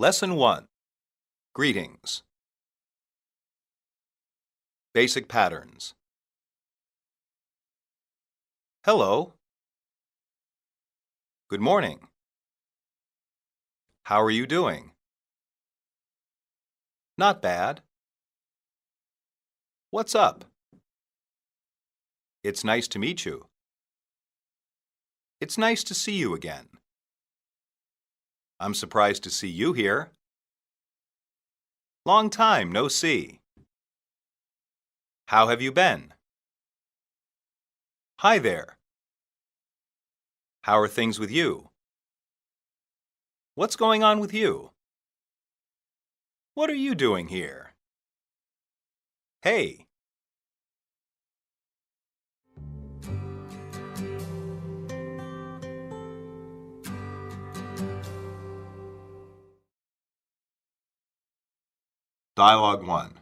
Lesson 1. Greetings. Basic patterns. Hello. Good morning. How are you doing? Not bad. What's up? It's nice to meet you. It's nice to see you again. I'm surprised to see you here. Long time no see. How have you been? Hi there. How are things with you? What's going on with you? What are you doing here? Hey. Dialogue 1.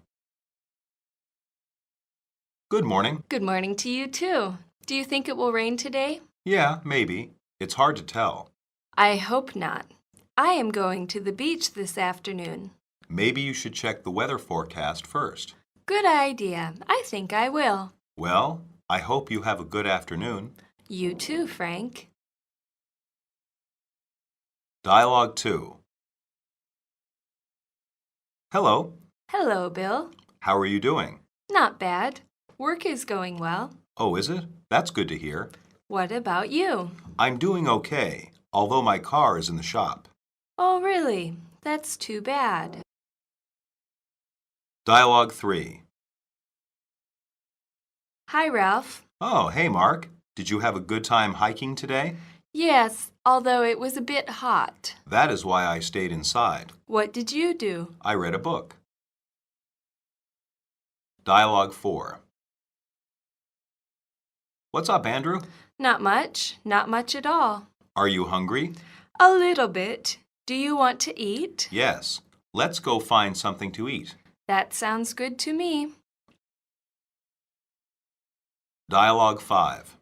Good morning. Good morning to you, too. Do you think it will rain today? Yeah, maybe. It's hard to tell. I hope not. I am going to the beach this afternoon. Maybe you should check the weather forecast first. Good idea. I think I will. Well, I hope you have a good afternoon. You too, Frank. Dialogue 2. Hello. Hello, Bill. How are you doing? Not bad. Work is going well. Oh, is it? That's good to hear. What about you? I'm doing okay, although my car is in the shop. Oh, really? That's too bad. Dialogue 3. Hi, Ralph. Oh, hey, Mark. Did you have a good time hiking today? Yes, although it was a bit hot. That is why I stayed inside. What did you do? I read a book. Dialogue 4. What's up, Andrew? Not much. Not much at all. Are you hungry? A little bit. Do you want to eat? Yes. Let's go find something to eat. That sounds good to me. Dialogue 5.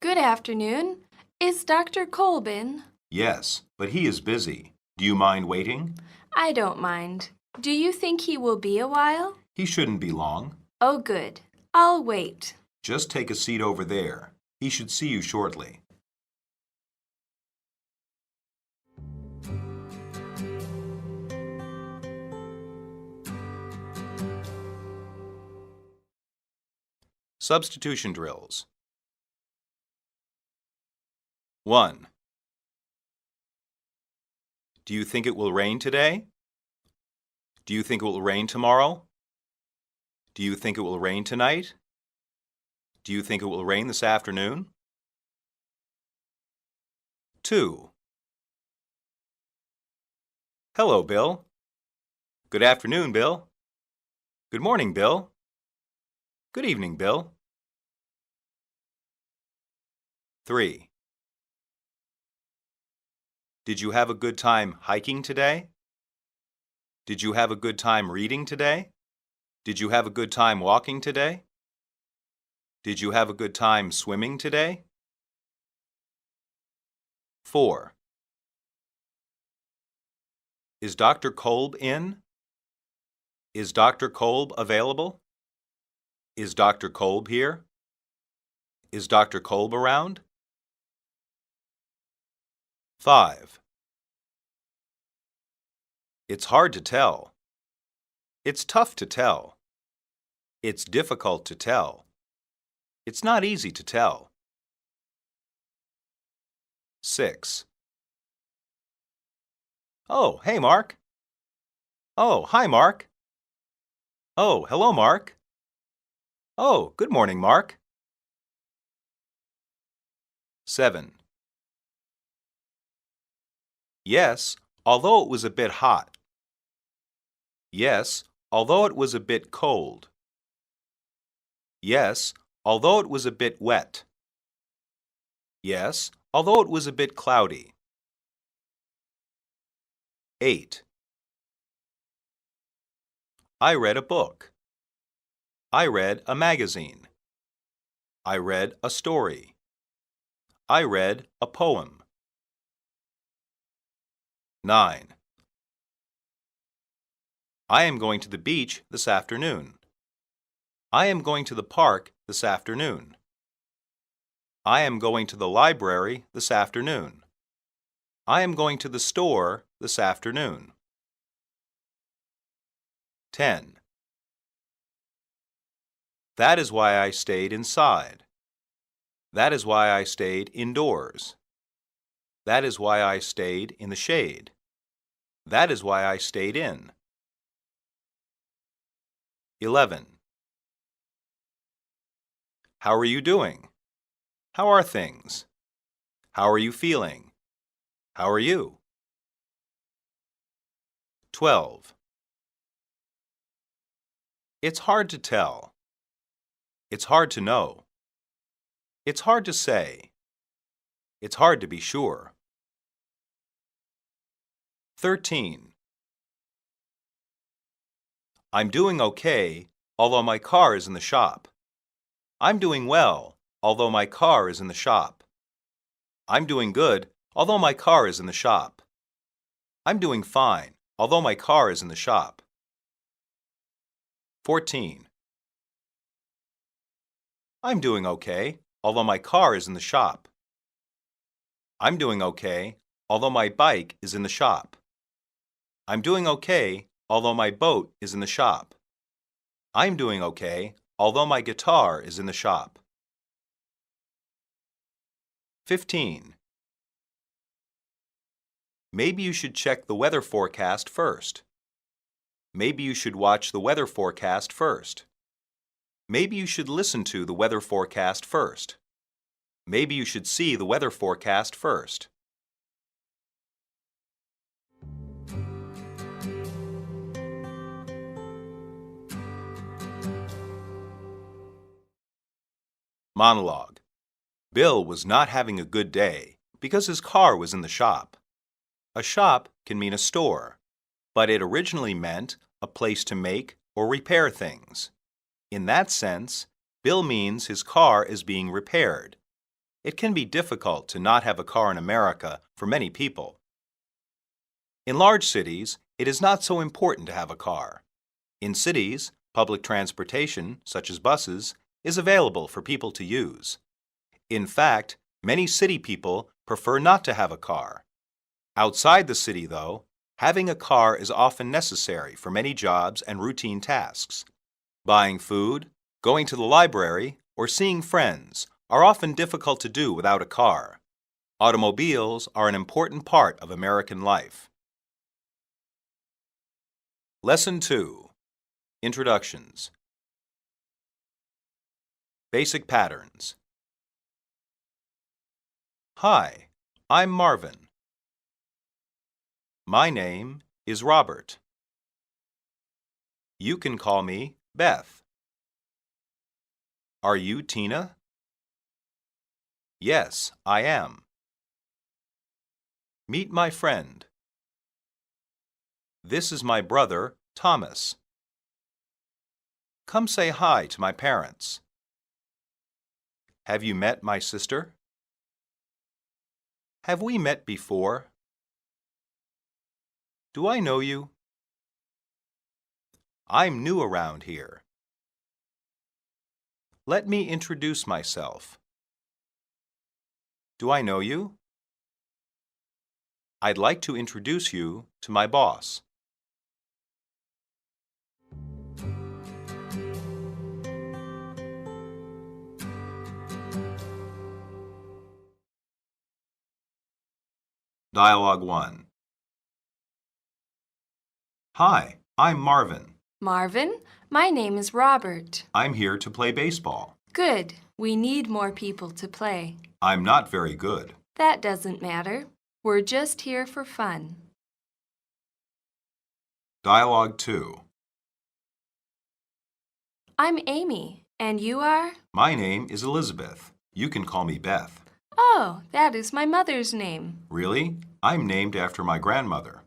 Good afternoon. Is Dr. Kolb in? Yes, but he is busy. Do you mind waiting? I don't mind. Do you think he will be a while? He shouldn't be long. Oh, good. I'll wait. Just take a seat over there. He should see you shortly. Substitution drills. 1. Do you think it will rain today? Do you think it will rain tomorrow? Do you think it will rain tonight? Do you think it will rain this afternoon? 2. Hello, Bill. Good afternoon, Bill. Good morning, Bill. Good evening, Bill. 3. Did you have a good time hiking today? Did you have a good time reading today? Did you have a good time walking today? Did you have a good time swimming today? 4. Is Dr. Kolb in? Is Dr. Kolb available? Is Dr. Kolb here? Is Dr. Kolb around? 5. It's hard to tell. It's tough to tell. It's difficult to tell. It's not easy to tell. 6. Oh, hey, Mark. Oh, hi, Mark. Oh, hello, Mark. Oh, good morning, Mark. 7. Yes, although it was a bit hot. Yes, although it was a bit cold. Yes, although it was a bit wet. Yes, although it was a bit cloudy. 8. I read a book. I read a magazine. I read a story. I read a poem. 9. I am going to the beach this afternoon. I am going to the park this afternoon. I am going to the library this afternoon. I am going to the store this afternoon. 10. That is why I stayed inside. That is why I stayed indoors. That is why I stayed in the shade. That is why I stayed in. 11. How are you doing? How are things? How are you feeling? How are you? 12. It's hard to tell. It's hard to know. It's hard to say. It's hard to be sure. 13. I'm doing okay, although my car is in the shop. I'm doing well, although my car is in the shop. I'm doing good, although my car is in the shop. I'm doing fine, although my car is in the shop. 14. I'm doing okay, although my car is in the shop. I'm doing okay, although my bike is in the shop. I'm doing okay, although my boat is in the shop. I'm doing okay, although my guitar is in the shop. 15. Maybe you should check the weather forecast first. Maybe you should watch the weather forecast first. Maybe you should listen to the weather forecast first. Maybe you should see the weather forecast first. Monologue. Bill was not having a good day because his car was in the shop. A shop can mean a store, but it originally meant a place to make or repair things. In that sense, Bill means his car is being repaired. It can be difficult to not have a car in America for many people. In large cities, it is not so important to have a car. In cities, public transportation, such as buses, is available for people to use. In fact, many city people prefer not to have a car. Outside the city, though, having a car is often necessary for many jobs and routine tasks. Buying food, going to the library, or seeing friends are often difficult to do without a car. Automobiles are an important part of American life. Lesson 2. Introductions. Basic patterns. Hi, I'm Marvin. My name is Robert. You can call me Beth. Are you Tina? Yes, I am. Meet my friend. This is my brother, Thomas. Come say hi to my parents. Have you met my sister? Have we met before? Do I know you? I'm new around here. Let me introduce myself. Do I know you? I'd like to introduce you to my boss. Dialogue 1. Hi, I'm Marvin. Marvin, my name is Robert. I'm here to play baseball. Good. We need more people to play. I'm not very good. That doesn't matter. We're just here for fun. Dialogue 2. I'm Amy, and you are? My name is Elizabeth. You can call me Beth. Oh, that is my mother's name. Really? I'm named after my grandmother.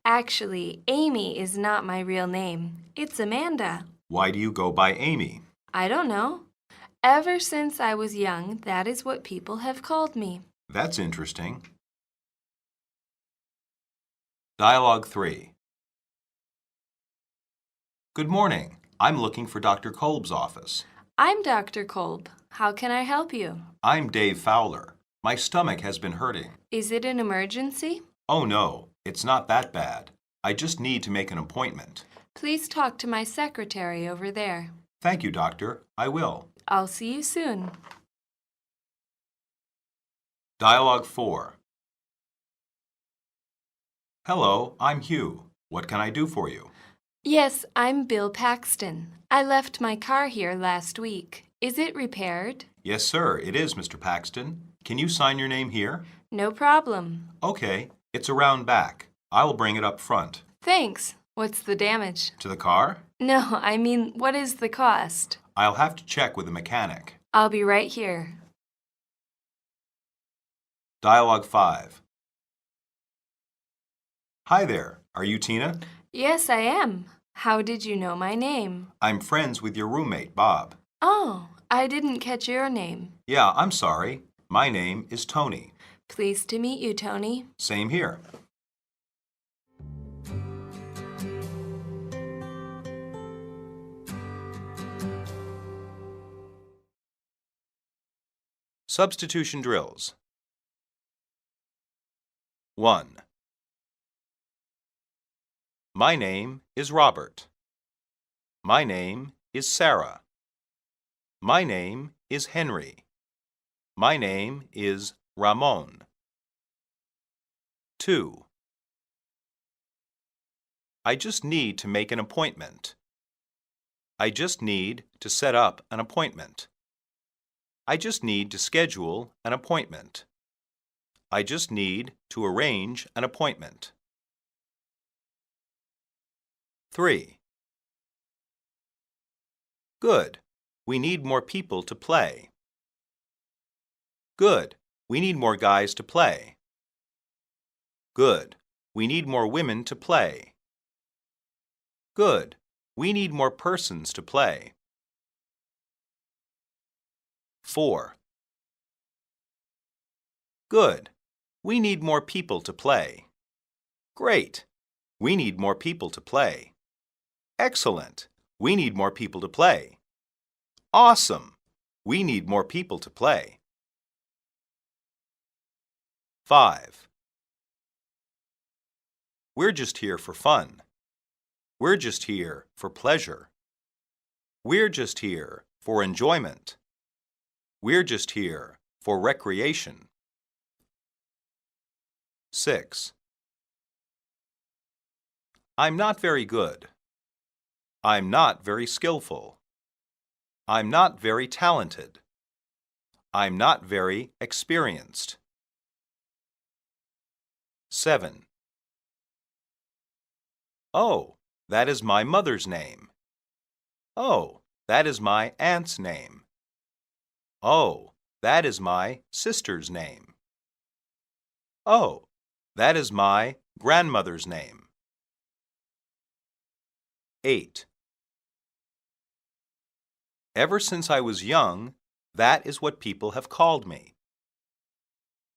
Actually, Amy is not my real name. It's Amanda. Why do you go by Amy? I don't know. Ever since I was young, that is what people have called me. That's interesting. Dialogue 3. Good morning. I'm looking for Dr. Kolb's office. I'm Dr. Kolb. How can I help you? I'm Dave Fowler. My stomach has been hurting. Is it an emergency? Oh no, it's not that bad. I just need to make an appointment. Please talk to my secretary over there. Thank you, doctor. I will. I'll see you soon. Dialogue 4. Hello, I'm Hugh. What can I do for you? Yes, I'm Bill Paxton. I left my car here last week. Is it repaired? Yes, sir, it is, Mr. Paxton. Can you sign your name here? No problem. Okay, it's around back. I will bring it up front. Thanks. What's the damage? To the car? No, I mean, what is the cost? I'll have to check with the mechanic. I'll be right here. Dialogue 5. Hi there. Are you Tina? Yes, I am. How did you know my name? I'm friends with your roommate, Bob. Oh, I didn't catch your name. Yeah, I'm sorry. My name is Tony. Pleased to meet you, Tony. Same here. Substitution drills. 1. My name is Robert. My name is Sarah. My name is Henry. My name is Ramon. 2. I just need to make an appointment. I just need to set up an appointment. I just need to schedule an appointment. I just need to arrange an appointment. 3. Good. We need more people to play. Good. We need more guys to play. Good. We need more women to play. Good. We need more persons to play. 4. Good. We need more people to play. Great. We need more people to play. Excellent. We need more people to play. Awesome. We need more people to play. 5. We're just here for fun. We're just here for pleasure. We're just here for enjoyment. We're just here for recreation. 6. I'm not very good. I'm not very skillful. I'm not very talented. I'm not very experienced. 7. Oh, that is my mother's name. Oh, that is my aunt's name. Oh, that is my sister's name. Oh, that is my grandmother's name. 8. Ever since I was young, that is what people have called me.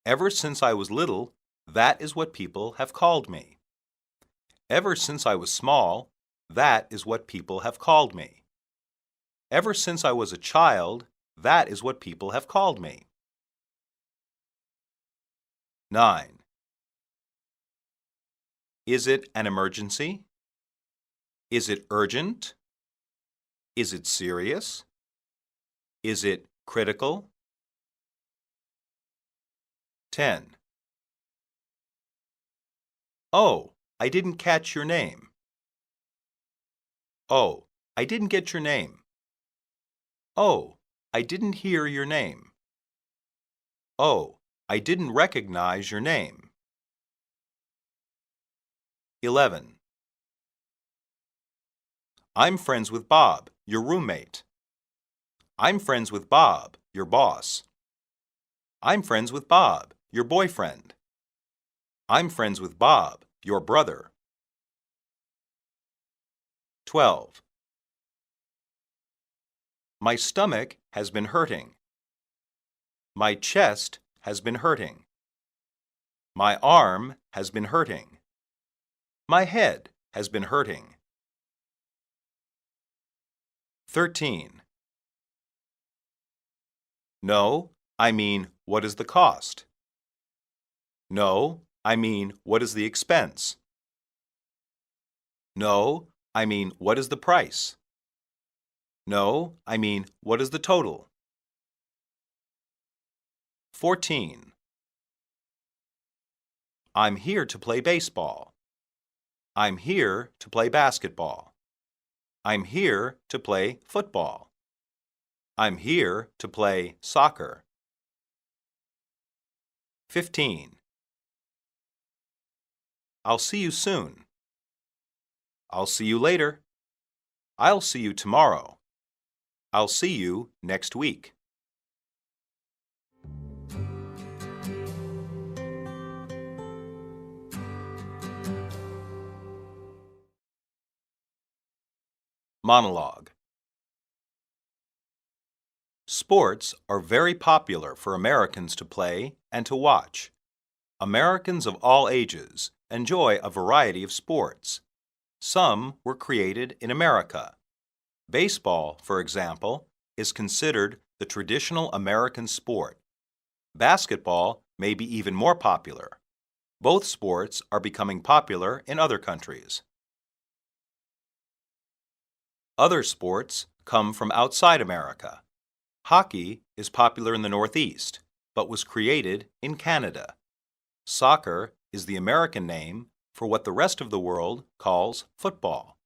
Ever since I was little, that is what people have called me. Ever since I was small, that is what people have called me. Ever since I was a child, that is what people have called me. 9. Is it an emergency? Is it urgent? Is it serious? Is it critical? 10. Oh, I didn't catch your name. Oh, I didn't get your name. Oh, I didn't hear your name. Oh, I didn't recognize your name. 11. I'm friends with Bob, your roommate. I'm friends with Bob, your boss. I'm friends with Bob, your boyfriend. I'm friends with Bob, your brother. 12. My stomach has been hurting. My chest has been hurting. My arm has been hurting. My head has been hurting. 13. No, I mean, what is the cost? No, I mean, what is the expense? No, I mean, what is the price? No, I mean, what is the total? 14. I'm here to play baseball. I'm here to play basketball. I'm here to play football. I'm here to play soccer. 15. I'll see you soon. I'll see you later. I'll see you tomorrow. I'll see you next week. Monologue. Sports are very popular for Americans to play and to watch. Americans of all ages enjoy a variety of sports. Some were created in America. Baseball, for example, is considered the traditional American sport. Basketball may be even more popular. Both sports are becoming popular in other countries. Other sports come from outside America. Hockey is popular in the Northeast, but was created in Canada. Soccer is the American name for what the rest of the world calls football.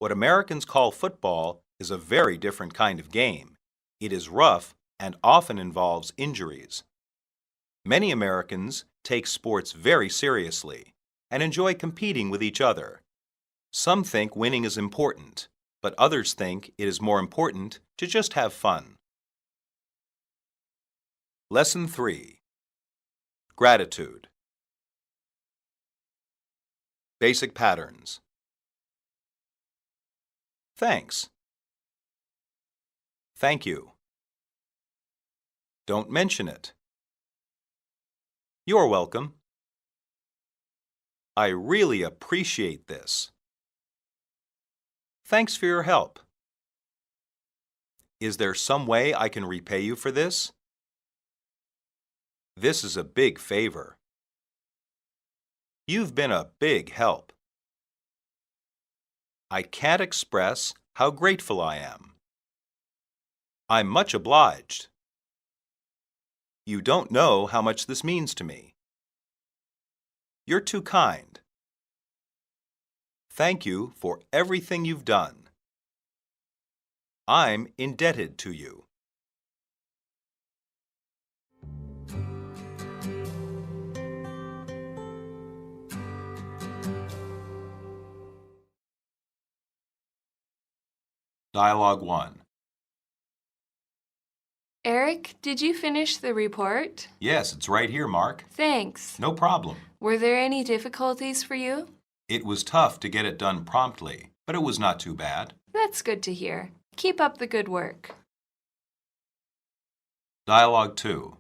What Americans call football is a very different kind of game. It is rough and often involves injuries. Many Americans take sports very seriously and enjoy competing with each other. Some think winning is important, but others think it is more important to just have fun. Lesson 3. Gratitude. Basic patterns. Thanks. Thank you. Don't mention it. You're welcome. I really appreciate this. Thanks for your help. Is there some way I can repay you for this? This is a big favor. You've been a big help. I can't express how grateful I am. I'm much obliged. You don't know how much this means to me. You're too kind. Thank you for everything you've done. I'm indebted to you. Dialogue 1. Eric, did you finish the report? Yes, it's right here, Mark. Thanks. No problem. Were there any difficulties for you? It was tough to get it done promptly, but it was not too bad. That's good to hear. Keep up the good work. Dialogue 2.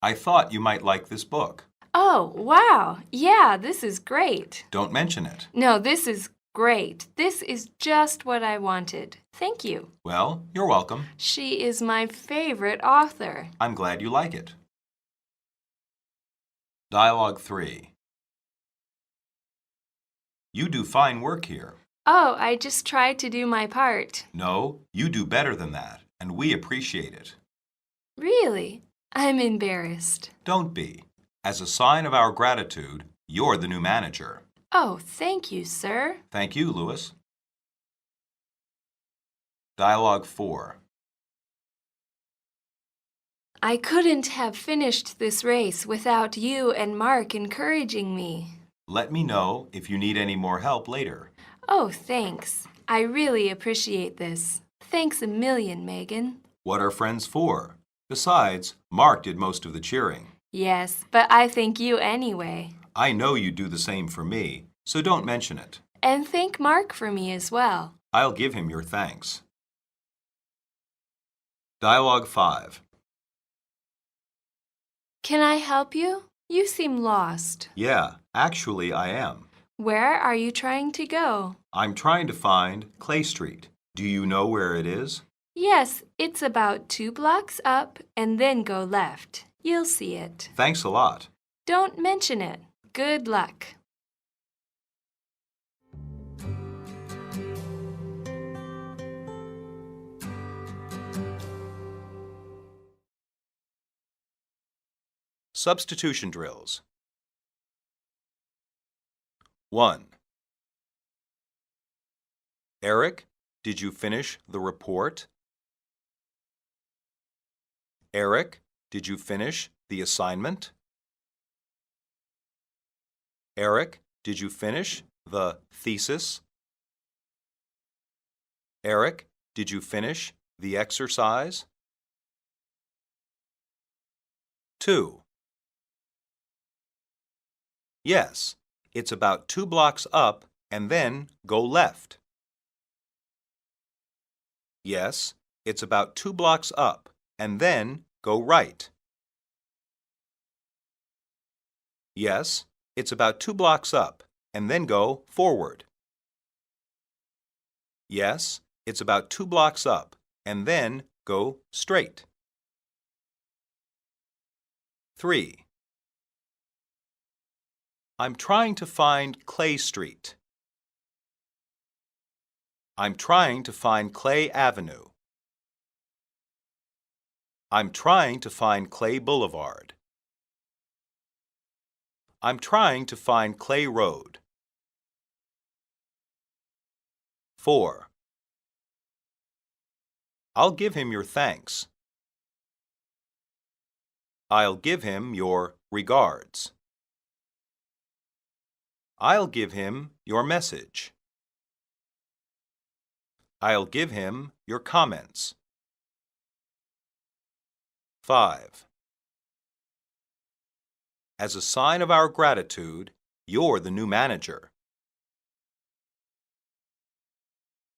I thought you might like this book. Oh, wow. Yeah, this is great. Don't mention it. No, this is great. This is just what I wanted. Thank you. Well, you're welcome. She is my favorite author. I'm glad you like it. Dialogue 3. You do fine work here. Oh, I just tried to do my part. No, you do better than that, and we appreciate it. Really? I'm embarrassed. Don't be. As a sign of our gratitude, you're the new manager. Oh, thank you, sir. Thank you, Louis. Dialogue 4. I couldn't have finished this race without you and Mark encouraging me. Let me know if you need any more help later. Oh, thanks. I really appreciate this. Thanks a million, Megan. What are friends for? Besides, Mark did most of the cheering. Yes, but I thank you anyway. I know you do the same for me, so don't mention it. And thank Mark for me as well. I'll give him your thanks. Dialogue 5. Can I help you? You seem lost. Yeah, actually I am. Where are you trying to go? I'm trying to find Clay Street. Do you know where it is? Yes, it's about 2 blocks up and then go left. You'll see it. Thanks a lot. Don't mention it. Good luck. Substitution drills. 1. Eric, did you finish the report? Eric, did you finish the assignment? Eric, did you finish the thesis? Eric, did you finish the exercise? 2. Yes, it's about 2 blocks up and then go left. Yes, it's about 2 blocks up and then go right. Yes, it's about 2 blocks up and then go forward. Yes, it's about 2 blocks up and then go straight. 3. I'm trying to find Clay Street. I'm trying to find Clay Avenue. I'm trying to find Clay Boulevard. I'm trying to find Clay Road. 4. I'll give him your thanks. I'll give him your regards. I'll give him your message. I'll give him your comments. 5. As a sign of our gratitude, you're the new manager.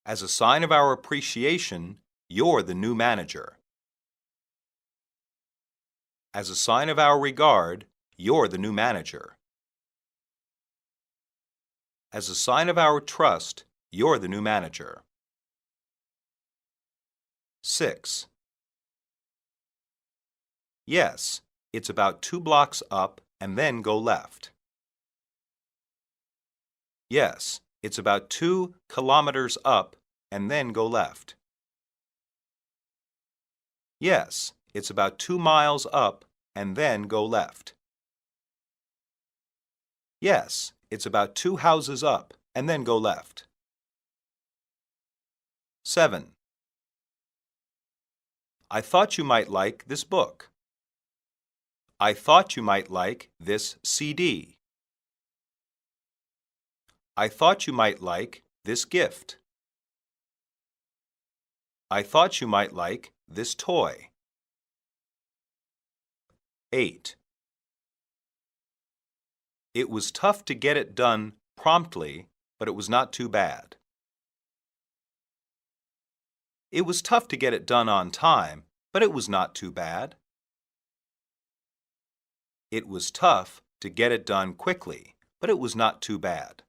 As a sign of our appreciation, you're the new manager. As a sign of our regard, you're the new manager. As a sign of our trust, you're the new manager. 6. Yes, it's about 2 blocks up and then go left. Yes, it's about 2 kilometers up and then go left. Yes, it's about 2 miles up and then go left. Yes, it's about 2 houses up and then go left. 7. I thought you might like this book. I thought you might like this CD. I thought you might like this gift. I thought you might like this toy. 8. It was tough to get it done promptly, but it was not too bad. It was tough to get it done on time, but it was not too bad. It was tough to get it done quickly, but it was not too bad.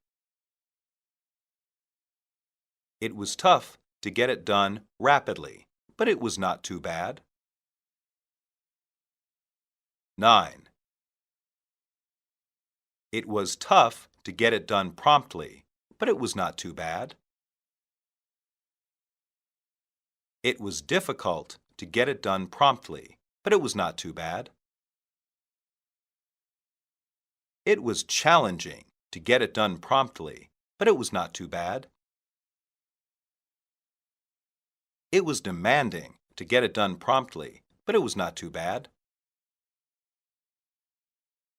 It was tough to get it done rapidly, but it was not too bad. 9. It was tough to get it done promptly, but it was not too bad. It was difficult to get it done promptly, but it was not too bad. It was challenging to get it done promptly, but it was not too bad. It was demanding to get it done promptly, but it was not too bad.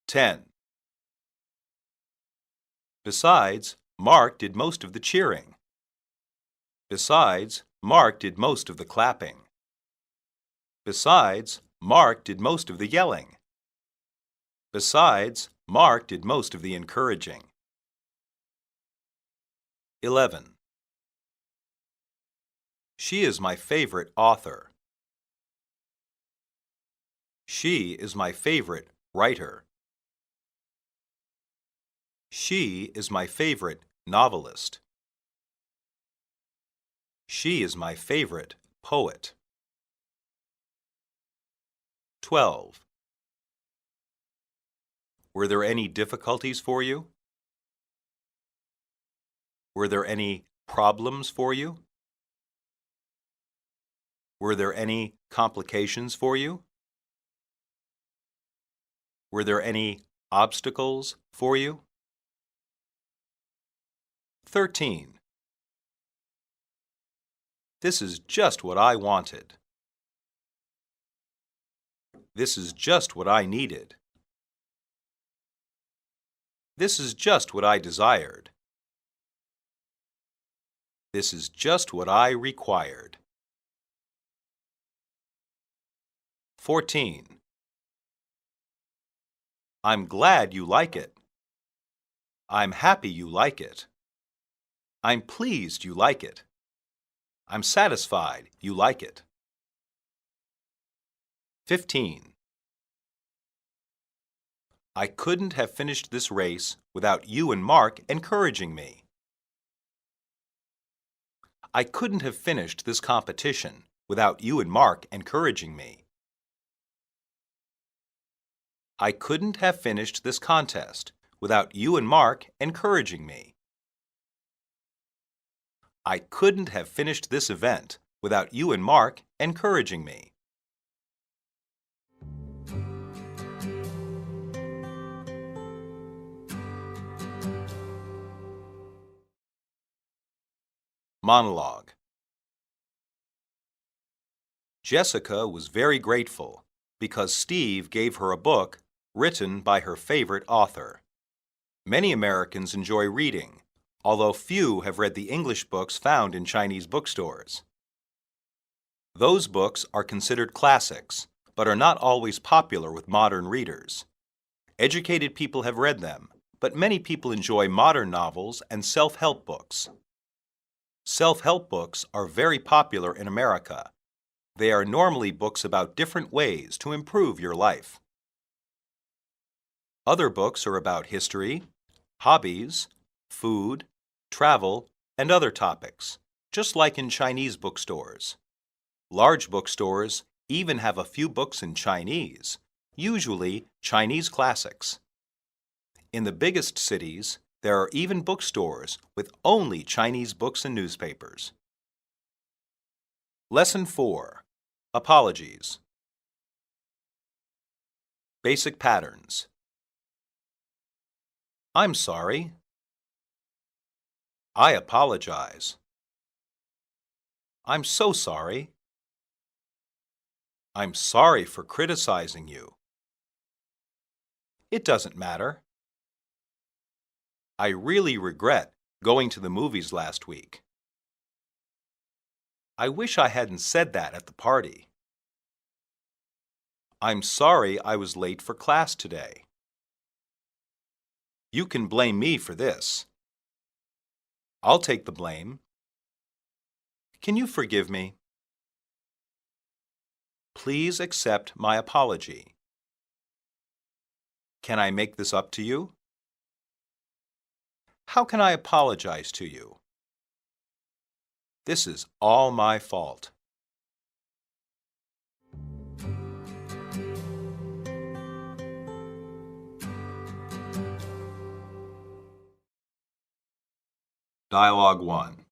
10. Besides, Mark did most of the cheering. Besides, Mark did most of the clapping. Besides, Mark did most of the yelling. Besides, Mark did most of the encouraging. 11. She is my favorite author. She is my favorite writer. She is my favorite novelist. She is my favorite poet. 12. Were there any difficulties for you? Were there any problems for you? Were there any complications for you? Were there any obstacles for you? 13. This is just what I wanted. This is just what I needed. This is just what I desired. This is just what I required. 14. I'm glad you like it. I'm happy you like it. I'm pleased you like it. I'm satisfied you like it. 15. I couldn't have finished this race without you and Mark encouraging me. I couldn't have finished this competition without you and Mark encouraging me. I couldn't have finished this contest without you and Mark encouraging me. I couldn't have finished this event without you and Mark encouraging me. Monologue. Jessica was very grateful because Steve gave her a book written by her favorite author. Many Americans enjoy reading, although few have read the English books found in Chinese bookstores. Those books are considered classics, but are not always popular with modern readers. Educated people have read them, but many people enjoy modern novels and self-help books. Self-help books are very popular in America. They are normally books about different ways to improve your life. Other books are about history, hobbies, food, travel, and other topics, just like in Chinese bookstores. Large bookstores even have a few books in Chinese, usually Chinese classics. In the biggest cities, there are even bookstores with only Chinese books and newspapers. Lesson 4. Apologies. Basic patterns. I'm sorry. I apologize. I'm so sorry. I'm sorry for criticizing you. It doesn't matter. I really regret going to the movies last week. I wish I hadn't said that at the party. I'm sorry I was late for class today. You can blame me for this. I'll take the blame. Can you forgive me? Please accept my apology. Can I make this up to you? How can I apologize to you? This is all my fault. Dialogue 1.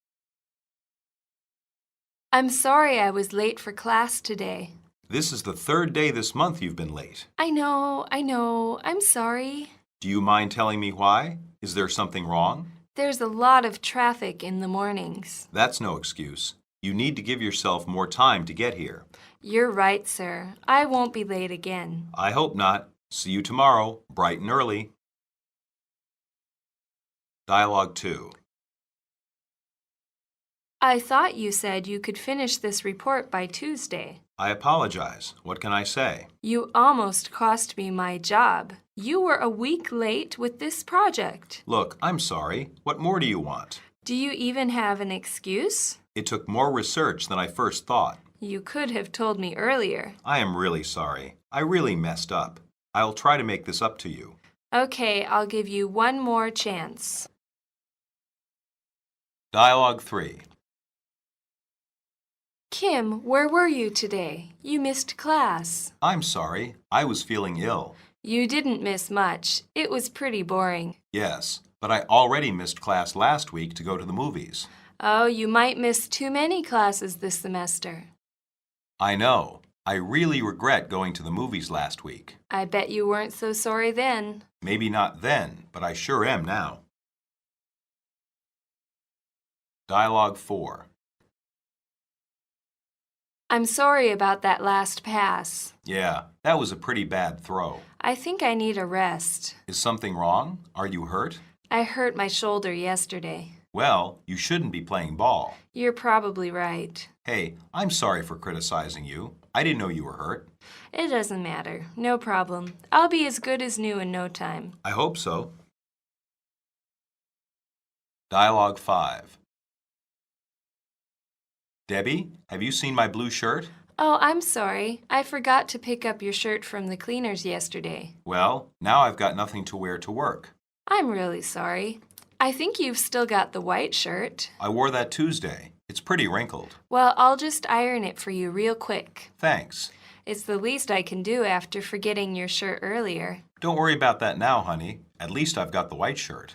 I'm sorry I was late for class today. This is the third day this month you've been late. I know. I'm sorry. Do you mind telling me why? Is there something wrong? There's a lot of traffic in the mornings. That's no excuse. You need to give yourself more time to get here. You're right, sir. I won't be late again. I hope not. See you tomorrow, bright and early. Dialogue 2. I thought you said you could finish this report by Tuesday. I apologize. What can I say? You almost cost me my job. You were a week late with this project. Look, I'm sorry. What more do you want? Do you even have an excuse? It took more research than I first thought. You could have told me earlier. I am really sorry. I really messed up. I'll try to make this up to you. Okay, I'll give you one more chance. Dialogue 3. Kim, where were you today? You missed class. I'm sorry, I was feeling ill. You didn't miss much. It was pretty boring. Yes, but I already missed class last week to go to the movies. Oh, you might miss too many classes this semester. I know. I really regret going to the movies last week. I bet you weren't so sorry then. Maybe not then, but I sure am now. Dialogue 4. I'm sorry about that last pass. Yeah, that was a pretty bad throw. I think I need a rest. Is something wrong? Are you hurt? I hurt my shoulder yesterday. Well, you shouldn't be playing ball. You're probably right. Hey, I'm sorry for criticizing you. I didn't know you were hurt. It doesn't matter. No problem. I'll be as good as new in no time. I hope so. Dialogue 5. Debbie, have you seen my blue shirt? Oh, I'm sorry. I forgot to pick up your shirt from the cleaners yesterday. Well, now I've got nothing to wear to work. I'm really sorry. I think you've still got the white shirt. I wore that Tuesday. It's pretty wrinkled. Well, I'll just iron it for you real quick. Thanks. It's the least I can do after forgetting your shirt earlier. Don't worry about that now, honey. At least I've got the white shirt.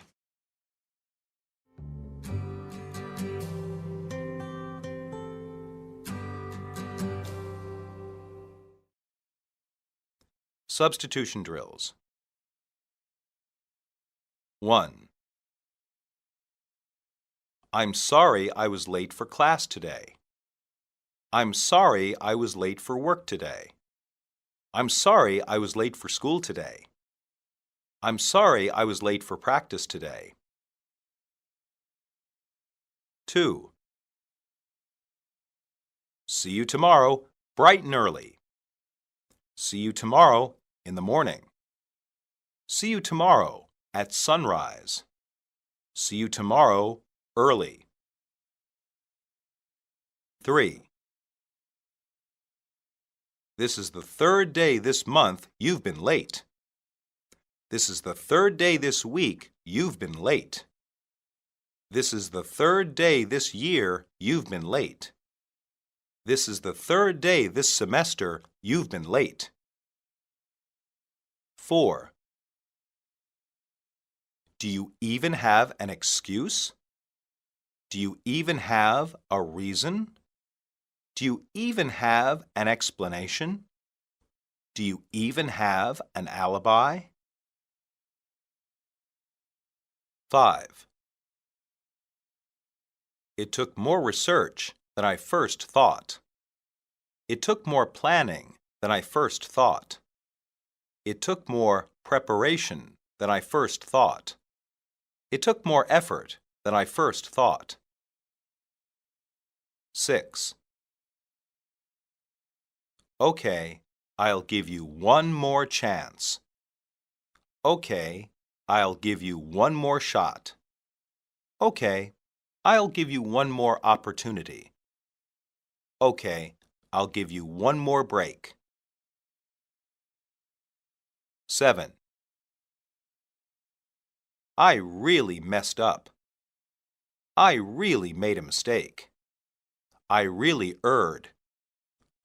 Substitution drills. 1. I'm sorry I was late for class today. I'm sorry I was late for work today. I'm sorry I was late for school today. I'm sorry I was late for practice today. 2. See you tomorrow, bright and early. See you tomorrow in the morning. See you tomorrow at sunrise. See you tomorrow early. 3. This is the third day this month you've been late. This is the third day this week you've been late. This is the third day this year you've been late. This is the third day this semester you've been late. 4. Do you even have an excuse? Do you even have a reason? Do you even have an explanation? Do you even have an alibi? 5. It took more research than I first thought. It took more planning than I first thought. It took more preparation than I first thought. It took more effort than I first thought. 6. Okay, I'll give you one more chance. Okay, I'll give you one more shot. Okay, I'll give you one more opportunity. Okay, I'll give you one more break. 7. I really messed up. I really made a mistake. I really erred.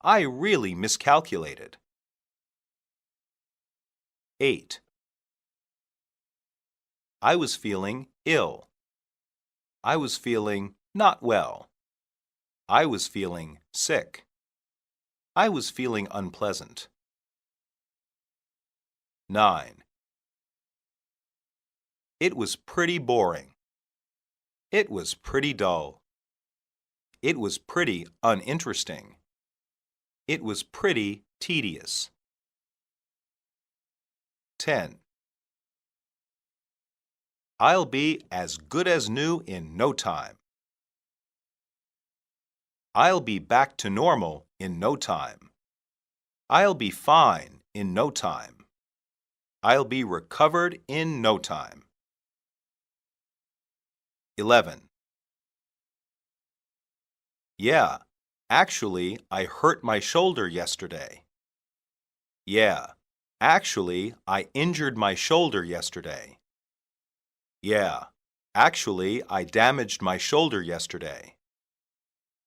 I really miscalculated. 8. I was feeling ill. I was feeling not well. I was feeling sick. I was feeling unpleasant. 9. It was pretty boring. It was pretty dull. It was pretty uninteresting. It was pretty tedious. 10. I'll be as good as new in no time. I'll be back to normal in no time. I'll be fine in no time. I'll be recovered in no time. 11. Yeah, actually, I hurt my shoulder yesterday. Yeah, Actually, I injured my shoulder yesterday. Yeah, actually, I damaged my shoulder yesterday.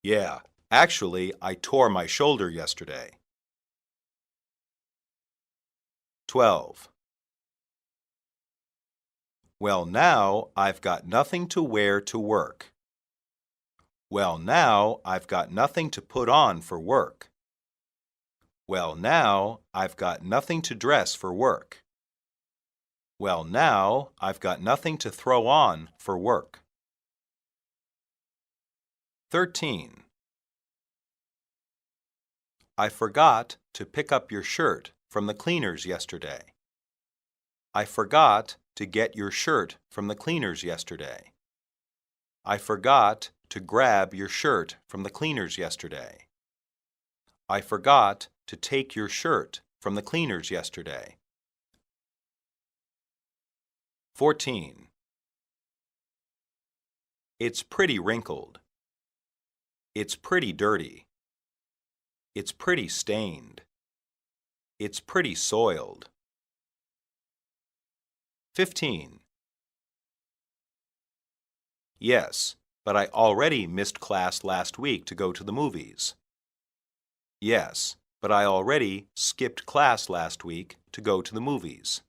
Yeah, actually, I tore my shoulder yesterday. 12. Well, now I've got nothing to wear to work. Well, now I've got nothing to put on for work. Well, now I've got nothing to dress for work. Well, now I've got nothing to throw on for work. 13. I forgot to pick up your shirt from the cleaners yesterday. I forgot to get your shirt from the cleaners yesterday. I forgot to grab your shirt from the cleaners yesterday. I forgot to take your shirt from the cleaners yesterday. 14. It's pretty wrinkled. It's pretty dirty. It's pretty stained. It's pretty soiled. 15. Yes, but I already missed class last week to go to the movies. Yes, but I already skipped class last week to go to the movies.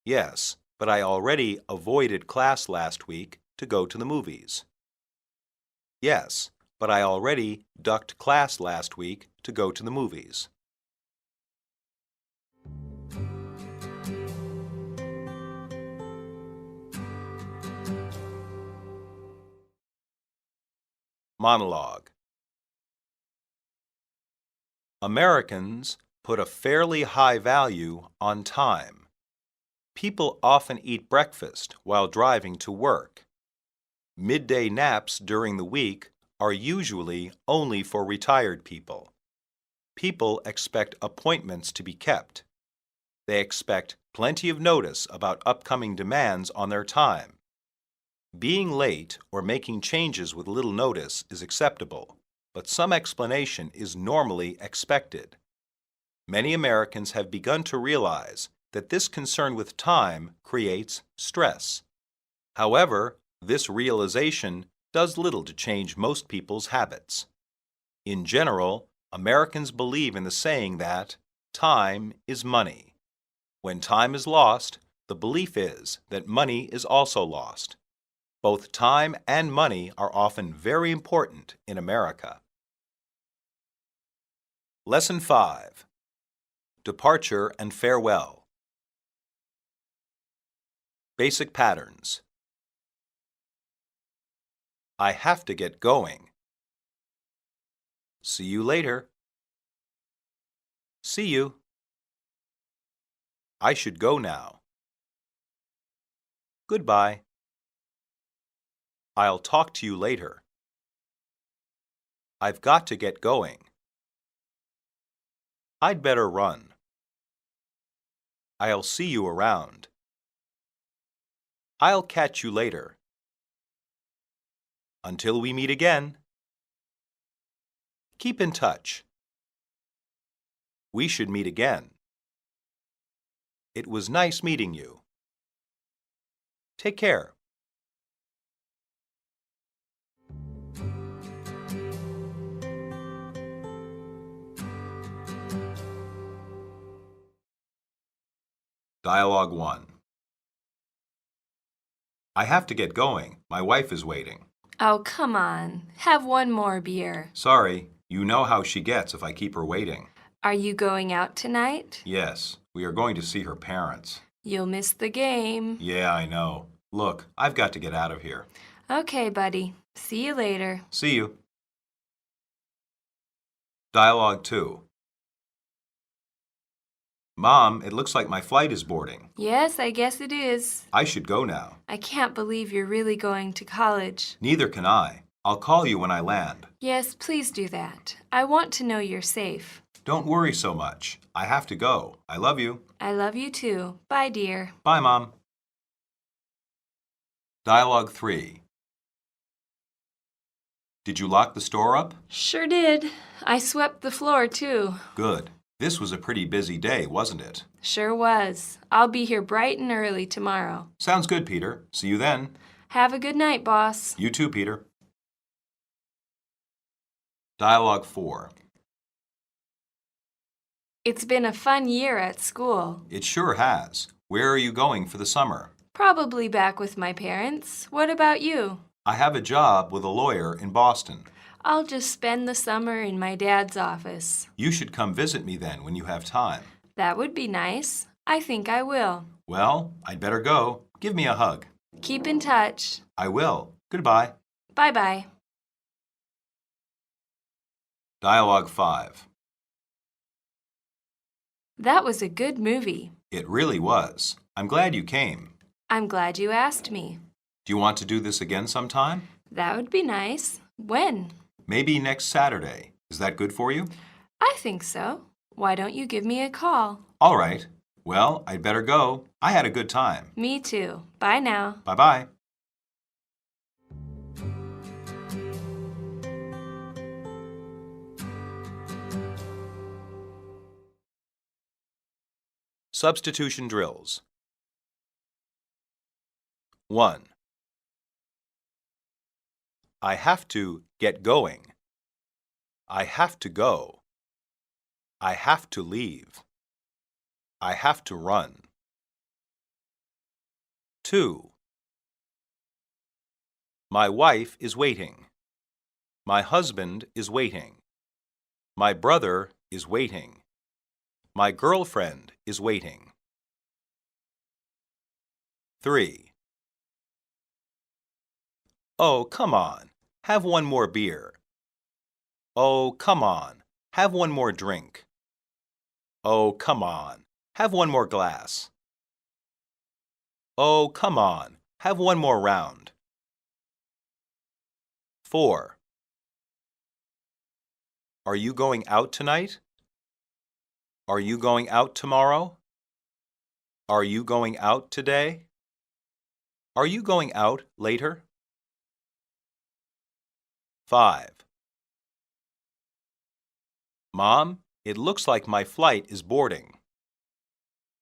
Yes, but I already avoided class last week to go to the movies. Yes, but I already ducked class last week to go to the movies. Monologue. Americans put a fairly high value on time. People often eat breakfast while driving to work. Midday naps during the week are usually only for retired people. People expect appointments to be kept. They expect plenty of notice about upcoming demands on their time. Being late or making changes with little notice is acceptable, but some explanation is normally expected. Many Americans have begun to realize that this concern with time creates stress. However, this realization does little to change most people's habits. In general, Americans believe in the saying that time is money. When time is lost, the belief is that money is also lost. Both time and money are often very important in America. Lesson 5. Departure and farewell. Basic patterns. I have to get going. See you later. See you. I should go now. Goodbye. I'll talk to you later. I've got to get going. I'd better run. I'll see you around. I'll catch you later. Until we meet again. Keep in touch. We should meet again. It was nice meeting you. Take care. Dialogue 1. I have to get going. My wife is waiting. Oh, come on. Have one more beer. Sorry, you know how she gets if I keep her waiting. Are you going out tonight? Yes, we are going to see her parents. You'll miss the game. Yeah, I know. Look, I've got to get out of here. Okay, buddy. See you later. See you. Dialogue 2. Mom, it looks like my flight is boarding. Yes, I guess it is. I should go now. I can't believe you're really going to college. Neither can I. I'll call you when I land. Yes, please do that. I want to know you're safe. Don't worry so much. I have to go. I love you. I love you too. Bye, dear. Bye, Mom. Dialogue 3. Did you lock the store up? Sure did. I swept the floor too. Good. This was a pretty busy day, wasn't it? Sure was. I'll be here bright and early tomorrow. Sounds good, Peter. See you then. Have a good night, boss. You too, Peter. Dialogue 4. It's been a fun year at school. It sure has. Where are you going for the summer? Probably back with my parents. What about you? I have a job with a lawyer in Boston. I'll just spend the summer in my dad's office. You should come visit me then when you have time. That would be nice. I think I will. Well, I'd better go. Give me a hug. Keep in touch. I will. Goodbye. Bye-bye. Dialogue 5. That was a good movie. It really was. I'm glad you came. I'm glad you asked me. Do you want to do this again sometime? That would be nice. When? Maybe next Saturday. Is that good for you? I think so. Why don't you give me a call? All right. Well, I'd better go. I had a good time. Me too. Bye now. Bye-bye. Substitution drills. 1. I have to get going. I have to go. I have to leave. I have to run. 2. My wife is waiting. My husband is waiting. My brother is waiting. My girlfriend is waiting. 3. Oh, come on. Have one more beer. Oh, come on. Have one more drink. Oh, come on. Have one more glass. Oh, come on. Have one more round. 4. Are you going out tonight? Are you going out tomorrow? Are you going out today? Are you going out later? 5. Mom, it looks like my flight is boarding.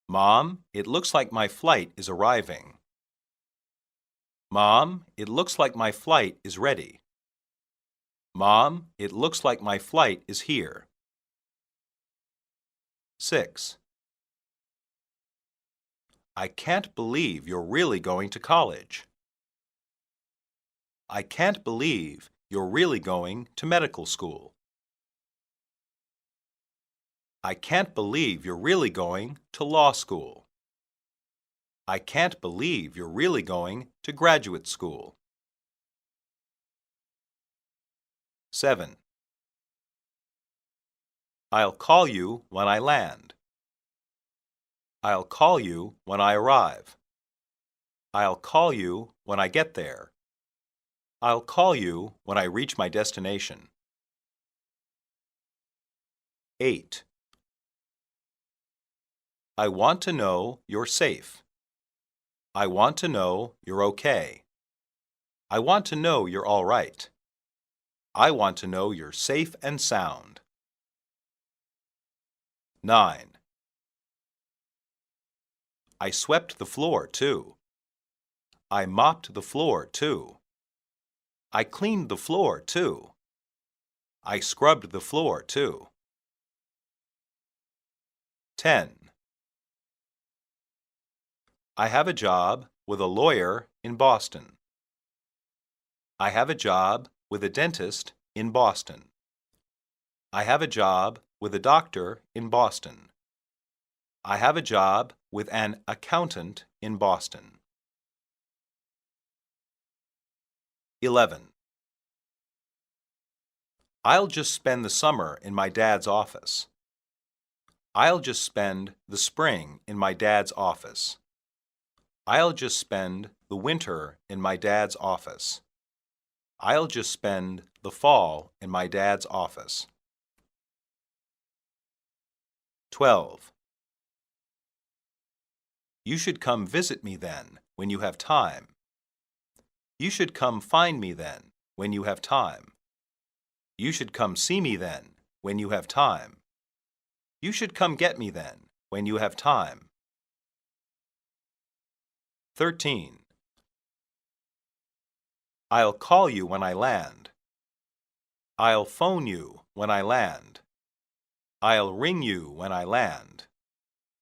Mom, it looks like my flight is arriving. Mom, it looks like my flight is ready. Mom, it looks like my flight is here. 6. I can't believe you're really going to college. I can't believe you're really going to medical school. I can't believe you're really going to law school. I can't believe you're really going to graduate school. 7. I'll call you when I land. I'll call you when I arrive. I'll call you when I get there. I'll call you when I reach my destination. 8. I want to know you're safe. I want to know you're okay. I want to know you're all right. I want to know you're safe and sound. 9. I swept the floor, too. I mopped the floor, too. I cleaned the floor, too. I scrubbed the floor, too. 10. I have a job with a lawyer in Boston. I have a job with a dentist in Boston. I have a job with a doctor in Boston. I have a job with an accountant in Boston. 11. I'll just spend the summer in my dad's office. I'll just spend the spring in my dad's office. I'll just spend the winter in my dad's office. I'll just spend the fall in my dad's office. 12. You should come visit me then, when you have time. You should come find me then, when you have time. You should come see me then, when you have time. You should come get me then, when you have time. 13. I'll call you when I land. I'll phone you when I land. I'll ring you when I land.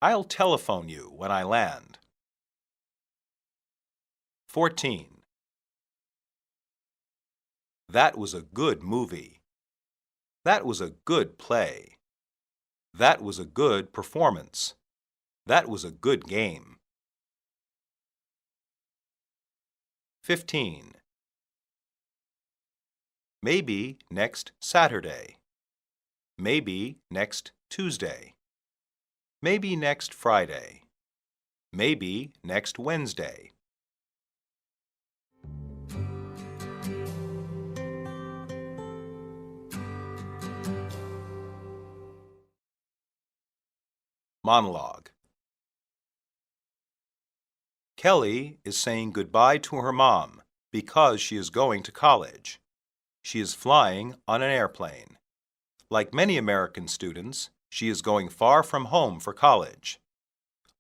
I'll telephone you when I land. 14. That was a good movie. That was a good play. That was a good performance. That was a good game. 15. Maybe next Saturday. Maybe next Tuesday. Maybe next Friday. Maybe next Wednesday. Monologue. Kelly is saying goodbye to her mom because she is going to college. She is flying on an airplane. Like many American students, she is going far from home for college.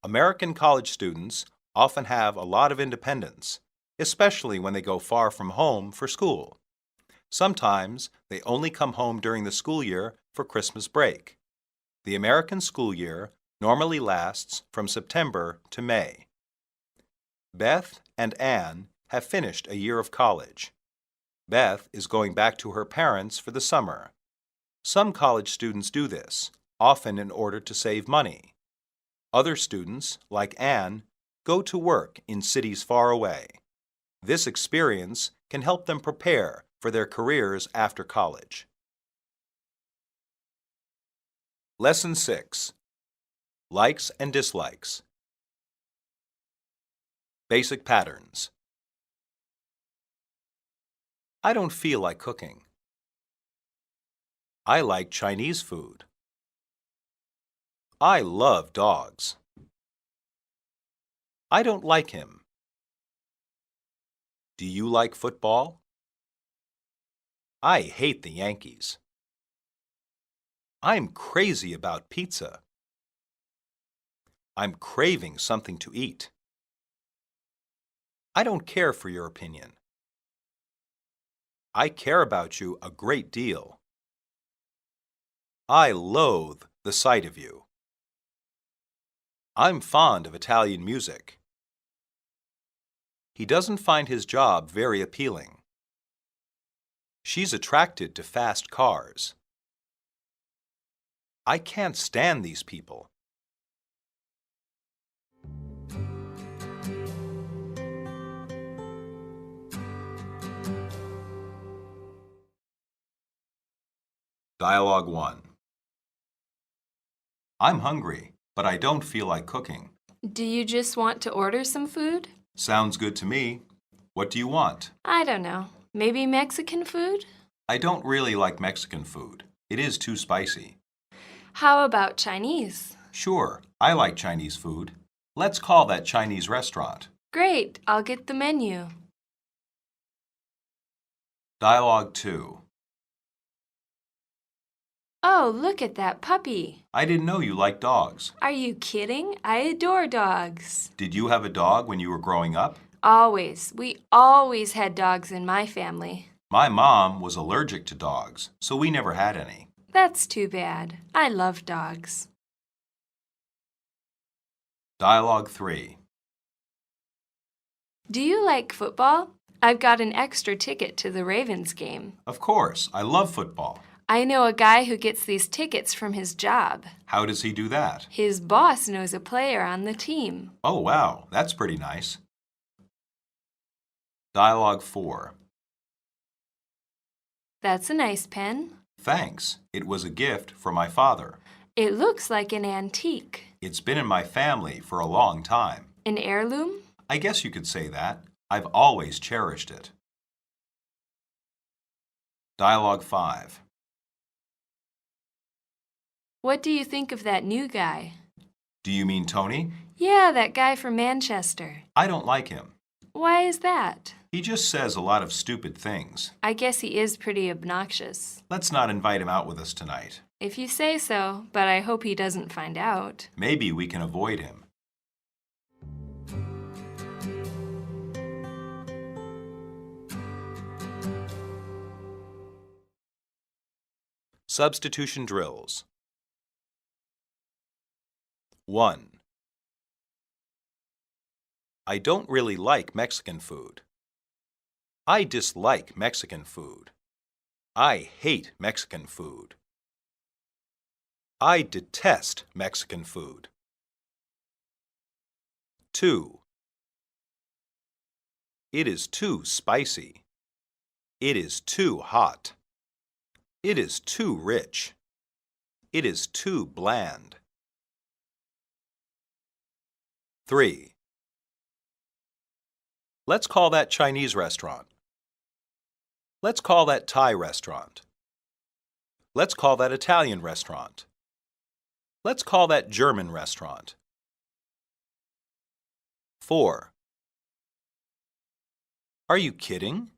American college students often have a lot of independence, especially when they go far from home for school. Sometimes they only come home during the school year for Christmas break. The American school year normally lasts from September to May. Beth and Anne have finished a year of college. Beth is going back to her parents for the summer. Some college students do this, often in order to save money. Other students, like Anne, go to work in cities far away. This experience can help them prepare for their careers after college. Lesson 6. Likes and dislikes. Basic patterns. I don't feel like cooking. I like Chinese food. I love dogs. I don't like him. Do you like football? I hate the Yankees. I'm crazy about pizza. I'm craving something to eat. I don't care for your opinion. I care about you a great deal. I loathe the sight of you. I'm fond of Italian music. He doesn't find his job very appealing. She's attracted to fast cars. I can't stand these people. Dialogue 1. I'm hungry, but I don't feel like cooking. Do you just want to order some food? Sounds good to me. What do you want? I don't know. Maybe Mexican food? I don't really like Mexican food. It is too spicy. How about Chinese? Sure, I like Chinese food. Let's call that Chinese restaurant. Great, I'll get the menu. Dialogue 2. Oh, look at that puppy. I didn't know you liked dogs. Are you kidding? I adore dogs. Did you have a dog when you were growing up? Always. We always had dogs in my family. My mom was allergic to dogs, so we never had any. That's too bad. I love dogs. Dialogue 3. Do you like football? I've got an extra ticket to the Ravens game. Of course, I love football. I know a guy who gets these tickets from his job. How does he do that? His boss knows a player on the team. Oh, wow, that's pretty nice. Dialogue 4. That's a nice pen. Thanks. It was a gift from my father. It looks like an antique. It's been in my family for a long time. An heirloom? I guess you could say that. I've always cherished it. Dialogue 5. What do you think of that new guy? Do you mean Tony? Yeah, that guy from Manchester. I don't like him. Why is that? He just says a lot of stupid things. I guess he is pretty obnoxious. Let's not invite him out with us tonight. If you say so, but I hope he doesn't find out. Maybe we can avoid him. Substitution drills. 1. I don't really like Mexican food. I dislike Mexican food. I hate Mexican food. I detest Mexican food. 2. It is too spicy. It is too hot. It is too rich. It is too bland. 3. Let's call that Chinese restaurant. Let's call that Thai restaurant. Let's call that Italian restaurant. Let's call that German restaurant. 4. Are you kidding?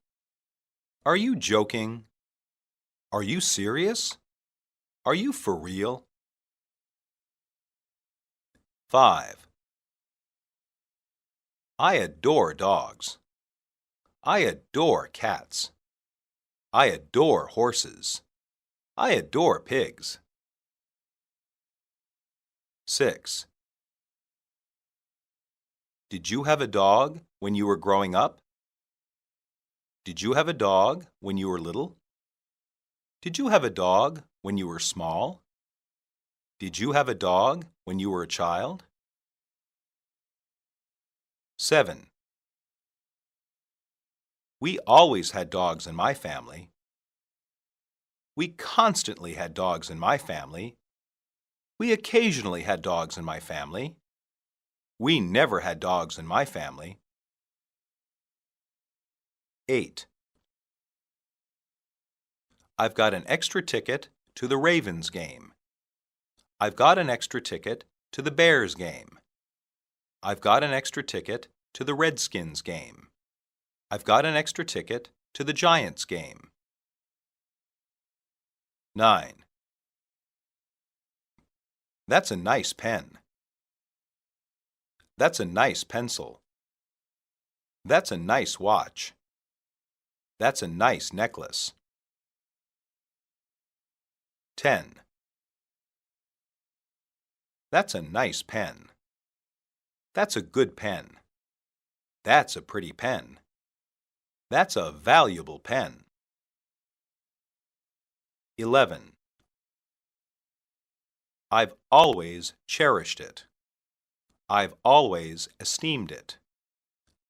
Are you joking? Are you serious? Are you for real? 5. I adore dogs. I adore cats. I adore horses. I adore pigs. 6. Did you have a dog when you were growing up? Did you have a dog when you were little? Did you have a dog when you were small? Did you have a dog when you were a child? 7. We always had dogs in my family. We constantly had dogs in my family. We occasionally had dogs in my family. We never had dogs in my family. 8. I've got an extra ticket to the Ravens game. I've got an extra ticket to the Bears game. I've got an extra ticket to the Redskins game. I've got an extra ticket to the Giants game. 9. That's a nice pen. That's a nice pencil. That's a nice watch. That's a nice necklace. 10. That's a nice pen. That's a good pen. That's a pretty pen. That's a valuable pen. 11. I've always cherished it. I've always esteemed it.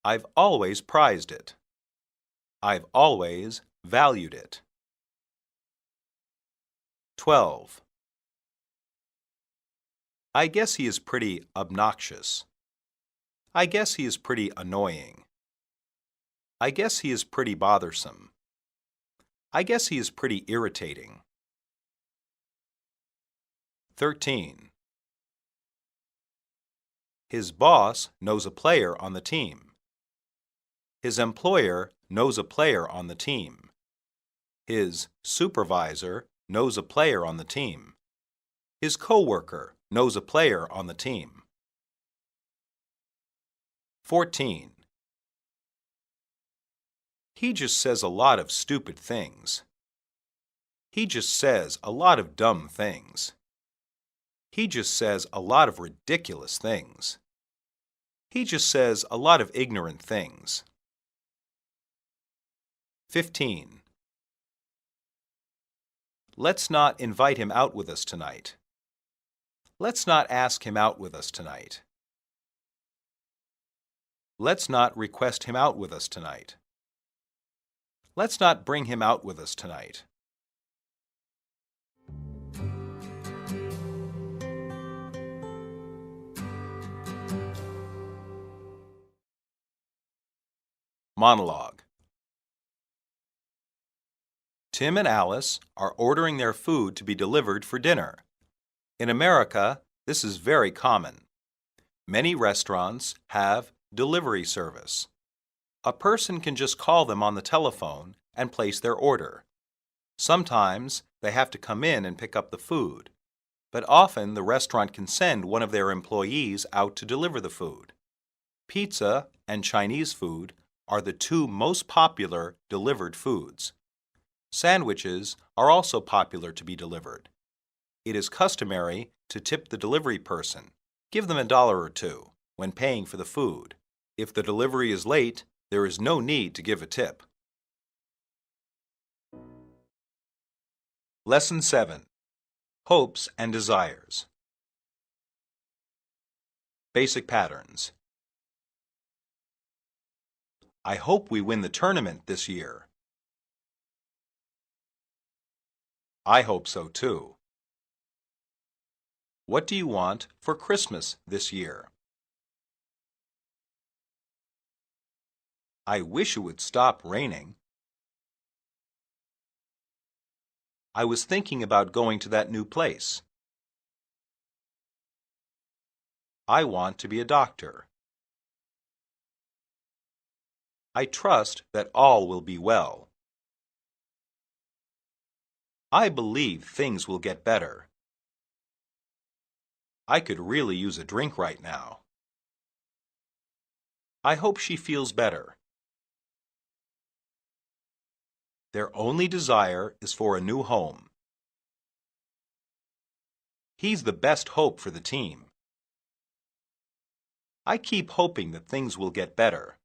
I've always prized it. I've always valued it. 12. I guess he is pretty obnoxious. I guess he is pretty annoying. I guess he is pretty bothersome. I guess he is pretty irritating. 13. His boss knows a player on the team. His employer knows a player on the team. His supervisor knows a player on the team. His coworker knows a player on the team. 14. He just says a lot of stupid things. He just says a lot of dumb things. He just says a lot of ridiculous things. He just says a lot of ignorant things. 15. Let's not invite him out with us tonight. Let's not ask him out with us tonight. Let's not request him out with us tonight. Let's not bring him out with us tonight. Monologue. Tim and Alice are ordering their food to be delivered for dinner. In America, this is very common. Many restaurants have delivery service. A person can just call them on the telephone and place their order. Sometimes they have to come in and pick up the food, but often the restaurant can send one of their employees out to deliver the food. Pizza and Chinese food are the two most popular delivered foods. Sandwiches are also popular to be delivered. It is customary to tip the delivery person. Give them $1 or $2 when paying for the food. If the delivery is late, there is no need to give a tip. Lesson 7. Hopes and Desires. Basic Patterns. I hope we win the tournament this year. I hope so too. What do you want for Christmas this year? I wish it would stop raining. I was thinking about going to that new place. I want to be a doctor. I trust that all will be well. I believe things will get better. I could really use a drink right now. I hope she feels better. Their only desire is for a new home. He's the best hope for the team. I keep hoping that things will get better.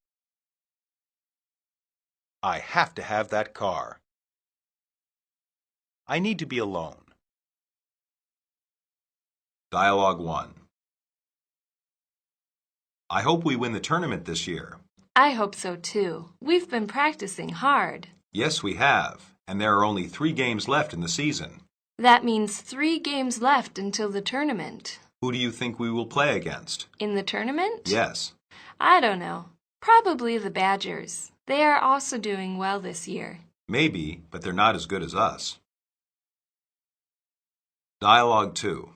I have to have that car. I need to be alone. Dialogue 1. I hope we win the tournament this year. I hope so too. We've been practicing hard. Yes, we have, and there are only 3 games left in the season. That means 3 games left until the tournament. Who do you think we will play against? In the tournament? Yes. I don't know. Probably the Badgers. They are also doing well this year. Maybe, but they're not as good as us. Dialogue 2.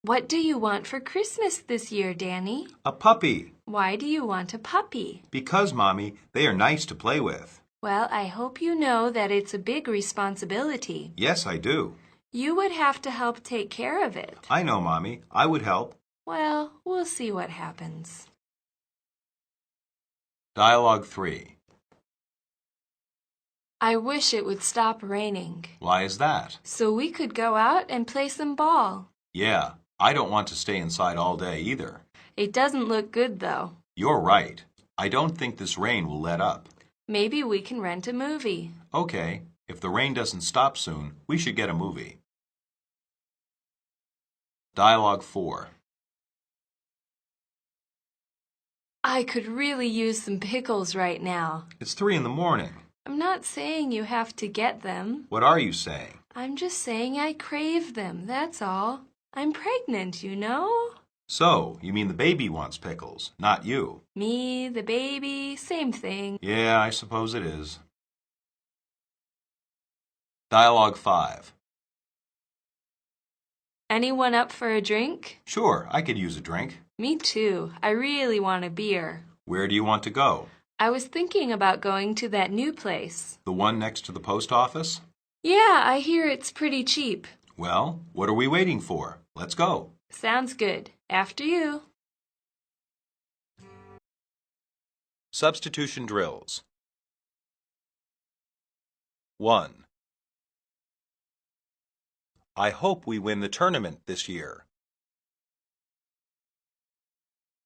What do you want for Christmas this year, Danny? A puppy. Why do you want a puppy? Because, Mommy, they are nice to play with. Well, I hope you know that it's a big responsibility. Yes, I do. You would have to help take care of it. I know, Mommy. I would help. Well, we'll see what happens. Dialogue 3. I wish it would stop raining. Why is that? So we could go out and play some ball. Yeah, I don't want to stay inside all day either. It doesn't look good, though. You're right. I don't think this rain will let up. Maybe we can rent a movie. Okay, if the rain doesn't stop soon, we should get a movie. Dialogue 4. I could really use some pickles right now. It's 3 in the morning. I'm not saying you have to get them. What are you saying? I'm just saying I crave them, that's all. I'm pregnant, you know. So, you mean the baby wants pickles, not you? Me, the baby, same thing. Yeah, I suppose it is. Dialogue 5. Anyone up for a drink? Sure, I could use a drink. Me too. I really want a beer. Where do you want to go? I was thinking about going to that new place. The one next to the post office? Yeah, I hear it's pretty cheap. Well, what are we waiting for? Let's go. Sounds good. After you. Substitution drills. 1. I hope we win the tournament this year.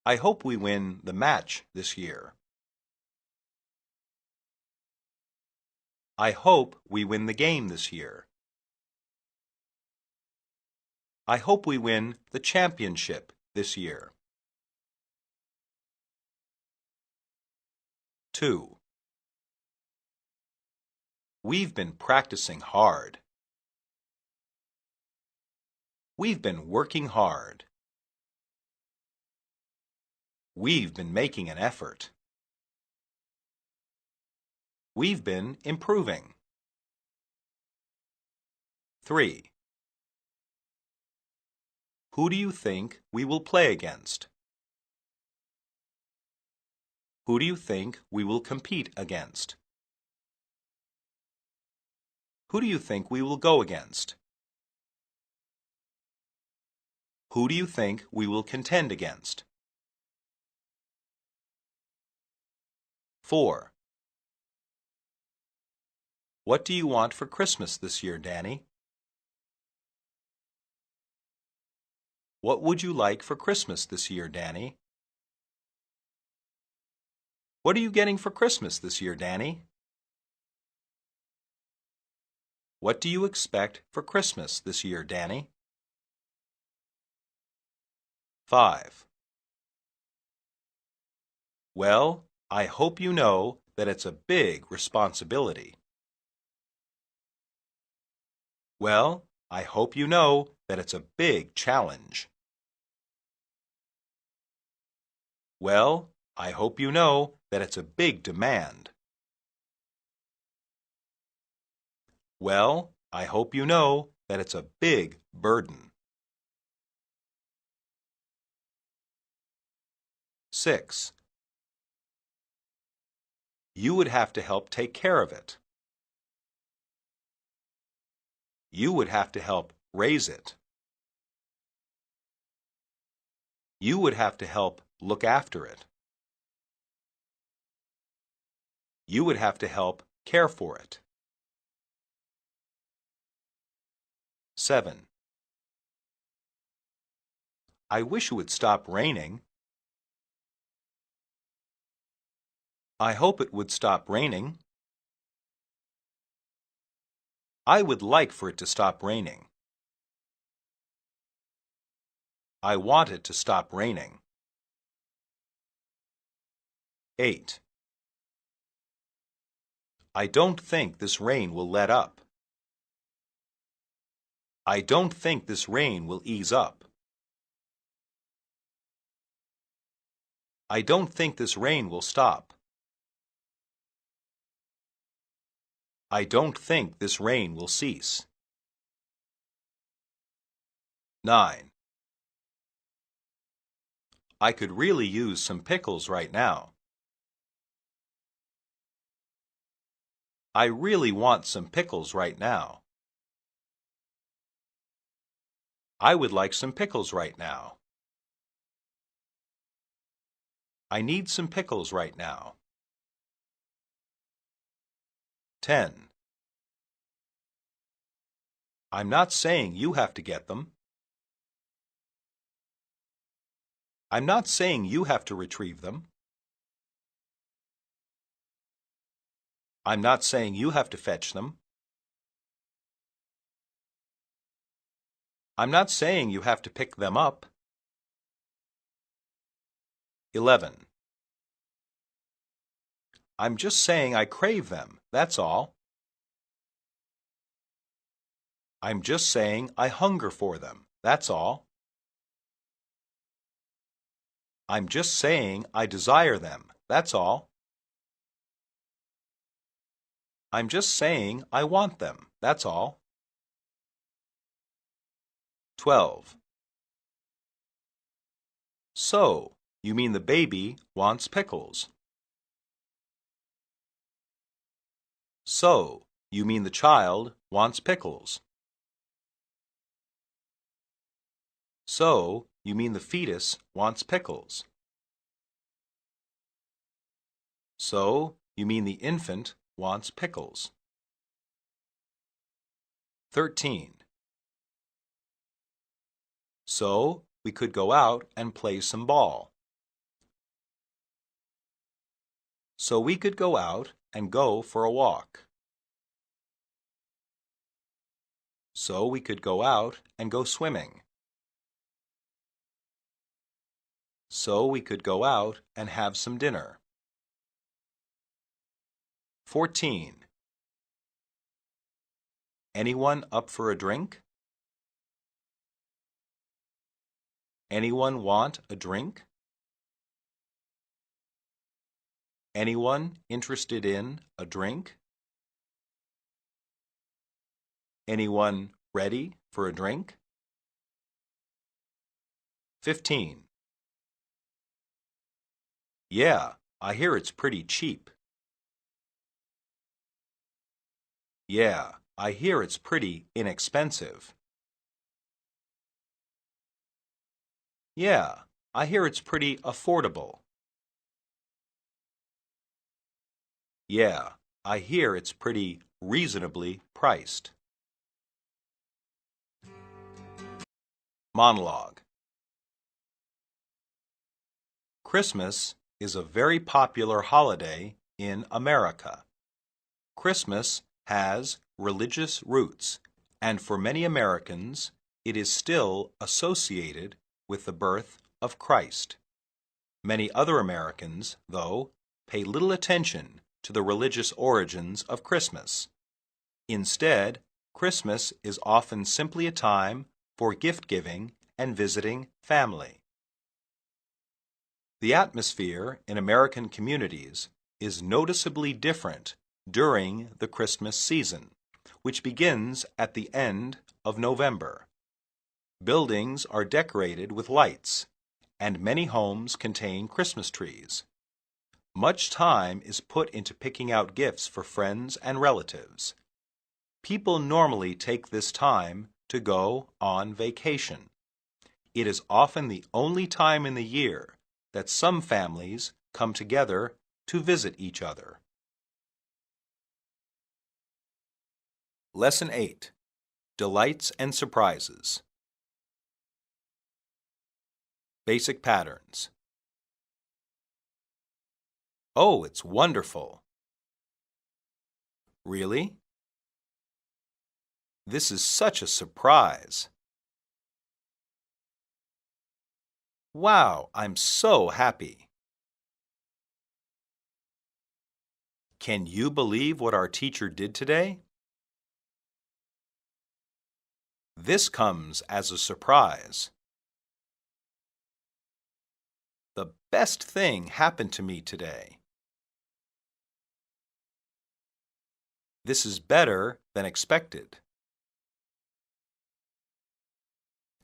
I hope we win the match this year. I hope we win the game this year. I hope we win the championship this year. 2. We've been practicing hard. We've been working hard. We've been making an effort. We've been improving. 3. Who do you think we will play against? Who do you think we will compete against? Who do you think we will go against? Who do you think we will contend against? 4. What do you want for Christmas this year, Danny? What would you like for Christmas this year, Danny? What are you getting for Christmas this year, Danny? What do you expect for Christmas this year, Danny? 5. Well, I hope you know that it's a big responsibility. Well, I hope you know that it's a big challenge. Well, I hope you know that it's a big demand. Well, I hope you know that it's a big burden. 6. You would have to help take care of it. You would have to help raise it. You would have to help look after it. You would have to help care for it. 7. I wish it would stop raining. I hope it would stop raining. I would like for it to stop raining. I want it to stop raining. 8. I don't think this rain will let up. I don't think this rain will ease up. I don't think this rain will stop. I don't think this rain will cease. 9. I could really use some pickles right now. I really want some pickles right now. I would like some pickles right now. I need some pickles right now. 10. I'm not saying you have to get them. I'm not saying you have to retrieve them. I'm not saying you have to fetch them. I'm not saying you have to pick them up. 11. I'm just saying I crave them, that's all. I'm just saying I hunger for them, that's all. I'm just saying I desire them, that's all. I'm just saying I want them, that's all. 12. So, you mean the baby wants pickles. So, you mean the child wants pickles. So, you mean the fetus wants pickles. So, you mean the infant wants pickles. 13. So, we could go out and play some ball. So we could go out and go for a walk. So we could go out and go swimming. So we could go out and have some dinner. 14. Anyone up for a drink? Anyone want a drink? Anyone interested in a drink? Anyone ready for a drink? 15. Yeah, I hear it's pretty cheap. Yeah, I hear it's pretty inexpensive. Yeah, I hear it's pretty affordable. Yeah, I hear it's pretty reasonably priced. Monologue. Christmas is a very popular holiday in America. Christmas has religious roots, and for many Americans, it is still associated with the birth of Christ. Many other Americans, though, pay little attention to the religious origins of Christmas. Instead, Christmas is often simply a time for gift-giving and visiting family. The atmosphere in American communities is noticeably different during the Christmas season, which begins at the end of November. Buildings are decorated with lights, and many homes contain Christmas trees. Much time is put into picking out gifts for friends and relatives. People normally take this time to go on vacation. It is often the only time in the year that some families come together to visit each other. Lesson 8. Delights and Surprises. Basic Patterns. Oh, it's wonderful. Really? This is such a surprise. Wow, I'm so happy. Can you believe what our teacher did today? This comes as a surprise. The best thing happened to me today. This is better than expected.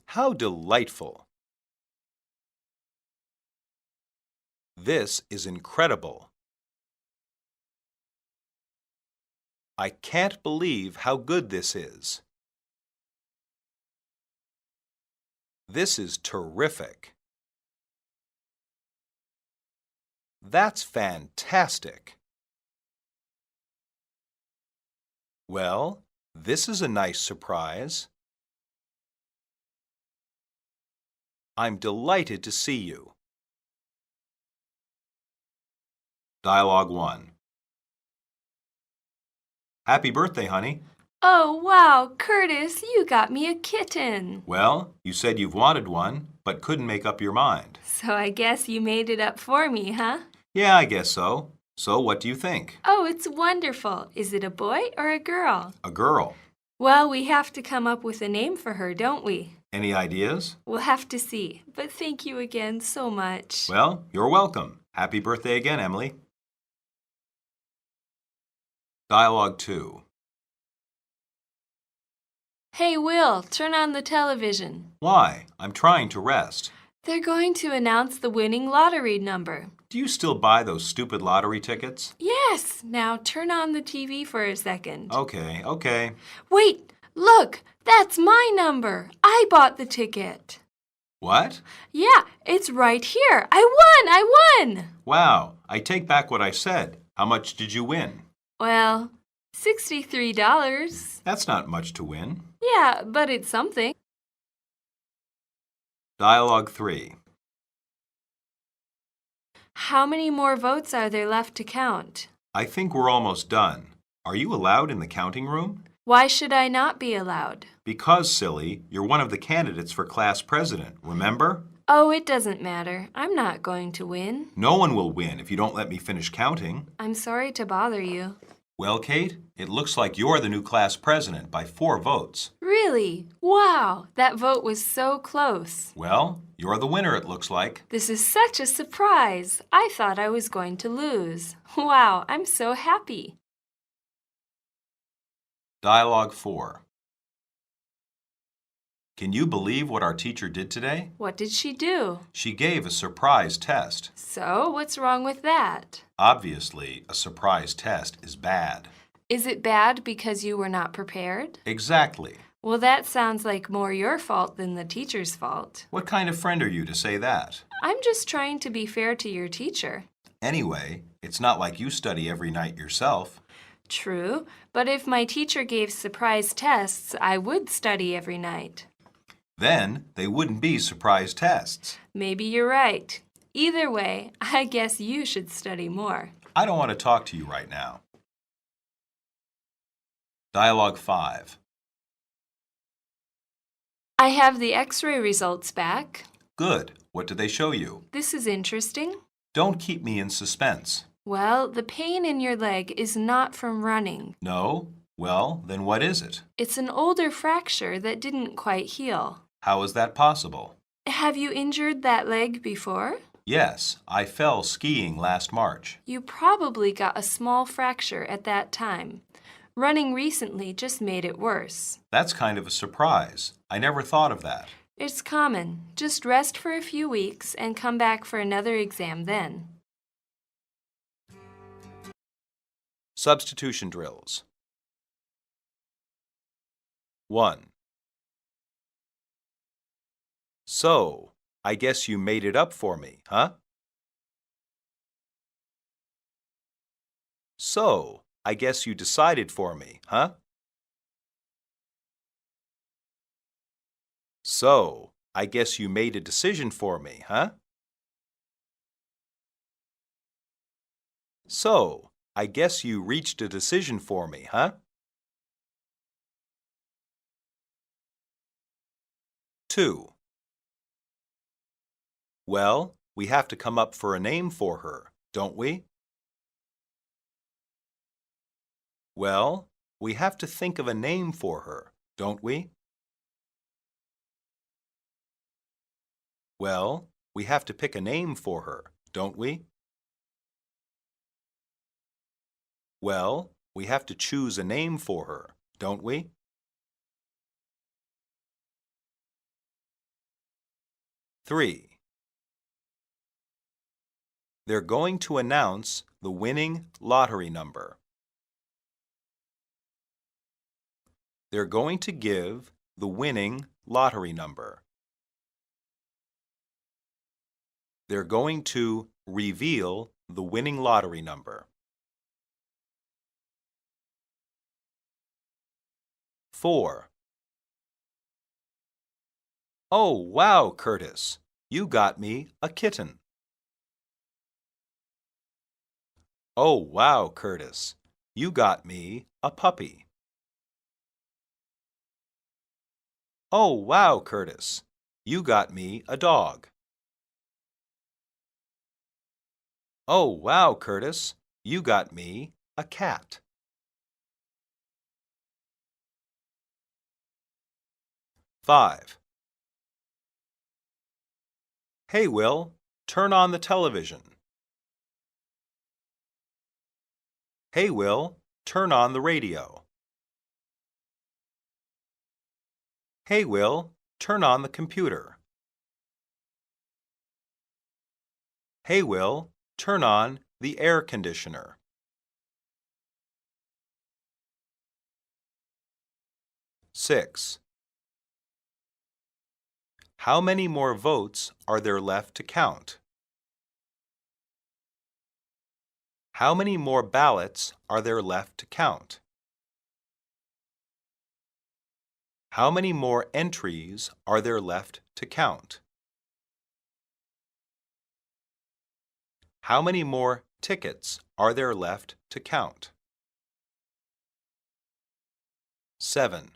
How delightful! This is incredible. I can't believe how good this is. This is terrific. That's fantastic. Well, this is a nice surprise. I'm delighted to see you. Dialogue 1. Happy birthday, honey. Oh, wow, Curtis, you got me a kitten. Well, you said you've wanted one, but couldn't make up your mind. So I guess you made it up for me, huh? Yeah, I guess so. So what do you think? Oh, it's wonderful. Is it a boy or a girl? A girl. Well, we have to come up with a name for her, don't we? Any ideas? We'll have to see. But thank you again so much. Well, you're welcome. Happy birthday again, Emily. Dialogue 2. Hey, Will, turn on the television. Why? I'm trying to rest. They're going to announce the winning lottery number. Do you still buy those stupid lottery tickets? Yes. Now turn on the TV for a second. Okay. Wait, look, that's my number. I bought the ticket. What? Yeah, it's right here. I won! Wow, I take back what I said. How much did you win? Well, $63. That's not much to win. Yeah, but it's something. Dialogue 3. How many more votes are there left to count? I think we're almost done. Are you allowed in the counting room? Why should I not be allowed? Because, silly, you're one of the candidates for class president, remember? Oh, it doesn't matter. I'm not going to win. No one will win if you don't let me finish counting. I'm sorry to bother you. Well, Kate, it looks like you're the new class president by 4 votes. Really? Wow, that vote was so close. Well, you're the winner, it looks like. This is such a surprise. I thought I was going to lose. Wow, I'm so happy. Dialogue 4. Can you believe what our teacher did today? What did she do? She gave a surprise test. So, what's wrong with that? Obviously, a surprise test is bad. Is it bad because you were not prepared? Exactly. Well, that sounds like more your fault than the teacher's fault. What kind of friend are you to say that? I'm just trying to be fair to your teacher. Anyway, it's not like you study every night yourself. True, but if my teacher gave surprise tests, I would study every night. Then they wouldn't be surprise tests. Maybe you're right. Either way, I guess you should study more. I don't want to talk to you right now. Dialogue 5. I have the X-ray results back. Good. What did they show you? This is interesting. Don't keep me in suspense. Well, the pain in your leg is not from running. No? Well, then what is it? It's an older fracture that didn't quite heal. How is that possible? Have you injured that leg before? Yes, I fell skiing last March. You probably got a small fracture at that time. Running recently just made it worse. That's kind of a surprise. I never thought of that. It's common. Just rest for a few weeks and come back for another exam then. Substitution drills. 1. So, I guess you made it up for me, huh? So, I guess you decided for me, huh? So, I guess you made a decision for me, huh? So, I guess you reached a decision for me, huh? 2. Well, we have to come up for a name for her, don't we? Well, we have to think of a name for her, don't we? Well, we have to pick a name for her, don't we? Well, we have to choose a name for her, don't we? Three. They're going to announce the winning lottery number. They're going to give the winning lottery number. They're going to reveal the winning lottery number. 4. Oh, wow, Curtis, you got me a kitten. Oh, wow, Curtis, you got me a puppy. Oh, wow, Curtis, you got me a dog. Oh, wow, Curtis, you got me a cat. 5. Hey, Will, turn on the television. Hey, Will, turn on the radio. Hey, Will, turn on the computer. Hey, Will, turn on the air conditioner. 6. How many more votes are there left to count? How many more ballots are there left to count? How many more entries are there left to count? How many more tickets are there left to count? 7.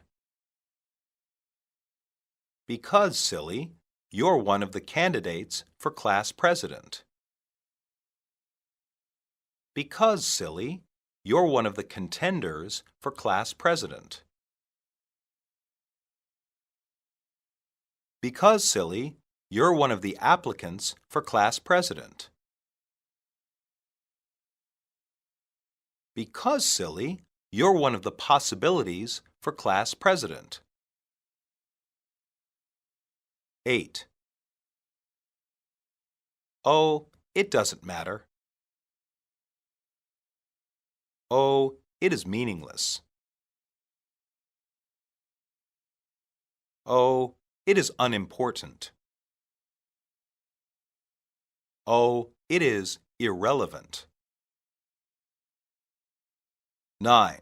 Because, silly, you're one of the candidates for class president. Because, silly, you're one of the contenders for class president. Because, silly, you're one of the applicants for class president. Because, silly, you're one of the possibilities for class president. 8. Oh, it doesn't matter. Oh, it is meaningless. Oh, it is unimportant. Oh, it is irrelevant. 9.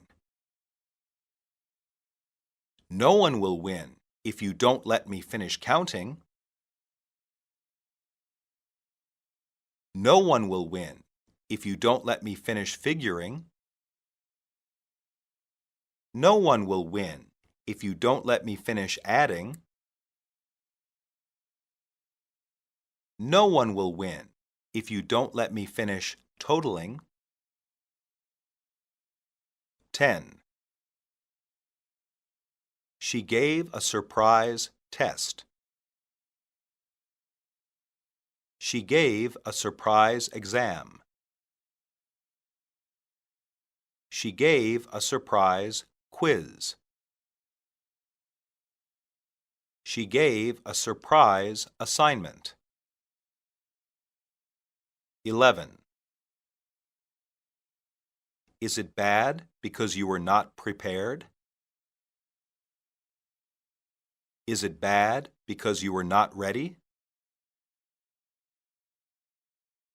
No one will win if you don't let me finish counting. No one will win if you don't let me finish figuring. No one will win if you don't let me finish adding. No one will win if you don't let me finish totaling. 10. She gave a surprise test. She gave a surprise exam. She gave a surprise quiz. She gave a surprise assignment. 11. Is it bad because you were not prepared? Is it bad because you were not ready?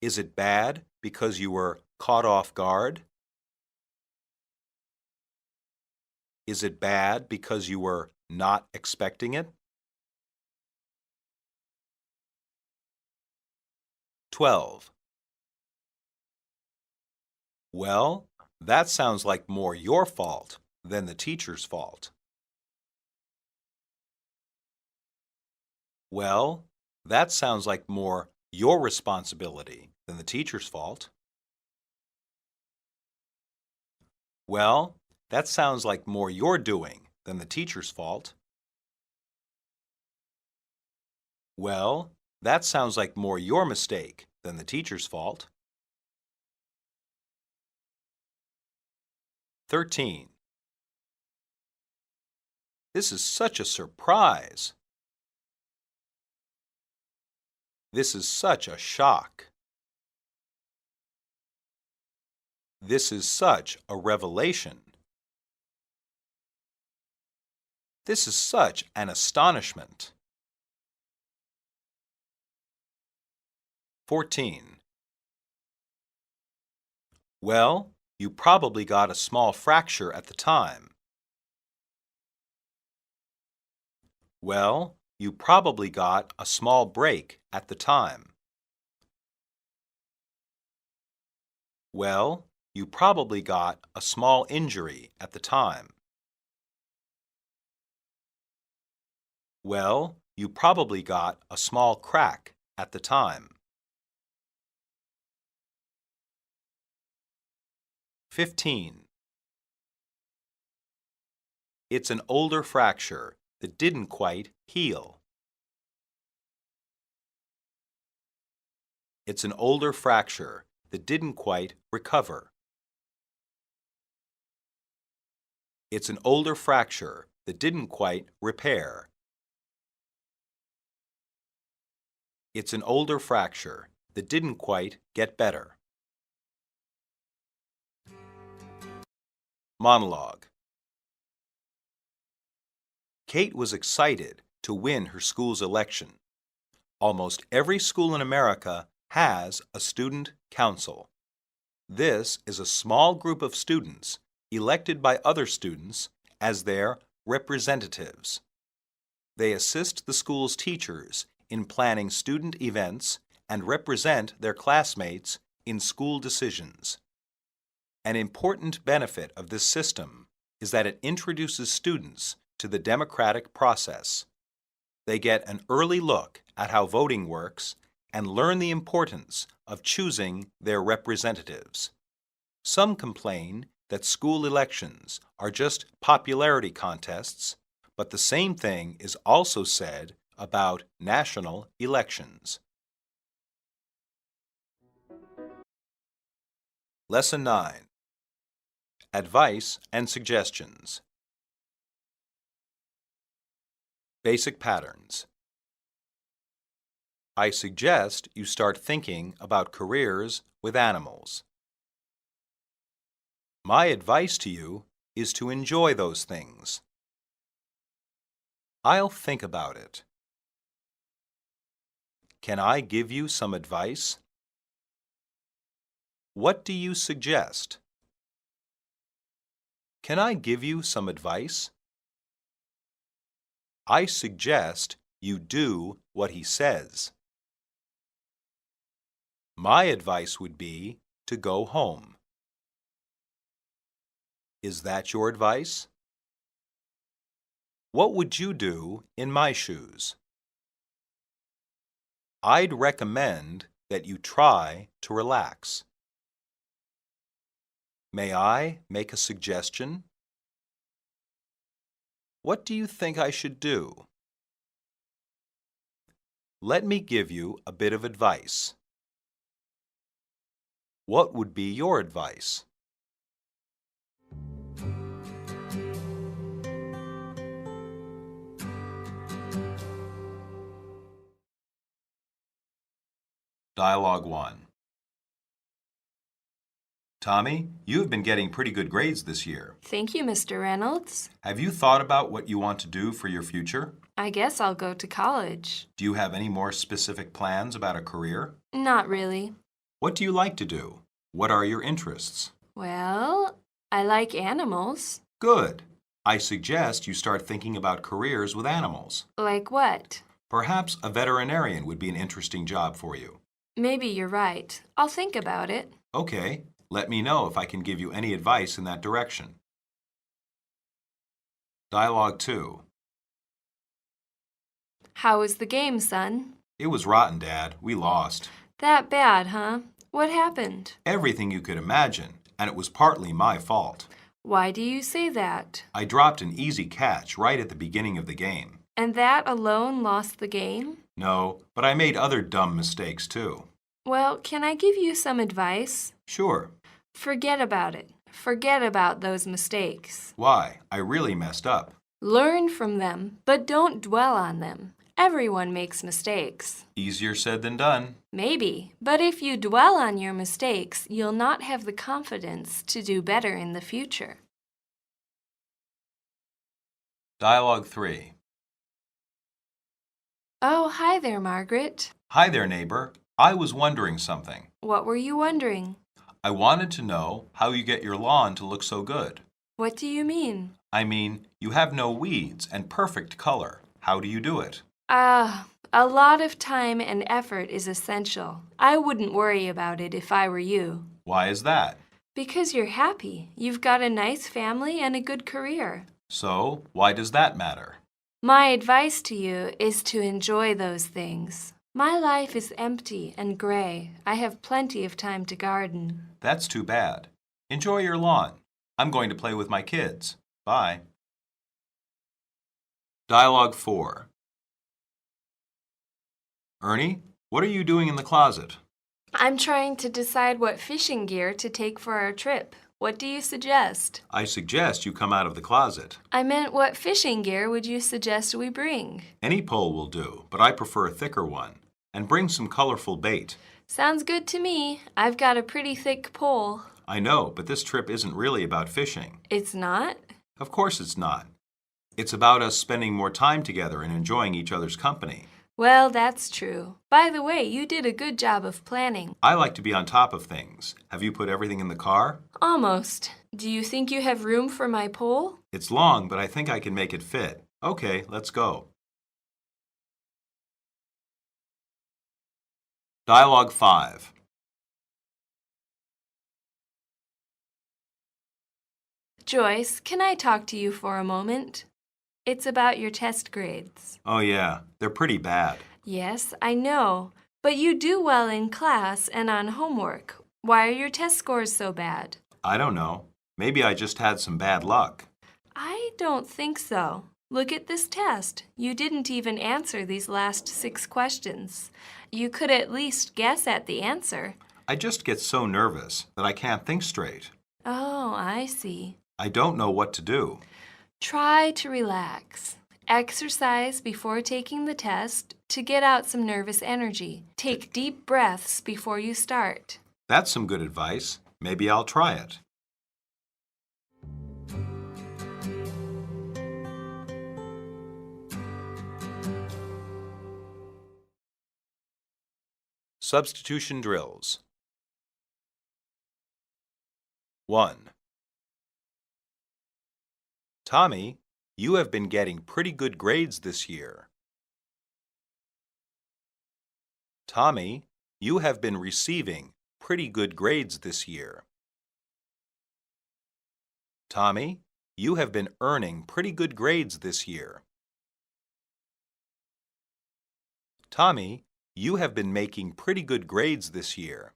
Is it bad because you were caught off guard? Is it bad because you were not expecting it? 12. Well, that sounds like more your fault than the teacher's fault. Well, that sounds like more your responsibility than the teacher's fault. Well, that sounds like more your doing than the teacher's fault. Well, that sounds like more your mistake than the teacher's fault. 13. This is such a surprise. This is such a shock. This is such a revelation. This is such an astonishment. 14. Well, you probably got a small fracture at the time. Well, you probably got a small break at the time. Well, you probably got a small injury at the time. Well, you probably got a small crack at the time. 15. It's an older fracture that didn't quite heal. It's an older fracture that didn't quite recover. It's an older fracture that didn't quite repair. It's an older fracture that didn't quite get better. Monologue. Kate was excited to win her school's election. Almost every school in America has a student council. This is a small group of students elected by other students as their representatives. They assist the school's teachers in planning student events and represent their classmates in school decisions. An important benefit of this system is that it introduces students to the democratic process. They get an early look at how voting works and learn the importance of choosing their representatives. Some complain that school elections are just popularity contests, but the same thing is also said about national elections. Lesson 9. Advice and Suggestions. Basic Patterns. I suggest you start thinking about careers with animals. My advice to you is to enjoy those things. I'll think about it. Can I give you some advice? What do you suggest? Can I give you some advice? I suggest you do what he says. My advice would be to go home. Is that your advice? What would you do in my shoes? I'd recommend that you try to relax. May I make a suggestion? What do you think I should do? Let me give you a bit of advice. What would be your advice? Dialogue 1. Tommy, you have been getting pretty good grades this year. Thank you, Mr. Reynolds. Have you thought about what you want to do for your future? I guess I'll go to college. Do you have any more specific plans about a career? Not really. What do you like to do? What are your interests? Well, I like animals. Good. I suggest you start thinking about careers with animals. Like what? Perhaps a veterinarian would be an interesting job for you. Maybe you're right. I'll think about it. Okay. Let me know if I can give you any advice in that direction. Dialogue 2. How was the game, son? It was rotten, Dad. We lost. That bad, huh? What happened? Everything you could imagine, and it was partly my fault. Why do you say that? I dropped an easy catch right at the beginning of the game. And that alone lost the game? No, but I made other dumb mistakes too. Well, can I give you some advice? Sure. Forget about it. Forget about those mistakes. Why? I really messed up. Learn from them, but don't dwell on them. Everyone makes mistakes. Easier said than done. Maybe, but if you dwell on your mistakes, you'll not have the confidence to do better in the future. Dialogue 3. Oh, hi there, Margaret. Hi there, neighbor. I was wondering something. What were you wondering? I wanted to know how you get your lawn to look so good. What do you mean? I mean, you have no weeds and perfect color. How do you do it? A lot of time and effort is essential. I wouldn't worry about it if I were you. Why is that? Because you're happy. You've got a nice family and a good career. So, why does that matter? My advice to you is to enjoy those things. My life is empty and gray. I have plenty of time to garden. That's too bad. Enjoy your lawn. I'm going to play with my kids. Bye. Dialogue 4. Ernie, what are you doing in the closet? I'm trying to decide what fishing gear to take for our trip. What do you suggest? I suggest you come out of the closet. I meant, what fishing gear would you suggest we bring? Any pole will do, but I prefer a thicker one. And bring some colorful bait. Sounds good to me. I've got a pretty thick pole. I know, but this trip isn't really about fishing. It's not? Of course it's not. It's about us spending more time together and enjoying each other's company. Well, that's true. By the way, you did a good job of planning. I like to be on top of things. Have you put everything in the car? Almost. Do you think you have room for my pole? It's long, but I think I can make it fit. Okay, let's go. Dialogue 5. Joyce, can I talk to you for a moment? It's about your test grades. Oh yeah, they're pretty bad. Yes, I know. But you do well in class and on homework. Why are your test scores so bad? I don't know. Maybe I just had some bad luck. I don't think so. Look at this test. You didn't even answer these last 6 questions. You could at least guess at the answer. I just get so nervous that I can't think straight. Oh, I see. I don't know what to do. Try to relax. Exercise before taking the test to get out some nervous energy. Take deep breaths before you start. That's some good advice. Maybe I'll try it. Substitution drills. 1. Tommy, you have been getting pretty good grades this year. Tommy, you have been receiving pretty good grades this year. Tommy, you have been earning pretty good grades this year. Tommy, you have been making pretty good grades this year.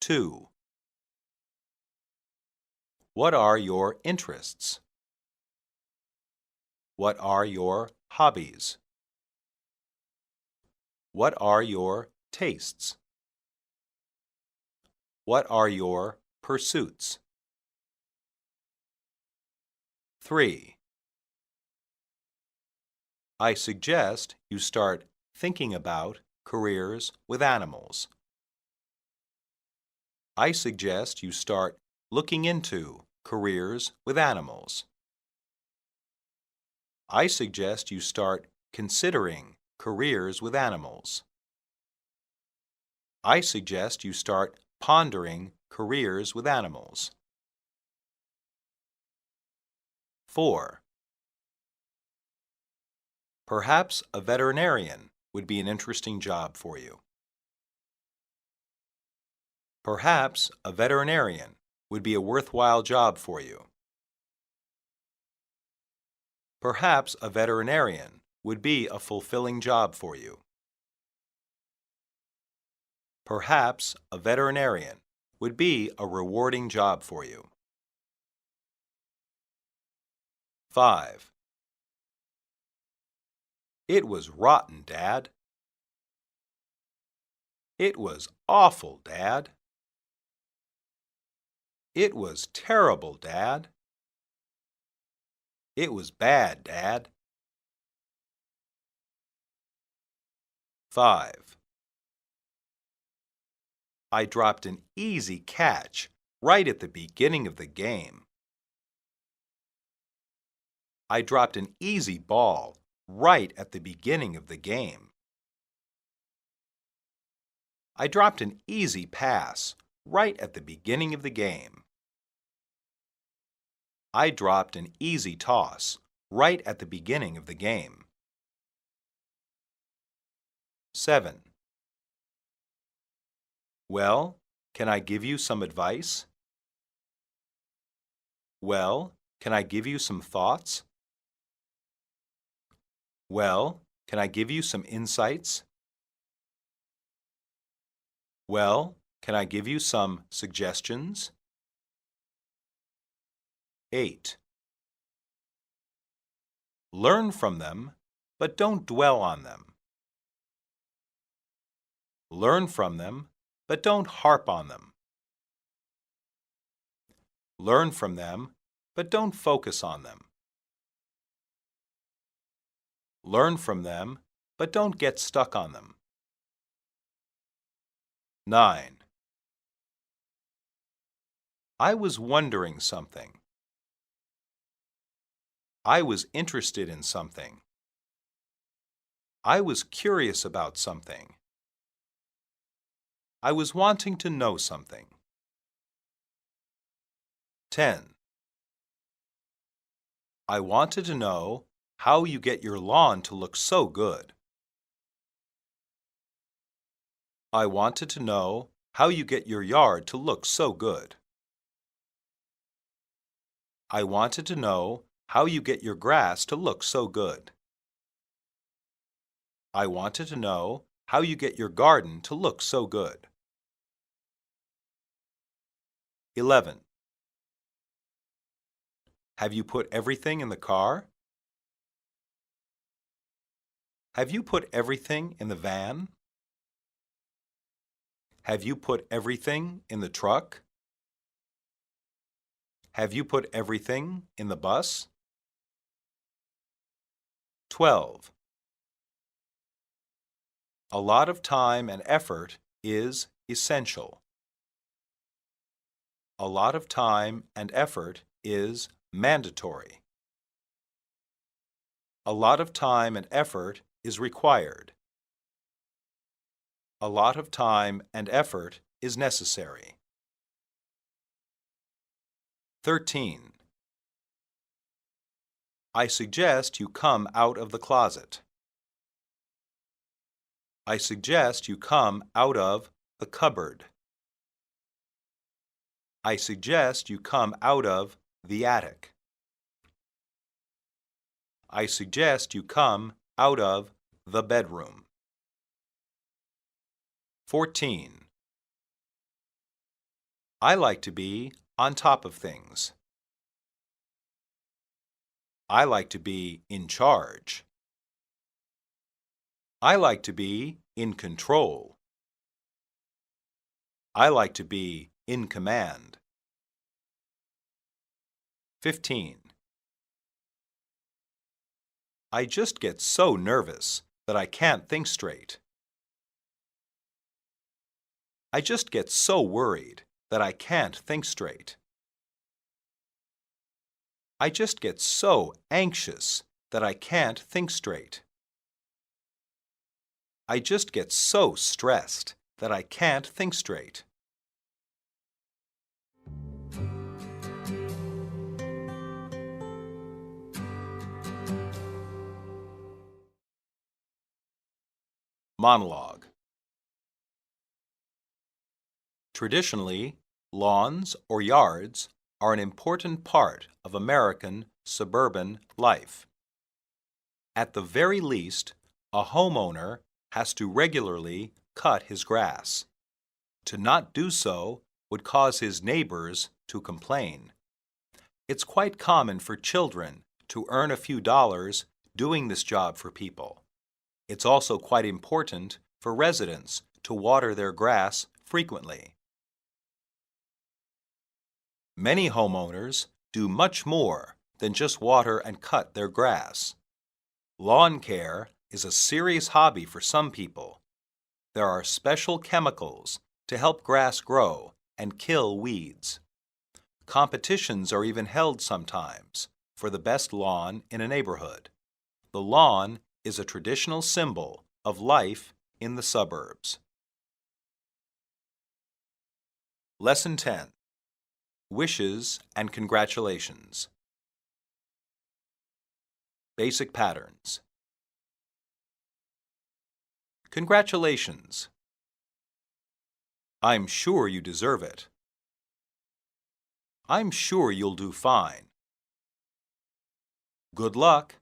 2. What are your interests? What are your hobbies? What are your tastes? What are your pursuits? 3. I suggest you start thinking about careers with animals. I suggest you start looking into careers with animals. I suggest you start considering careers with animals. I suggest you start pondering careers with animals. 4. Perhaps a veterinarian would be an interesting job for you. Perhaps a veterinarian would be a worthwhile job for you. Perhaps a veterinarian would be a fulfilling job for you. Perhaps a veterinarian would be a rewarding job for you. 5. It was rotten, Dad. It was awful, Dad. It was terrible, Dad. It was bad, Dad. 5. I dropped an easy catch right at the beginning of the game. I dropped an easy ball right at the beginning of the game. I dropped an easy pass right at the beginning of the game. I dropped an easy toss right at the beginning of the game. 7. Well, can I give you some advice? Well, can I give you some thoughts? Well, can I give you some insights? Well, can I give you some suggestions? 8. Learn from them, but don't dwell on them. Learn from them, but don't harp on them. Learn from them, but don't focus on them. Learn from them, but don't get stuck on them. 9. I was wondering something. I was interested in something. I was curious about something. I was wanting to know something. 10. I wanted to know how you get your lawn to look so good. I wanted to know how you get your yard to look so good. I wanted to know how you get your grass to look so good. I wanted to know how you get your garden to look so good. 11. Have you put everything in the car? Have you put everything in the van? Have you put everything in the truck? Have you put everything in the bus? 12. A lot of time and effort is essential. A lot of time and effort is mandatory. A lot of time and effort is required. A lot of time and effort is necessary. 13. I suggest you come out of the closet. I suggest you come out of the cupboard. I suggest you come out of the attic. I suggest you come out of the bedroom. 14. I like to be on top of things. I like to be in charge. I like to be in control. I like to be in command. 15. I just get so nervous that I can't think straight. I just get so worried that I can't think straight. I just get so anxious that I can't think straight. I just get so stressed that I can't think straight. Monologue. Traditionally, lawns or yards are an important part of American suburban life. At the very least, a homeowner has to regularly cut his grass. To not do so would cause his neighbors to complain. It's quite common for children to earn a few dollars doing this job for people. It's also quite important for residents to water their grass frequently. Many homeowners do much more than just water and cut their grass. Lawn care is a serious hobby for some people. There are special chemicals to help grass grow and kill weeds. Competitions are even held sometimes for the best lawn in a neighborhood. The lawn is a traditional symbol of life in the suburbs. Lesson 10. Wishes and congratulations. Basic patterns. Congratulations. I'm sure you deserve it. I'm sure you'll do fine. Good luck.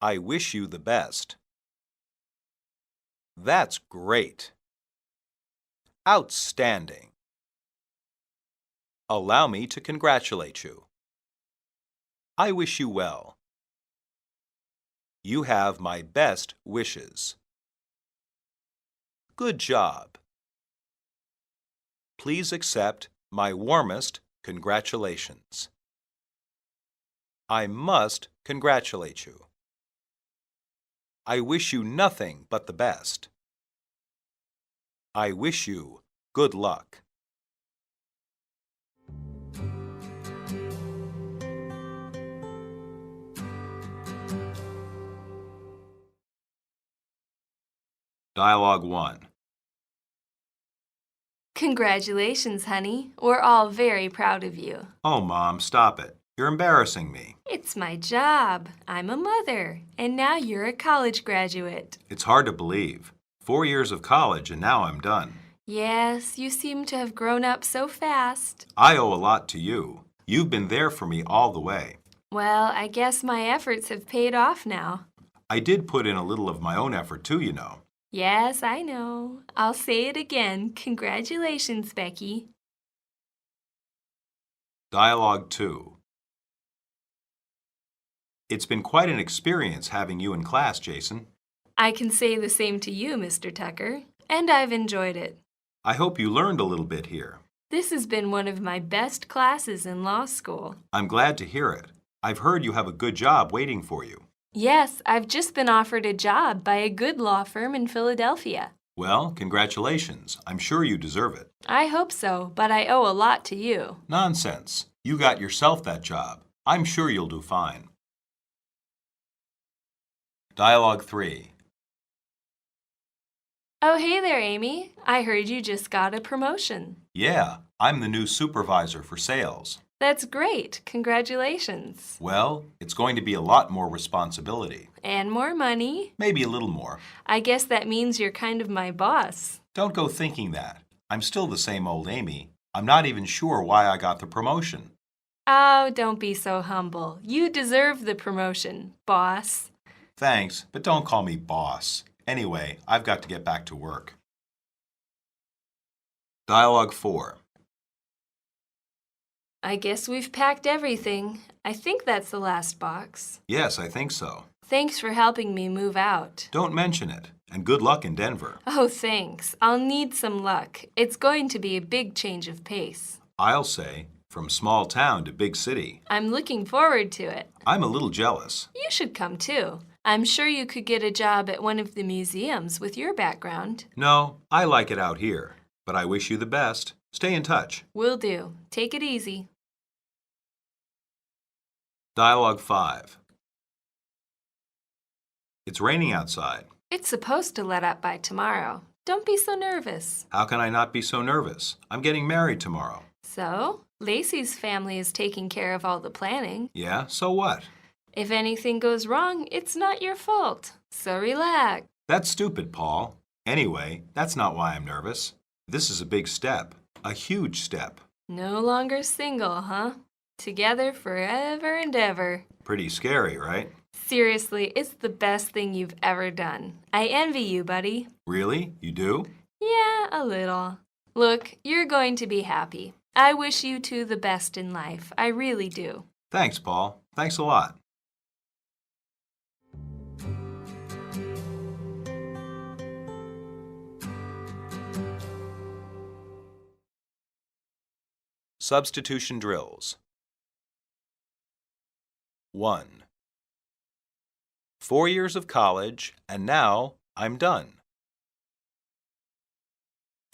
I wish you the best. That's great. Outstanding. Allow me to congratulate you. I wish you well. You have my best wishes. Good job. Please accept my warmest congratulations. I must congratulate you. I wish you nothing but the best. I wish you good luck. Dialogue 1. Congratulations, honey. We're all very proud of you. Oh, Mom, stop it. You're embarrassing me. It's my job. I'm a mother, and now you're a college graduate. It's hard to believe. 4 years of college and now I'm done. Yes, you seem to have grown up so fast. I owe a lot to you. You've been there for me all the way. Well, I guess my efforts have paid off now. I did put in a little of my own effort too, you know. Yes, I know. I'll say it again. Congratulations, Becky. Dialogue 2. It's been quite an experience having you in class, Jason. I can say the same to you, Mr. Tucker, and I've enjoyed it. I hope you learned a little bit here. This has been one of my best classes in law school. I'm glad to hear it. I've heard you have a good job waiting for you. Yes, I've just been offered a job by a good law firm in Philadelphia. Well, congratulations. I'm sure you deserve it. I hope so, but I owe a lot to you. Nonsense. You got yourself that job. I'm sure you'll do fine. Dialogue 3. Oh, hey there, Amy. I heard you just got a promotion. Yeah, I'm the new supervisor for sales. That's great. Congratulations. Well, it's going to be a lot more responsibility. And more money. Maybe a little more. I guess that means you're kind of my boss. Don't go thinking that. I'm still the same old Amy. I'm not even sure why I got the promotion. Oh, don't be so humble. You deserve the promotion, boss. Thanks, but don't call me boss. Anyway, I've got to get back to work. Dialogue 4. I guess we've packed everything. I think that's the last box. Yes, I think so. Thanks for helping me move out. Don't mention it, and good luck in Denver. Oh, thanks. I'll need some luck. It's going to be a big change of pace. I'll say, from small town to big city. I'm looking forward to it. I'm a little jealous. You should come too. I'm sure you could get a job at one of the museums with your background. No, I like it out here, but I wish you the best. Stay in touch. Will do. Take it easy. Dialogue 5. It's raining outside. It's supposed to let up by tomorrow. Don't be so nervous. How can I not be so nervous? I'm getting married tomorrow. So, Lacey's family is taking care of all the planning. Yeah, so what? If anything goes wrong, it's not your fault. So relax. That's stupid, Paul. Anyway, that's not why I'm nervous. This is a big step. A huge step. No longer single, huh? Together forever and ever. Pretty scary, right? Seriously, it's the best thing you've ever done. I envy you, buddy. Really? You do? Yeah, a little. Look, you're going to be happy. I wish you two the best in life. I really do. Thanks, Paul. Thanks a lot. Substitution drills. 1. 4 years of college, and now I'm done.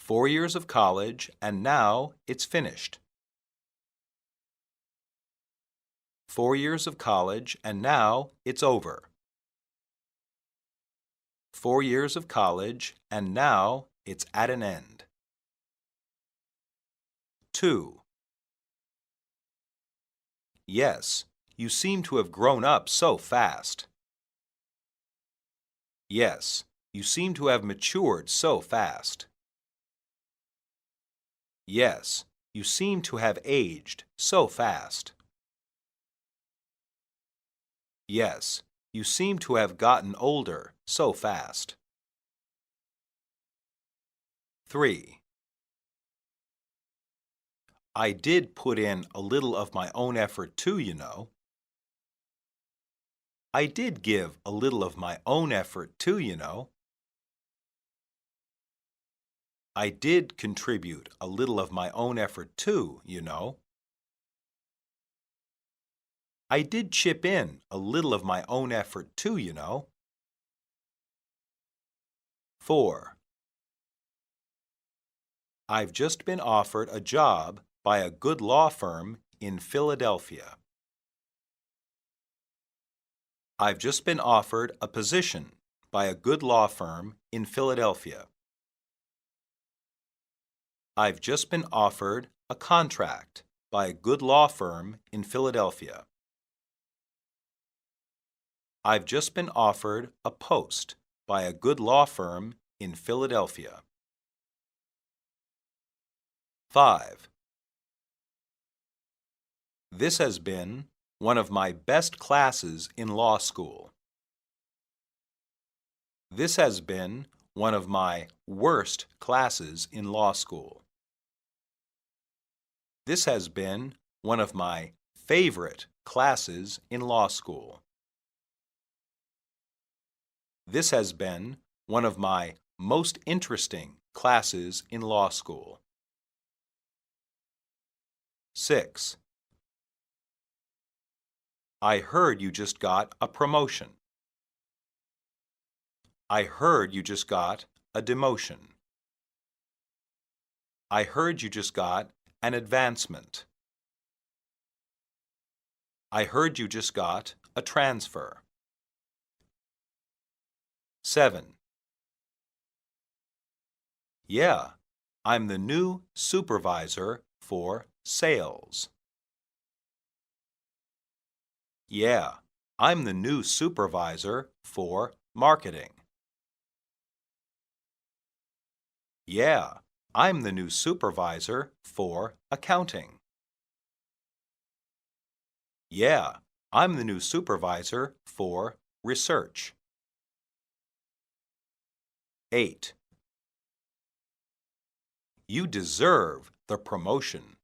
4 years of college, and now it's finished. 4 years of college, and now it's over. 4 years of college, and now it's at an end. 2. Yes, you seem to have grown up so fast. Yes, you seem to have matured so fast. Yes, you seem to have aged so fast. Yes, you seem to have gotten older so fast. 3. I did put in a little of my own effort too, you know. I did give a little of my own effort too, you know. I did contribute a little of my own effort too, you know. I did chip in a little of my own effort too, you know. 4. I've just been offered a job by a good law firm in Philadelphia. I've just been offered a position by a good law firm in Philadelphia. I've just been offered a contract by a good law firm in Philadelphia. I've just been offered a post by a good law firm in Philadelphia. 5. This has been one of my best classes in law school. This has been one of my worst classes in law school. This has been one of my favorite classes in law school. This has been one of my most interesting classes in law school. 6. I heard you just got a promotion. I heard you just got a demotion. I heard you just got an advancement. I heard you just got a transfer. 7. Yeah, I'm the new supervisor for sales. Yeah, I'm the new supervisor for marketing. Yeah, I'm the new supervisor for accounting. Yeah, I'm the new supervisor for research. 8. You deserve the promotion.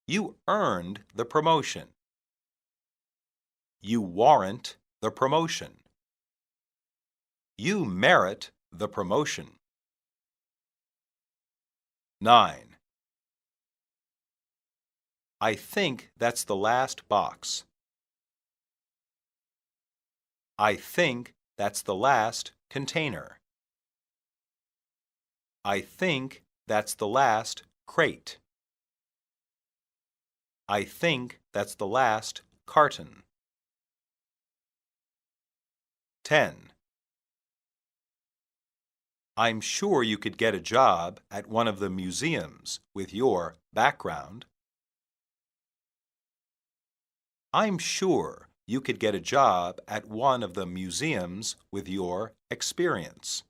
You earned the promotion. You warrant the promotion. You merit the promotion. 9. I think that's the last box. I think that's the last container. I think that's the last crate. I think that's the last carton. 10. I'm sure you could get a job at one of the museums with your background. I'm sure you could get a job at one of the museums with your experience.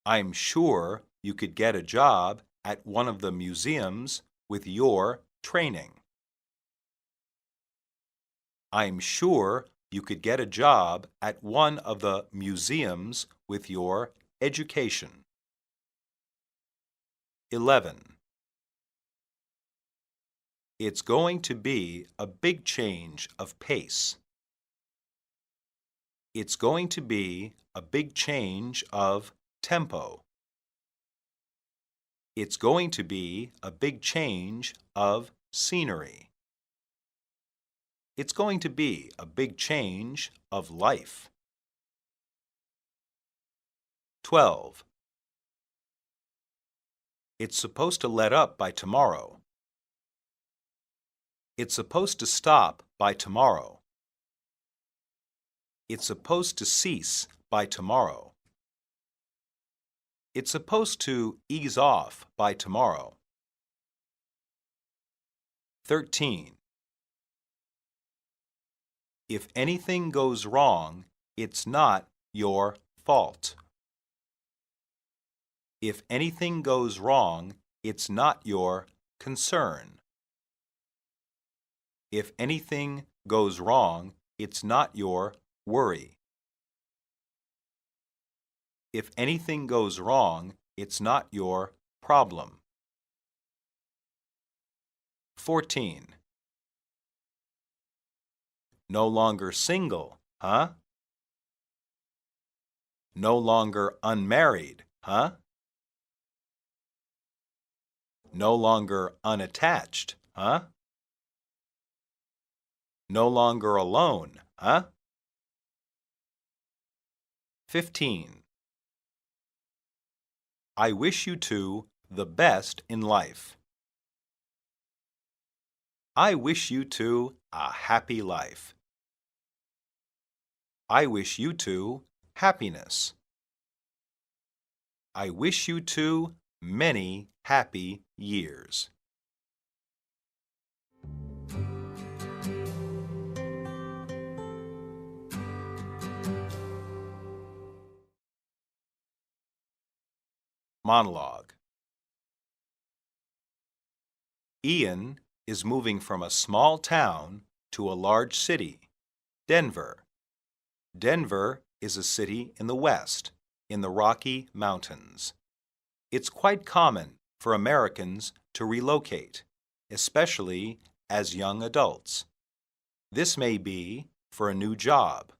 I'm sure you could get a job at one of the museums with your training. I'm sure you could get a job at one of the museums with your education. 11. It's going to be a big change of pace. It's going to be a big change of tempo. It's going to be a big change of scenery. It's going to be a big change of life. 12. It's supposed to let up by tomorrow. It's supposed to stop by tomorrow. It's supposed to cease by tomorrow. It's supposed to ease off by tomorrow. 13. If anything goes wrong, it's not your fault. If anything goes wrong, it's not your concern. If anything goes wrong, it's not your worry. If anything goes wrong, it's not your problem. 14. No longer single, huh? No longer unmarried, huh? No longer unattached, huh? No longer alone, huh? 15. I wish you two the best in life. I wish you two a happy life. I wish you two happiness. I wish you two many happy years. Monologue. Ian is moving from a small town to a large city, Denver. Denver is a city in the West, in the Rocky Mountains. It's quite common for Americans to relocate, especially as young adults. This may be for a new job,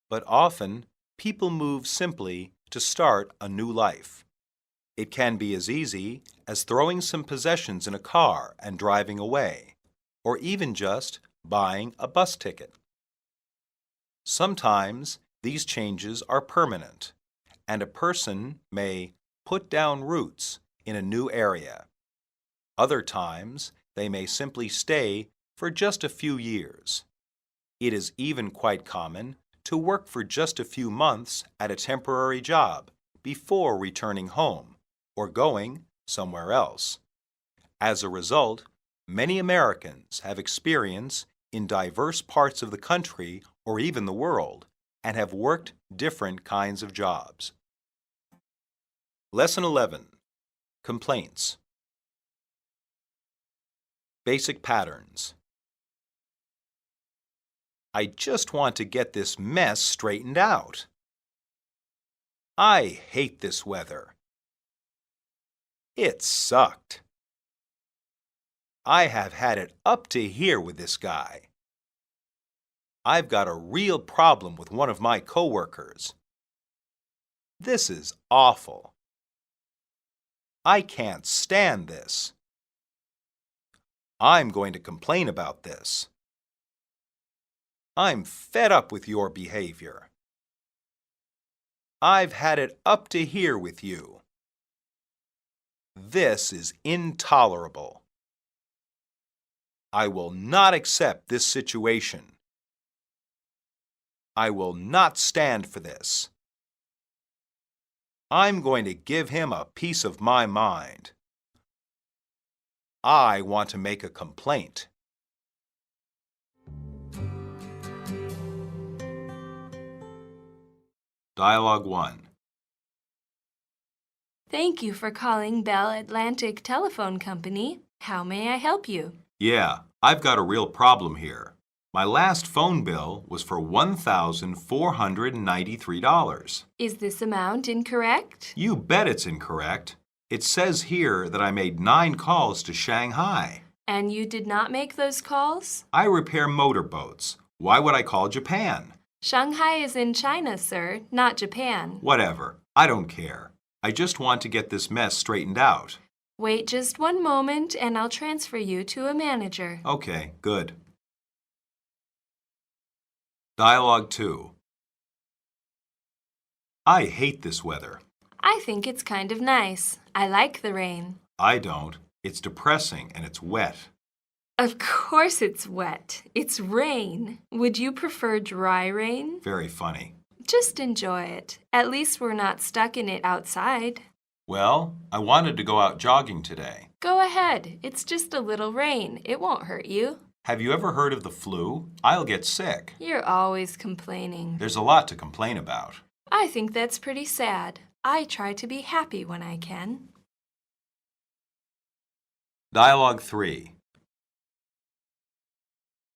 but often people move simply to start a new life. It can be as easy as throwing some possessions in a car and driving away, or even just buying a bus ticket. Sometimes these changes are permanent, and a person may put down roots in a new area. Other times, they may simply stay for just a few years. It is even quite common to work for just a few months at a temporary job before returning home or going somewhere else. As a result, many Americans have experience in diverse parts of the country or even the world and have worked different kinds of jobs. Lesson 11. Complaints. Basic patterns. I just want to get this mess straightened out. I hate this weather. It sucked. I have had it up to here with this guy. I've got a real problem with one of my coworkers. This is awful. I can't stand this. I'm going to complain about this. I'm fed up with your behavior. I've had it up to here with you. This is intolerable. I will not accept this situation. I will not stand for this. I'm going to give him a piece of my mind. I want to make a complaint. Dialogue 1. Thank you for calling Bell Atlantic Telephone Company. How may I help you? Yeah, I've got a real problem here. My last phone bill was for $1,493. Is this amount incorrect? You bet it's incorrect. It says here that I made 9 calls to Shanghai. And you did not make those calls? I repair motorboats. Why would I call Japan? Shanghai is in China, sir, not Japan. Whatever. I don't care. I just want to get this mess straightened out. Wait just one moment and I'll transfer you to a manager. Okay, good. Dialogue 2. I hate this weather. I think it's kind of nice. I like the rain. I don't. It's depressing and it's wet. Of course it's wet. It's rain. Would you prefer dry rain? Very funny. Just enjoy it. At least we're not stuck in it outside. Well, I wanted to go out jogging today. Go ahead. It's just a little rain. It won't hurt you. Have you ever heard of the flu? I'll get sick. You're always complaining. There's a lot to complain about. I think that's pretty sad. I try to be happy when I can. Dialogue 3.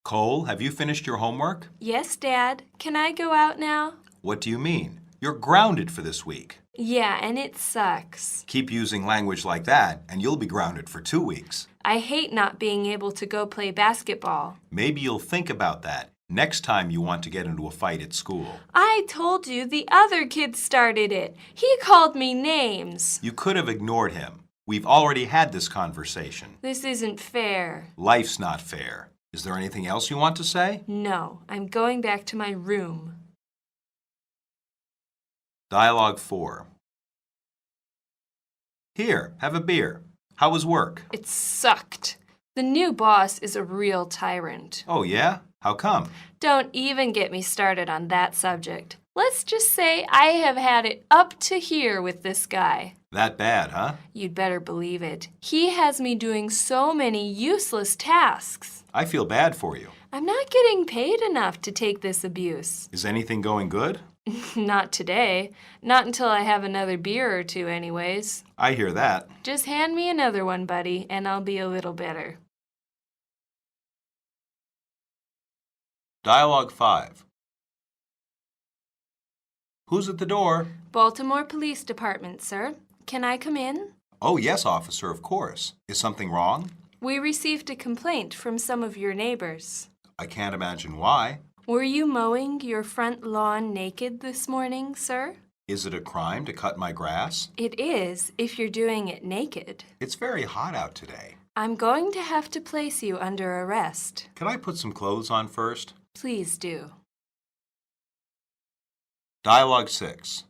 Cole, have you finished your homework? Yes, Dad. Can I go out now? What do you mean? You're grounded for this week. Yeah, and it sucks. Keep using language like that, and you'll be grounded for 2 weeks. I hate not being able to go play basketball. Maybe you'll think about that next time you want to get into a fight at school. I told you the other kid started it. He called me names. You could have ignored him. We've already had this conversation. This isn't fair. Life's not fair. Is there anything else you want to say? No, I'm going back to my room. Dialogue 4. Here, have a beer. How was work? It sucked. The new boss is a real tyrant. Oh, yeah? How come? Don't even get me started on that subject. Let's just say I have had it up to here with this guy. That bad, huh? You'd better believe it. He has me doing so many useless tasks. I feel bad for you. I'm not getting paid enough to take this abuse. Is anything going good? Not today. Not until I have another beer or two anyways. I hear that. Just hand me another one, buddy, and I'll be a little better. Dialogue 5. Who's at the door? Baltimore Police Department, sir. Can I come in? Oh, yes, officer, of course. Is something wrong? We received a complaint from some of your neighbors. I can't imagine why. Were you mowing your front lawn naked this morning, sir? Is it a crime to cut my grass? It is, if you're doing it naked. It's very hot out today. I'm going to have to place you under arrest. Can I put some clothes on first? Please do. Dialogue 6.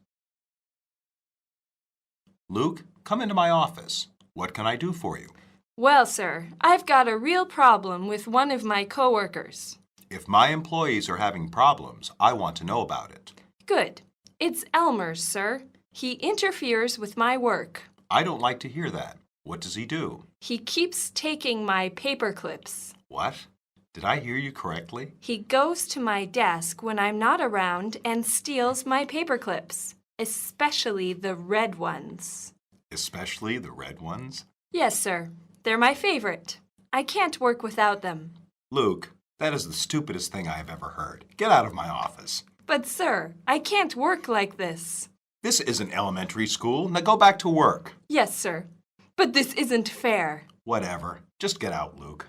Luke, come into my office. What can I do for you? Well, sir, I've got a real problem with one of my coworkers. If my employees are having problems, I want to know about it. Good. It's Elmer's, sir. He interferes with my work. I don't like to hear that. What does he do? He keeps taking my paper clips. What? Did I hear you correctly? He goes to my desk when I'm not around and steals my paper clips, especially the red ones. Especially the red ones? Yes, sir. They're my favorite. I can't work without them. Luke, that is the stupidest thing I have ever heard. Get out of my office. But, sir, I can't work like this. This isn't elementary school. Now go back to work. Yes, sir. But this isn't fair. Whatever. Just get out, Luke.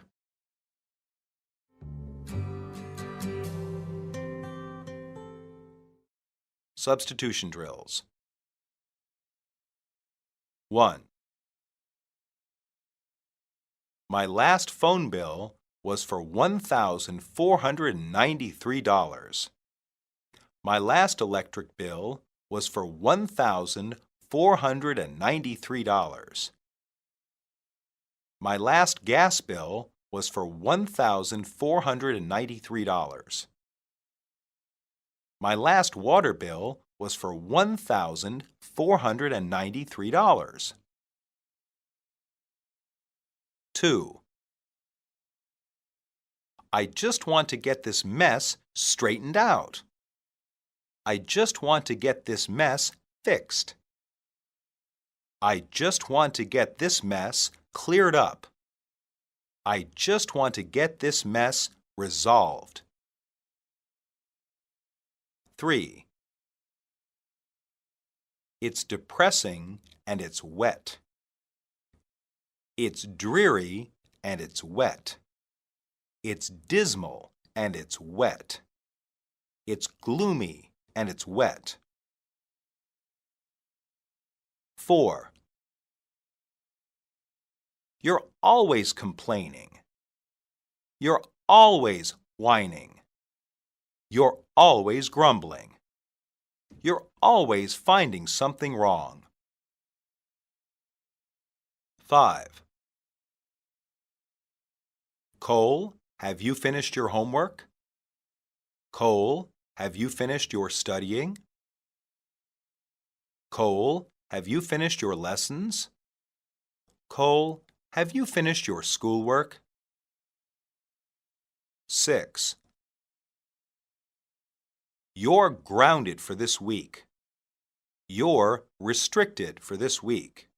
Substitution drills. 1. My last phone bill was for $1,493. My last electric bill was for $1,493. My last gas bill was for $1,493. My last water bill was for $1,493. 2. I just want to get this mess straightened out. I just want to get this mess fixed. I just want to get this mess cleared up. I just want to get this mess resolved. 3. It's depressing and it's wet. It's dreary and it's wet. It's dismal and it's wet. It's gloomy and it's wet. 4. You're always complaining. You're always whining. You're always grumbling. You're always finding something wrong. 5. Cole, have you finished your homework? Cole, have you finished your studying? Cole, have you finished your lessons? Cole, have you finished your schoolwork? 6. You're grounded for this week. You're restricted for this week.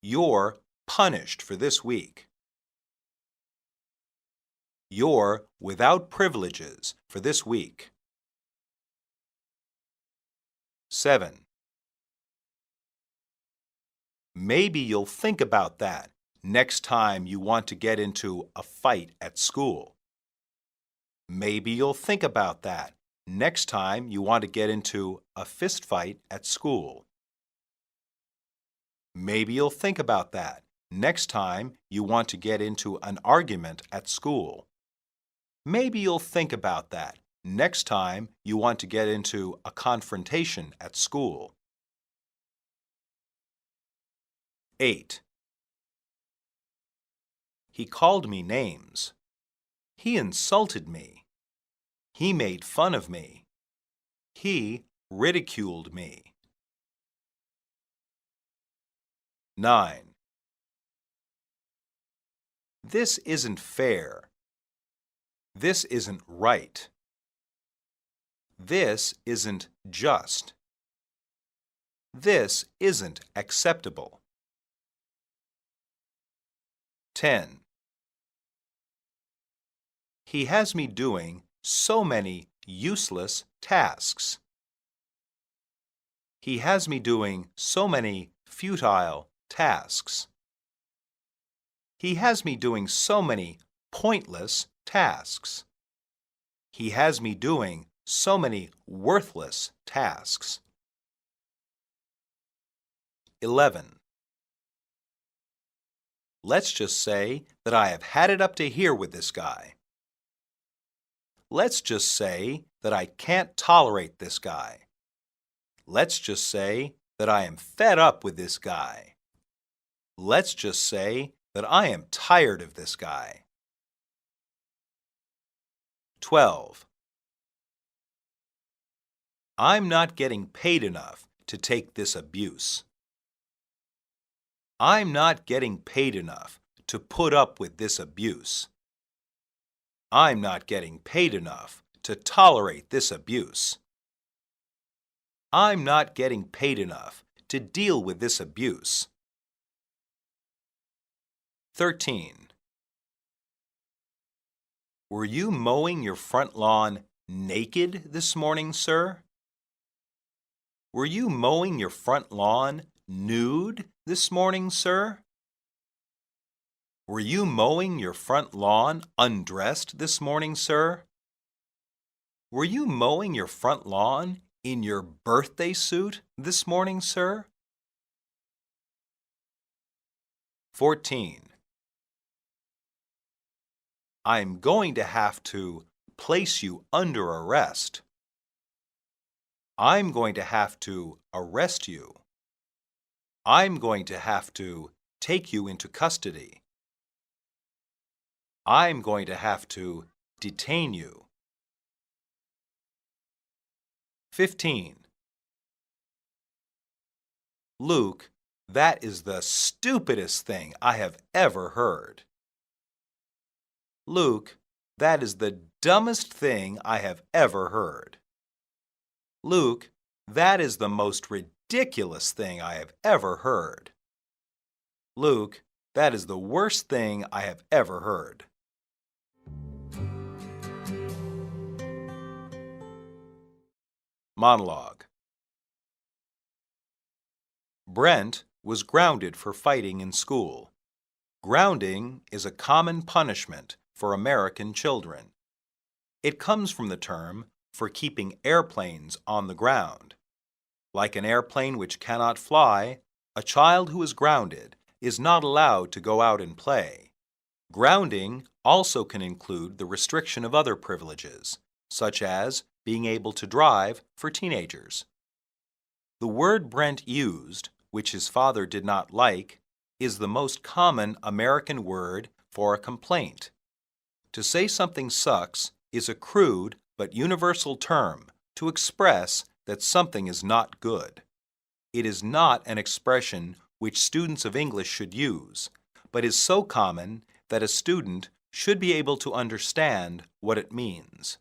You're punished for this week. You're without privileges for this week. 7. Maybe you'll think about that next time you want to get into a fight at school. Maybe you'll think about that next time you want to get into a fist fight at school. Maybe you'll think about that next time you want to get into an argument at school. Maybe you'll think about that next time you want to get into a confrontation at school. 8. He called me names. He insulted me. He made fun of me. He ridiculed me. 9. This isn't fair. This isn't right. This isn't just. This isn't acceptable. 10. He has me doing so many useless tasks. He has me doing so many futile tasks. He has me doing so many pointless tasks. He has me doing so many worthless tasks. 11. Let's just say that I have had it up to here with this guy. Let's just say that I can't tolerate this guy. Let's just say that I am fed up with this guy. Let's just say that I am tired of this guy. 12. I'm not getting paid enough to take this abuse. I'm not getting paid enough to put up with this abuse. I'm not getting paid enough to tolerate this abuse. I'm not getting paid enough to deal with this abuse. 13. Were you mowing your front lawn naked this morning, sir? Were you mowing your front lawn nude this morning, sir? Were you mowing your front lawn undressed this morning, sir? Were you mowing your front lawn in your birthday suit this morning, sir? 14. I'm going to have to place you under arrest. I'm going to have to arrest you. I'm going to have to take you into custody. I'm going to have to detain you. 15. Luke, that is the stupidest thing I have ever heard. Luke, that is the dumbest thing I have ever heard. Luke, that is the most ridiculous thing I have ever heard. Luke, that is the worst thing I have ever heard. Monologue. Brent was grounded for fighting in school. Grounding is a common punishment for American children. It comes from the term for keeping airplanes on the ground. Like an airplane which cannot fly, a child who is grounded is not allowed to go out and play. Grounding also can include the restriction of other privileges, such as being able to drive for teenagers. The word Brent used, which his father did not like, is the most common American word for a complaint. To say something sucks is a crude but universal term to express that something is not good. It is not an expression which students of English should use, but is so common that a student should be able to understand what it means.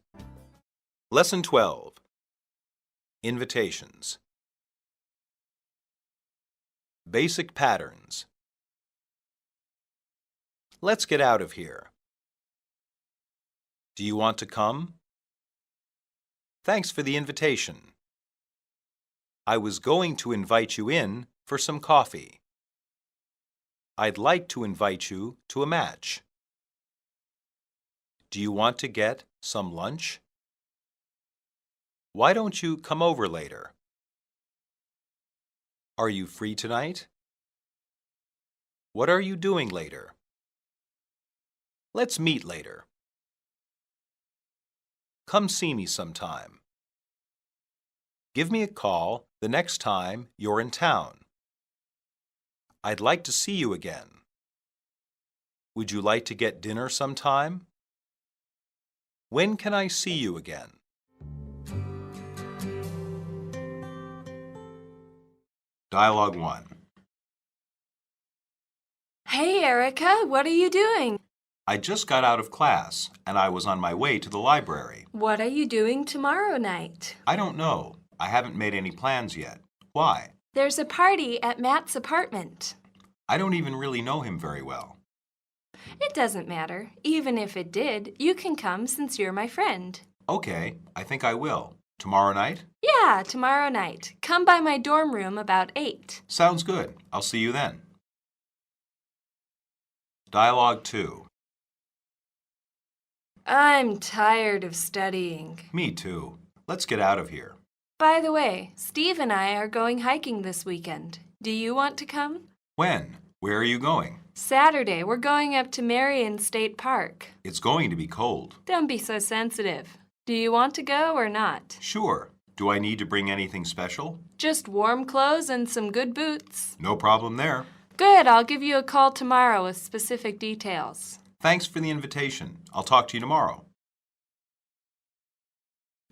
Lesson 12. Invitations. Basic patterns. Let's get out of here. Do you want to come? Thanks for the invitation. I was going to invite you in for some coffee. I'd like to invite you to a match. Do you want to get some lunch? Why don't you come over later? Are you free tonight? What are you doing later? Let's meet later. Come see me sometime. Give me a call the next time you're in town. I'd like to see you again. Would you like to get dinner sometime? When can I see you again? Dialogue 1. Hey, Erica, what are you doing? I just got out of class, and I was on my way to the library. What are you doing tomorrow night? I don't know. I haven't made any plans yet. Why? There's a party at Matt's apartment. I don't even really know him very well. It doesn't matter. Even if it did, you can come since you're my friend. Okay, I think I will. Tomorrow night? Yeah, tomorrow night. Come by my dorm room about 8. Sounds good. I'll see you then. Dialogue 2. I'm tired of studying. Me too. Let's get out of here. By the way, Steve and I are going hiking this weekend. Do you want to come? When? Where are you going? Saturday, we're going up to Marion State Park. It's going to be cold. Don't be so sensitive. Do you want to go or not? Sure. Do I need to bring anything special? Just warm clothes and some good boots. No problem there. Good, I'll give you a call tomorrow with specific details. Thanks for the invitation. I'll talk to you tomorrow.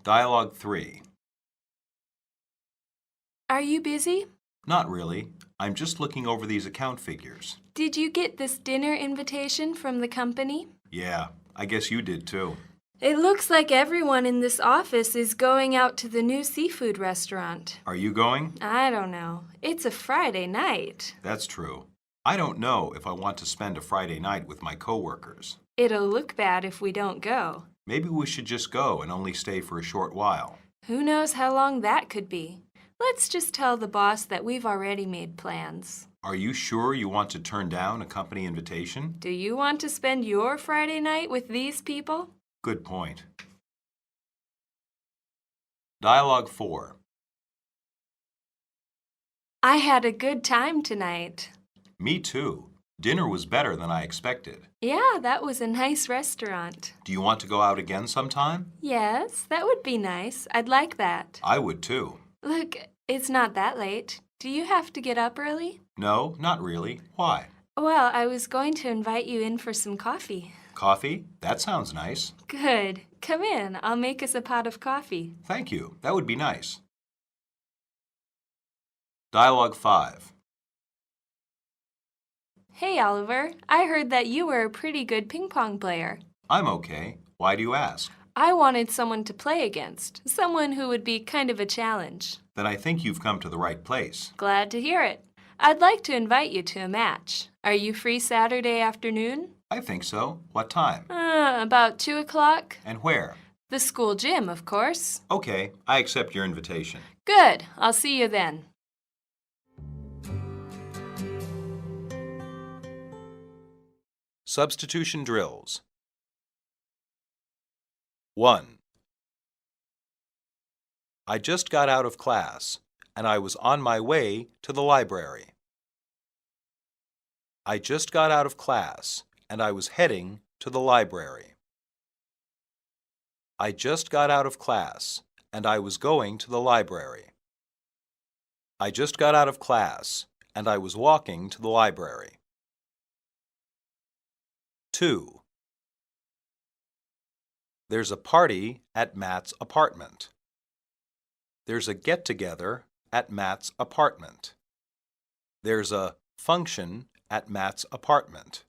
Dialogue 3. Are you busy? Not really. I'm just looking over these account figures. Did you get this dinner invitation from the company? Yeah, I guess you did too. It looks like everyone in this office is going out to the new seafood restaurant. Are you going? I don't know. It's a Friday night. That's true. I don't know if I want to spend a Friday night with my coworkers. It'll look bad if we don't go. Maybe we should just go and only stay for a short while. Who knows how long that could be? Let's just tell the boss that we've already made plans. Are you sure you want to turn down a company invitation? Do you want to spend your Friday night with these people? Good point. Dialogue 4. I had a good time tonight. Me too. Dinner was better than I expected. Yeah, that was a nice restaurant. Do you want to go out again sometime? Yes, that would be nice. I'd like that. I would too. Look, it's not that late. Do you have to get up early? No, not really. Why? Well, I was going to invite you in for some coffee. Coffee? That sounds nice. Good. Come in. I'll make us a pot of coffee. Thank you. That would be nice. Dialogue 5. Hey, Oliver. I heard that you were a pretty good ping pong player. I'm okay. Why do you ask? I wanted someone to play against, someone who would be kind of a challenge. Then I think you've come to the right place. Glad to hear it. I'd like to invite you to a match. Are you free Saturday afternoon? I think so. What time? About 2 o'clock. And where? The school gym, of course. Okay, I accept your invitation. Good. I'll see you then. Substitution drills. 1. I just got out of class, and I was on my way to the library. I just got out of class, and I was heading to the library. I just got out of class, and I was going to the library. I just got out of class, and I was walking to the library. 2. There's a party at Matt's apartment. There's a get-together at Matt's apartment. There's a function at Matt's apartment.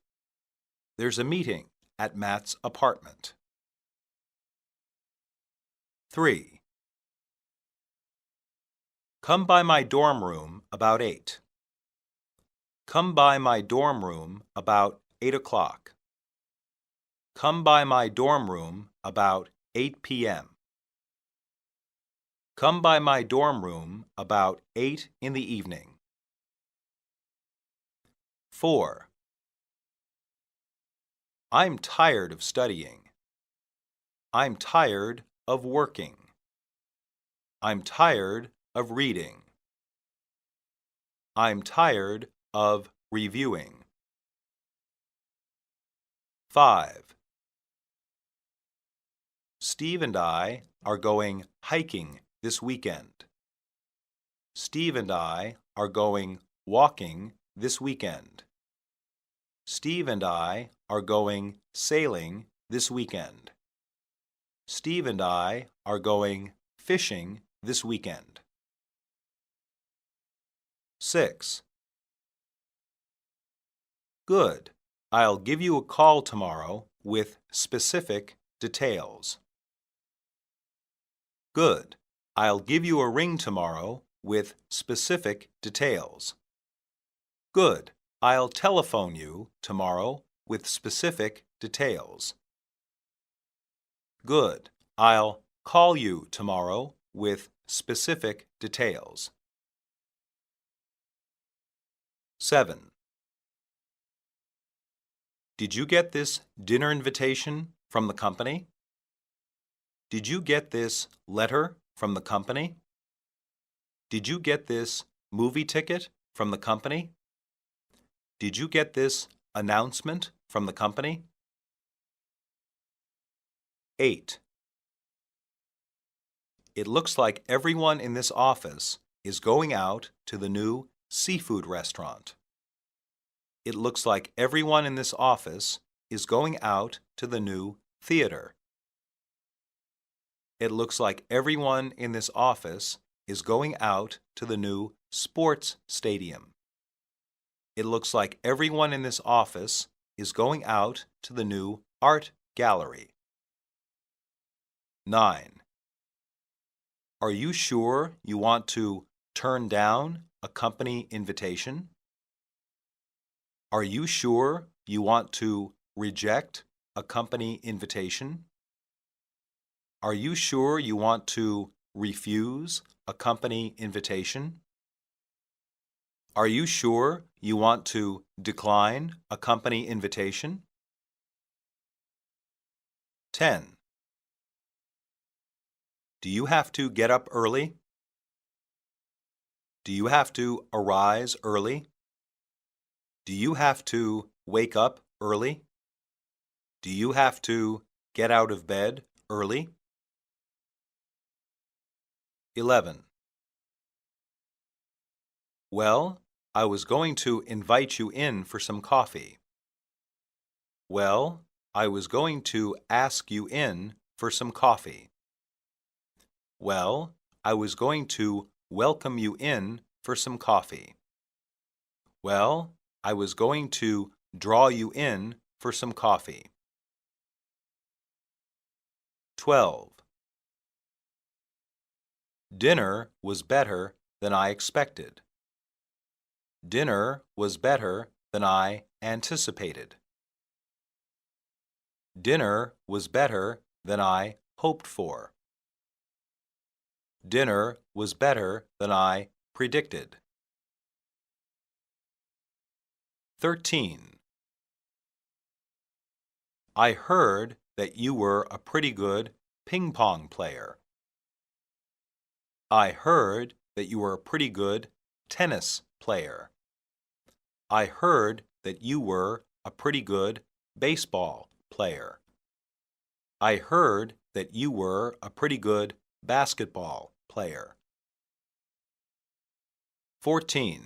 There's a meeting at Matt's apartment. 3. Come by my dorm room about 8. Come by my dorm room about 8 o'clock. Come by my dorm room about 8 p.m. Come by my dorm room about 8 in the evening. 4. I'm tired of studying. I'm tired of working. I'm tired of reading. I'm tired of reviewing. 5. Steve and I are going hiking this weekend. Steve and I are going walking this weekend. Steve and I are going sailing this weekend. Steve and I are going fishing this weekend. 6. Good. I'll give you a call tomorrow with specific details. Good. I'll give you a ring tomorrow with specific details. Good. I'll telephone you tomorrow with specific details. Good. I'll call you tomorrow with specific details. 7. Did you get this dinner invitation from the company? Did you get this letter from the company? Did you get this movie ticket from the company? Did you get this announcement from the company? 8. It looks like everyone in this office is going out to the new seafood restaurant. It looks like everyone in this office is going out to the new theater. It looks like everyone in this office is going out to the new sports stadium. It looks like everyone in this office is going out to the new art gallery. 9. Are you sure you want to turn down a company invitation? Are you sure you want to reject a company invitation? Are you sure you want to refuse a company invitation? Are you sure you want to decline a company invitation? 10. Do you have to get up early? Do you have to arise early? Do you have to wake up early? Do you have to get out of bed early? 11. Well, I was going to invite you in for some coffee. Well, I was going to ask you in for some coffee. Well, I was going to welcome you in for some coffee. Well, I was going to draw you in for some coffee. 12. Dinner was better than I expected. Dinner was better than I anticipated. Dinner was better than I hoped for. Dinner was better than I predicted. 13. I heard that you were a pretty good ping pong player. I heard that you were a pretty good tennis player. I heard that you were a pretty good baseball player. I heard that you were a pretty good basketball player. 14.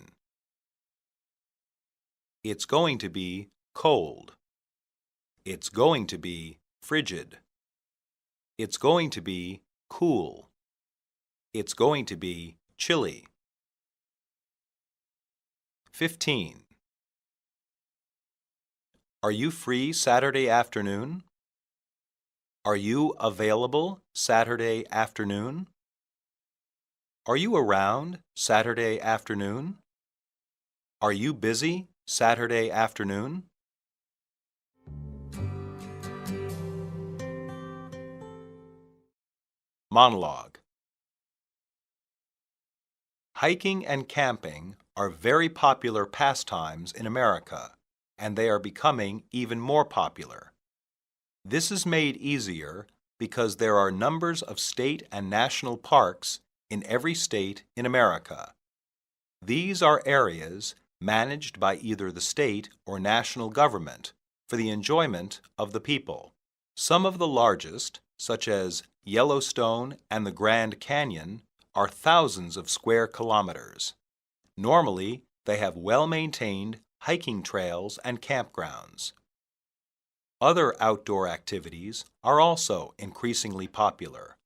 It's going to be cold. It's going to be frigid. It's going to be cool. It's going to be chilly. 15. Are you free Saturday afternoon? Are you available Saturday afternoon? Are you around Saturday afternoon? Are you busy Saturday afternoon? Monologue. Hiking and camping are very popular pastimes in America, and they are becoming even more popular. This is made easier because there are numbers of state and national parks in every state in America. These are areas managed by either the state or national government for the enjoyment of the people. Some of the largest, such as Yellowstone and the Grand Canyon, are thousands of square kilometers. Normally, they have well-maintained hiking trails and campgrounds. Other outdoor activities are also increasingly popular.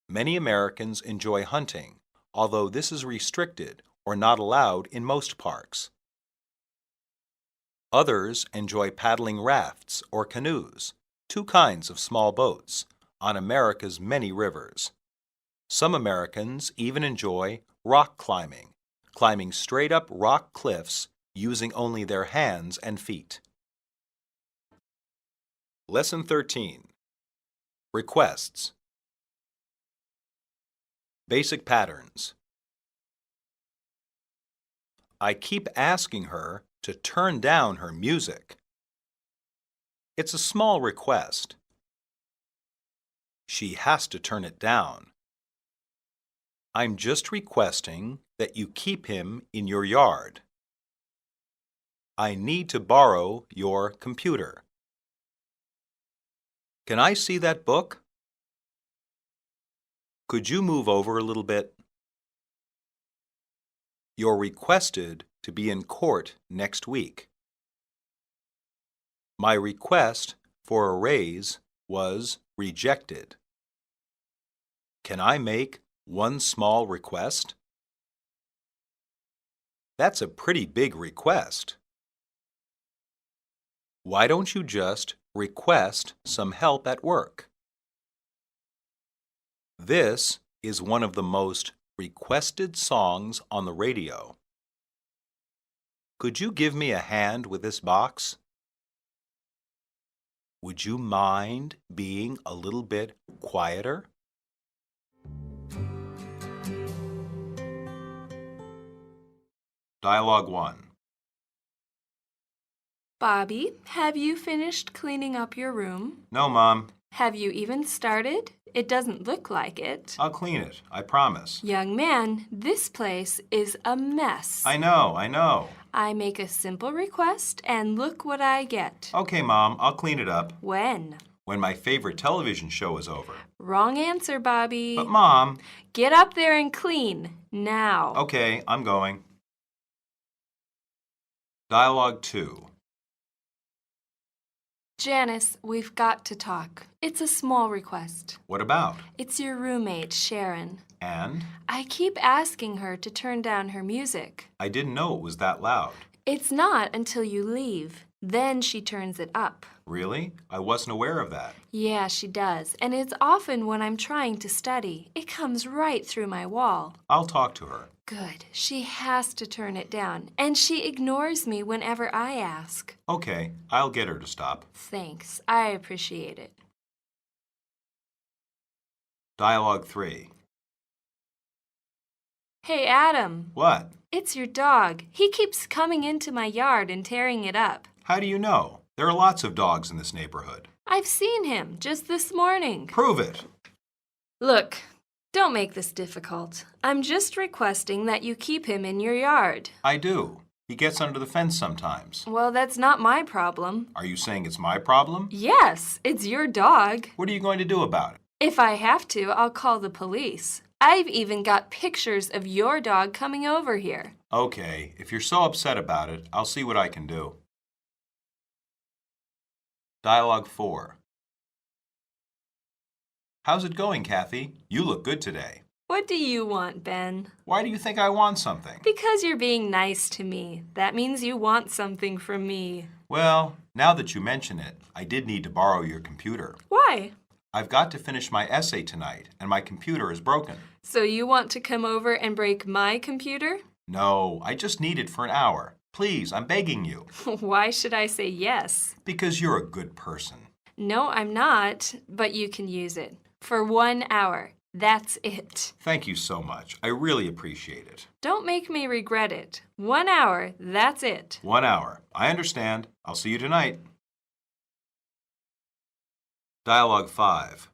Many Americans enjoy hunting, although this is restricted or not allowed in most parks. Others enjoy paddling rafts or canoes, two kinds of small boats, on America's many rivers. Some Americans even enjoy rock climbing, climbing straight-up rock cliffs using only their hands and feet. Lesson 13. Requests. Basic patterns. I keep asking her to turn down her music. It's a small request. She has to turn it down. I'm just requesting that you keep him in your yard. I need to borrow your computer. Can I see that book? Could you move over a little bit? You're requested to be in court next week. My request for a raise was rejected. Can I make one small request? That's a pretty big request. Why don't you just request some help at work? This is one of the most requested songs on the radio. Could you give me a hand with this box? Would you mind being a little bit quieter? Dialogue 1. Bobby, have you finished cleaning up your room? No, Mom. Have you even started? It doesn't look like it. I'll clean it, I promise. Young man, this place is a mess. I know. I make a simple request and look what I get. Okay, Mom, I'll clean it up. When? When my favorite television show is over. Wrong answer, Bobby. But, Mom... Get up there and clean, now. Okay, I'm going. Dialogue 2. Janice, we've got to talk. It's a small request. What about? It's your roommate, Sharon. And? I keep asking her to turn down her music. I didn't know it was that loud. It's not until you leave. Then she turns it up. Really? I wasn't aware of that. Yeah, she does. And it's often when I'm trying to study. It comes right through my wall. I'll talk to her. Good. She has to turn it down. And she ignores me whenever I ask. Okay, I'll get her to stop. Thanks. I appreciate it. Dialogue 3. Hey, Adam. What? It's your dog. He keeps coming into my yard and tearing it up. How do you know? There are lots of dogs in this neighborhood. I've seen him just this morning. Prove it. Look, don't make this difficult. I'm just requesting that you keep him in your yard. I do. He gets under the fence sometimes. Well, that's not my problem. Are you saying it's my problem? Yes, it's your dog. What are you going to do about it? If I have to, I'll call the police. I've even got pictures of your dog coming over here. Okay, if you're so upset about it, I'll see what I can do. Dialogue 4. How's it going, Kathy? You look good today. What do you want, Ben? Why do you think I want something? Because you're being nice to me. That means you want something from me. Well, now that you mention it, I did need to borrow your computer. Why? I've got to finish my essay tonight, and my computer is broken. So you want to come over and break my computer? No, I just need it for an hour. Please, I'm begging you. Why should I say yes? Because you're a good person. No, I'm not, but you can use it. For 1 hour. That's it. Thank you so much. I really appreciate it. Don't make me regret it. 1 hour, that's it. 1 hour. I understand. I'll see you tonight. Dialogue 5.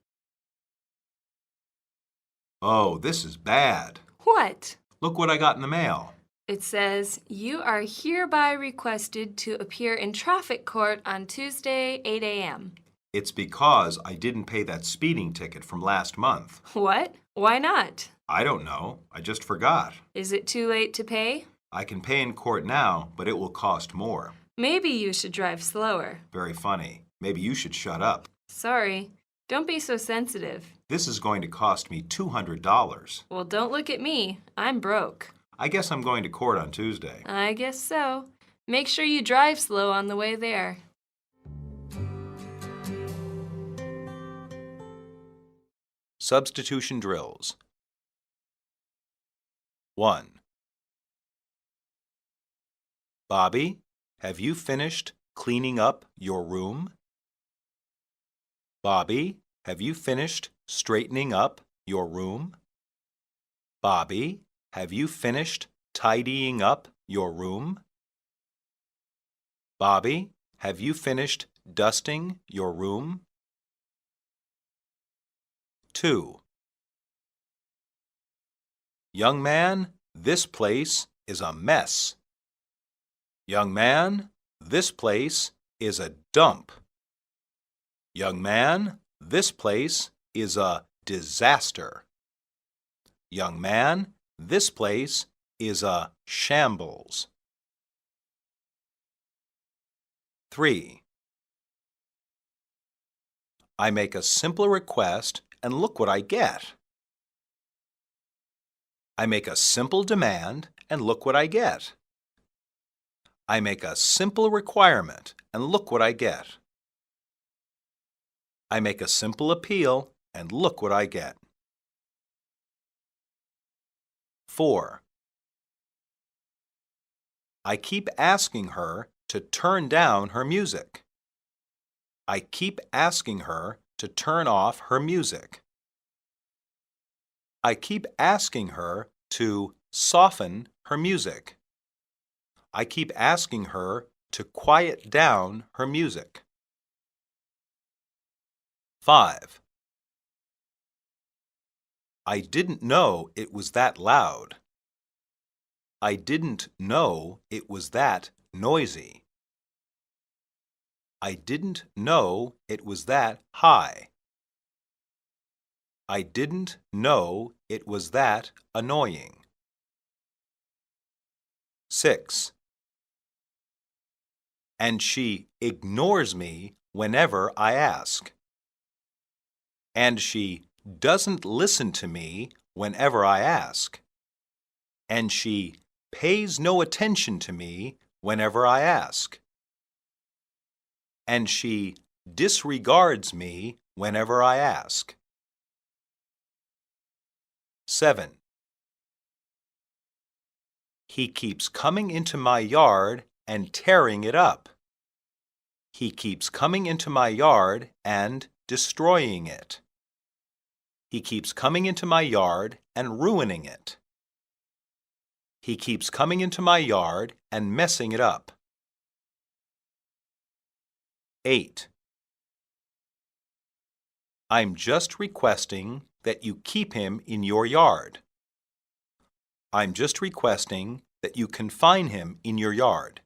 Oh, this is bad. What? Look what I got in the mail. It says, you are hereby requested to appear in traffic court on Tuesday, 8 a.m. It's because I didn't pay that speeding ticket from last month. What? Why not? I don't know. I just forgot. Is it too late to pay? I can pay in court now, but it will cost more. Maybe you should drive slower. Very funny. Maybe you should shut up. Sorry. Don't be so sensitive. This is going to cost me $200. Well, don't look at me. I'm broke. I guess I'm going to court on Tuesday. I guess so. Make sure you drive slow on the way there. Substitution drills. 1. Bobby, have you finished cleaning up your room? Bobby, have you finished straightening up your room? Bobby, have you finished tidying up your room? Bobby, have you finished dusting your room? 2. Young man, this place is a mess. Young man, this place is a dump. Young man, this place is a disaster. Young man, this place is a shambles. 3. I make a simple request and look what I get. I make a simple demand and look what I get. I make a simple requirement and look what I get. I make a simple appeal and look what I get. 4. I keep asking her to turn down her music. I keep asking her to turn off her music. I keep asking her to soften her music. I keep asking her to quiet down her music. 5. I didn't know it was that loud. I didn't know it was that noisy. I didn't know it was that high. I didn't know it was that annoying. 6. And she ignores me whenever I ask. And she doesn't listen to me whenever I ask. And she pays no attention to me whenever I ask. And she disregards me whenever I ask. 7. He keeps coming into my yard and tearing it up. He keeps coming into my yard and destroying it. He keeps coming into my yard and ruining it. He keeps coming into my yard and messing it up. 8. I'm just requesting that you keep him in your yard. I'm just requesting that you confine him in your yard.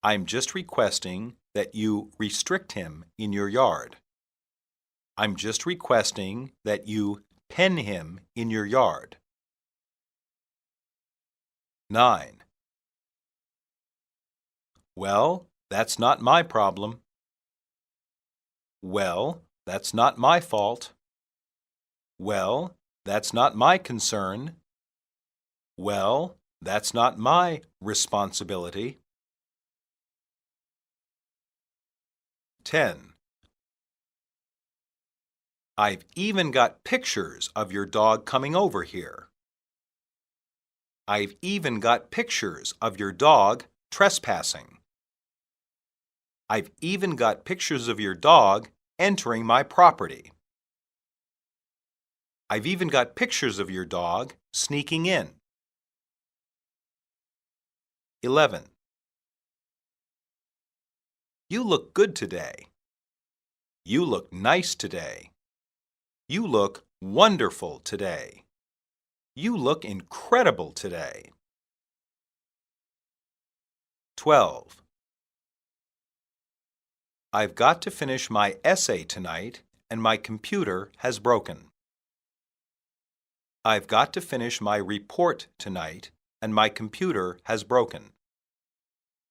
I'm just requesting that you restrict him in your yard. I'm just requesting that you pen him in your yard. 9. Well, that's not my problem. Well, that's not my fault. Well, that's not my concern. Well, that's not my responsibility. 10. I've even got pictures of your dog coming over here. I've even got pictures of your dog trespassing. I've even got pictures of your dog entering my property. I've even got pictures of your dog sneaking in. 11. You look good today. You look nice today. You look wonderful today. You look incredible today. 12. I've got to finish my essay tonight and my computer has broken. I've got to finish my report tonight and my computer has broken.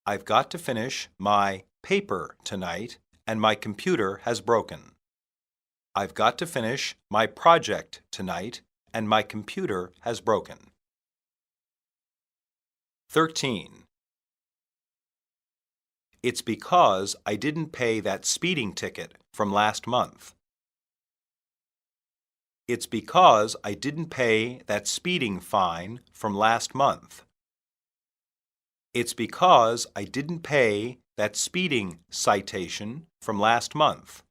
I've got to finish my paper tonight and my computer has broken. I've got to finish my project tonight and my computer has broken. 13. It's because I didn't pay that speeding ticket from last month. It's because I didn't pay that speeding fine from last month. It's because I didn't pay that speeding citation from last month.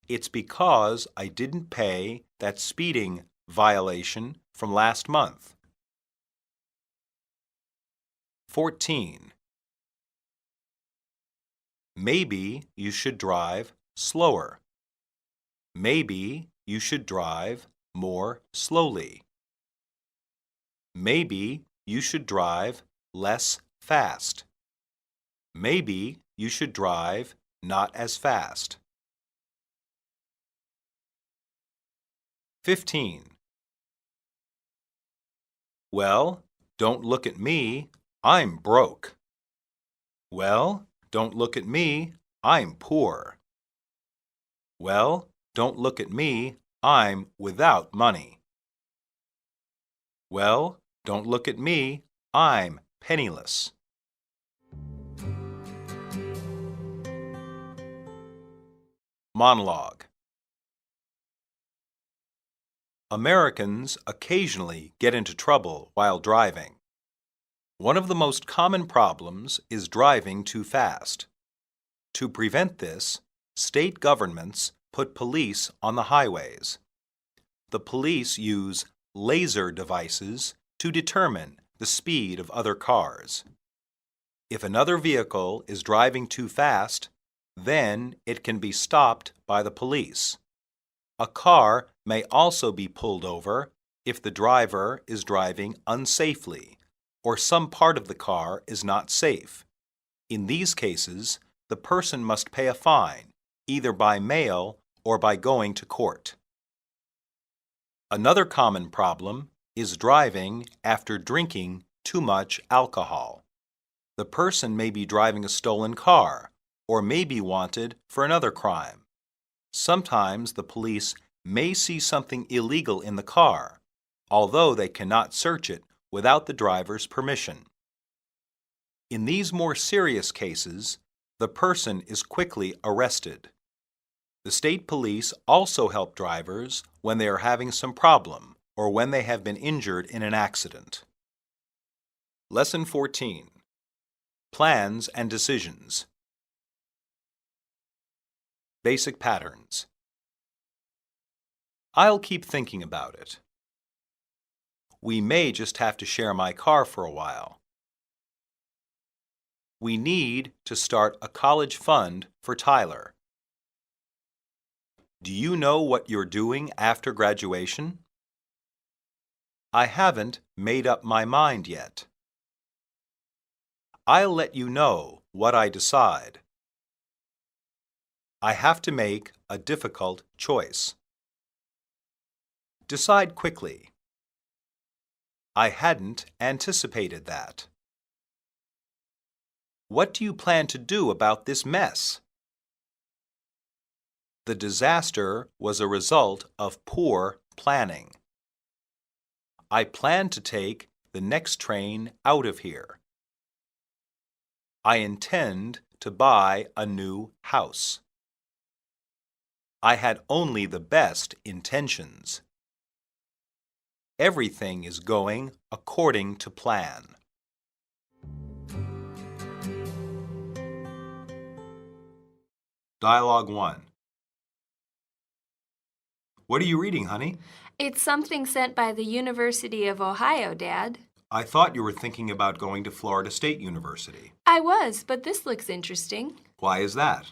It's because I didn't pay that speeding violation from last month. 14. Maybe you should drive slower. Maybe you should drive more slowly. Maybe you should drive less fast. Maybe you should drive not as fast. 15. Well, don't look at me, I'm broke. Well, don't look at me, I'm poor. Well, don't look at me, I'm without money. Well, don't look at me, I'm penniless. Monologue. Americans occasionally get into trouble while driving. One of the most common problems is driving too fast. To prevent this, state governments put police on the highways. The police use laser devices to determine the speed of other cars. If another vehicle is driving too fast, then it can be stopped by the police. A car may also be pulled over if the driver is driving unsafely or some part of the car is not safe. In these cases, the person must pay a fine, either by mail or by going to court. Another common problem is driving after drinking too much alcohol. The person may be driving a stolen car or may be wanted for another crime. Sometimes the police may see something illegal in the car, although they cannot search it without the driver's permission. In these more serious cases, the person is quickly arrested. The state police also help drivers when they are having some problem or when they have been injured in an accident. Lesson 14. Plans and decisions. Basic patterns. I'll keep thinking about it. We may just have to share my car for a while. We need to start a college fund for Tyler. Do you know what you're doing after graduation? I haven't made up my mind yet. I'll let you know what I decide. I have to make a difficult choice. Decide quickly. I hadn't anticipated that. What do you plan to do about this mess? The disaster was a result of poor planning. I plan to take the next train out of here. I intend to buy a new house. I had only the best intentions. Everything is going according to plan. Dialogue 1. What are you reading, honey? It's something sent by the University of Ohio, Dad. I thought you were thinking about going to Florida State University. I was, but this looks interesting. Why is that?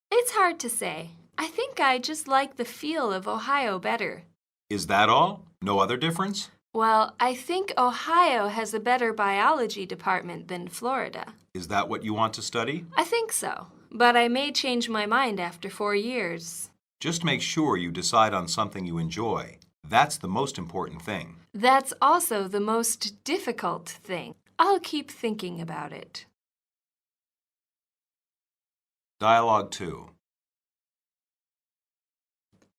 It's hard to say. I think I just like the feel of Ohio better. Is that all? No other difference? Well, I think Ohio has a better biology department than Florida. Is that what you want to study? I think so, but I may change my mind after 4 years. Just make sure you decide on something you enjoy. That's the most important thing. That's also the most difficult thing. I'll keep thinking about it. Dialogue 2.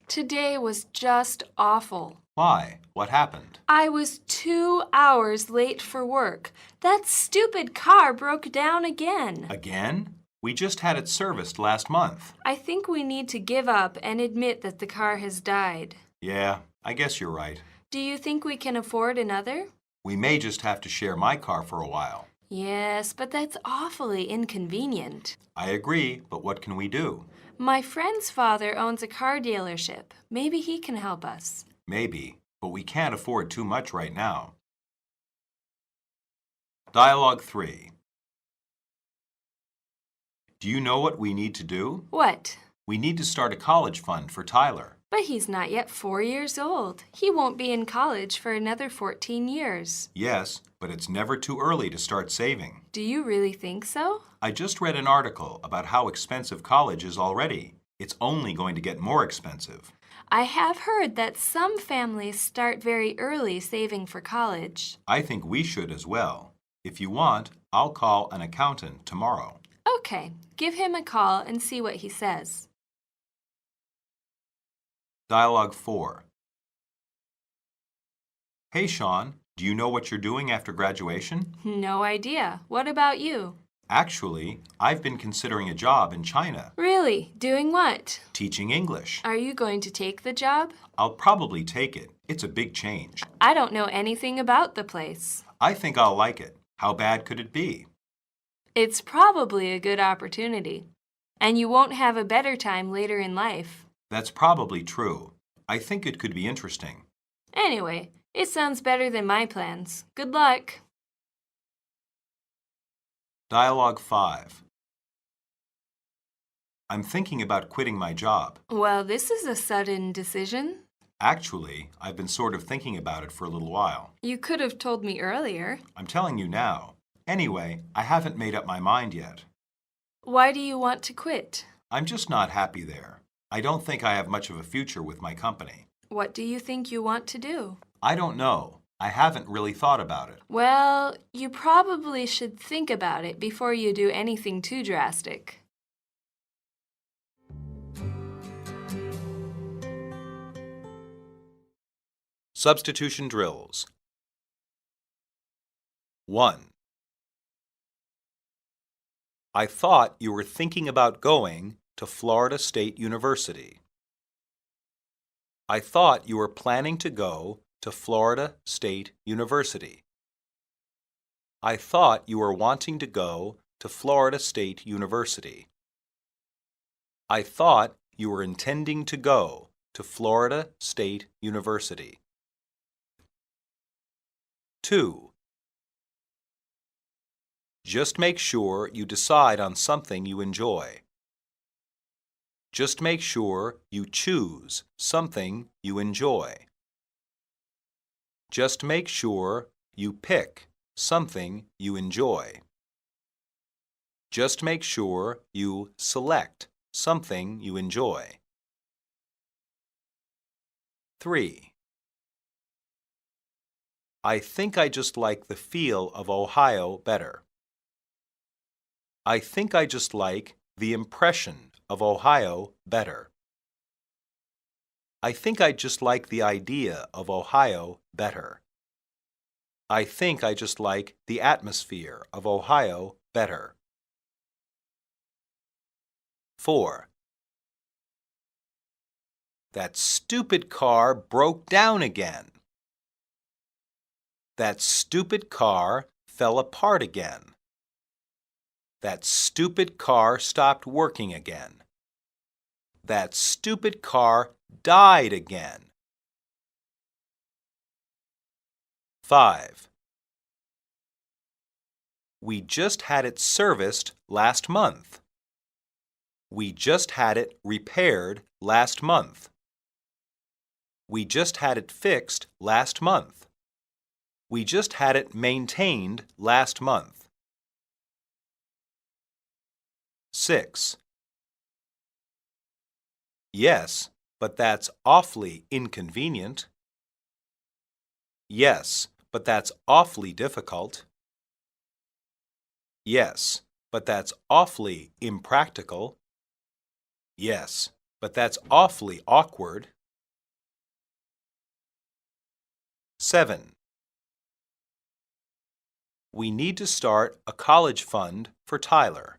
Today was just awful. Why? What happened? I was 2 hours late for work. That stupid car broke down again. Again? We just had it serviced last month. I think we need to give up and admit that the car has died. Yeah, I guess you're right. Do you think we can afford another? We may just have to share my car for a while. Yes, but that's awfully inconvenient. I agree, but what can we do? My friend's father owns a car dealership. Maybe he can help us. Maybe, but we can't afford too much right now. Dialogue 3. Do you know what we need to do? What? We need to start a college fund for Tyler. But he's not yet 4 years old. He won't be in college for another 14 years. Yes, but it's never too early to start saving. Do you really think so? I just read an article about how expensive college is already. It's only going to get more expensive. I have heard that some families start very early saving for college. I think we should as well. If you want, I'll call an accountant tomorrow. Okay, give him a call and see what he says. Dialogue 4. Hey, Sean, do you know what you're doing after graduation? No idea. What about you? Actually, I've been considering a job in China, Really? Doing what? teaching English. Are you going to take the job? I'll probably take it. It's a big change. I don't know anything about the place. I think I'll like it. How bad could it be? It's probably a good opportunity, and you won't have a better time later in life. That's probably true. I think it could be interesting. Anyway, it sounds better than my plans. Good luck. Dialogue 5. I'm thinking about quitting my job. Well, this is a sudden decision. Actually, I've been sort of thinking about it for a little while. You could have told me earlier. I'm telling you now. Anyway, I haven't made up my mind yet. Why do you want to quit? I'm just not happy there. I don't think I have much of a future with my company. What do you think you want to do? I don't know. I haven't really thought about it. Well, you probably should think about it before you do anything too drastic. Substitution drills. 1. I thought you were thinking about going to Florida State University. I thought you were planning to go to Florida State University. I thought you were wanting to go to Florida State University. I thought you were intending to go to Florida State University. 2. Just make sure you decide on something you enjoy. Just make sure you choose something you enjoy. Just make sure you pick something you enjoy. Just make sure you select something you enjoy. 3. I think I just like the feel of Ohio better. I think I just like the impression of Ohio better. I think I just like the idea of Ohio better. I think I just like the atmosphere of Ohio better. 4. That stupid car broke down again. That stupid car fell apart again. That stupid car stopped working again. That stupid car died again. 5. We just had it serviced last month. We just had it repaired last month. We just had it fixed last month. We just had it maintained last month. 6. Yes, but that's awfully inconvenient. Yes, but that's awfully difficult. Yes, but that's awfully impractical. Yes, but that's awfully awkward. 7. We need to start a college fund for Tyler.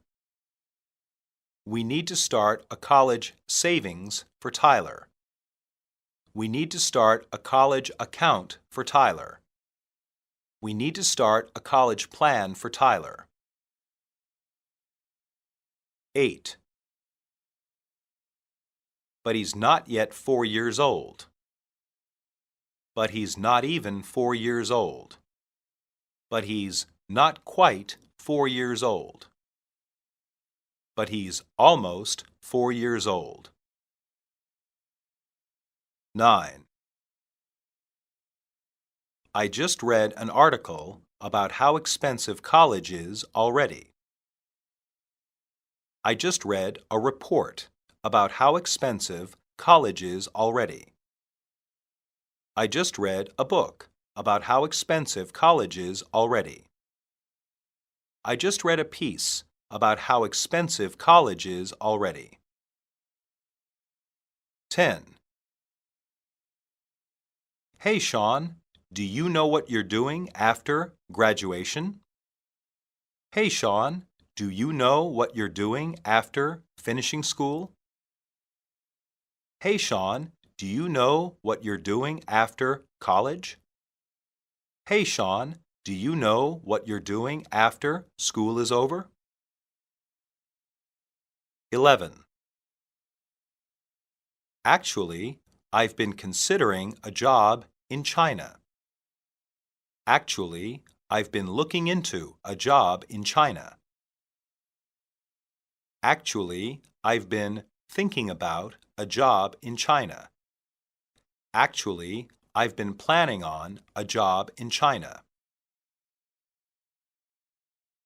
We need to start a college savings for Tyler. We need to start a college account for Tyler. We need to start a college plan for Tyler. 8. But he's not yet 4 years old. But he's not even 4 years old. But he's not quite 4 years old. But he's almost 4 years old. 9. I just read an article about how expensive college is already. I just read a report about how expensive college is already. I just read a book about how expensive college is already. I just read a piece about how expensive college is already. 10. Hey, Sean, do you know what you're doing after graduation? Hey, Sean, do you know what you're doing after finishing school? Hey, Sean, do you know what you're doing after college? Hey, Sean, do you know what you're doing after school is over? 11. Actually, I've been considering a job in China. Actually, I've been looking into a job in China. Actually, I've been thinking about a job in China. Actually, I've been planning on a job in China.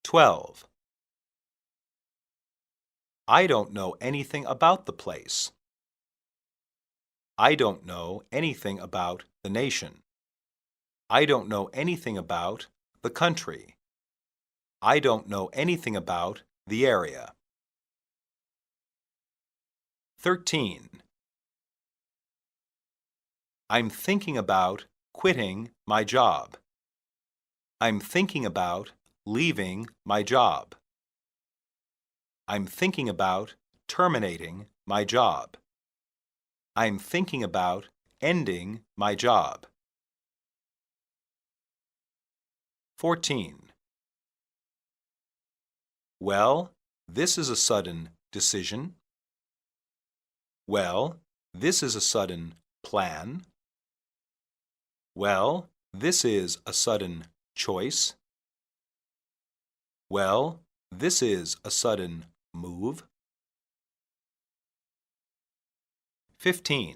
12. I don't know anything about the place. I don't know anything about the nation. I don't know anything about the country. I don't know anything about the area. 13. I'm thinking about quitting my job. I'm thinking about leaving my job. I'm thinking about terminating my job. I'm thinking about ending my job. 14. Well, this is a sudden decision. Well, this is a sudden plan. Well, this is a sudden choice. Well, this is a sudden move. 15.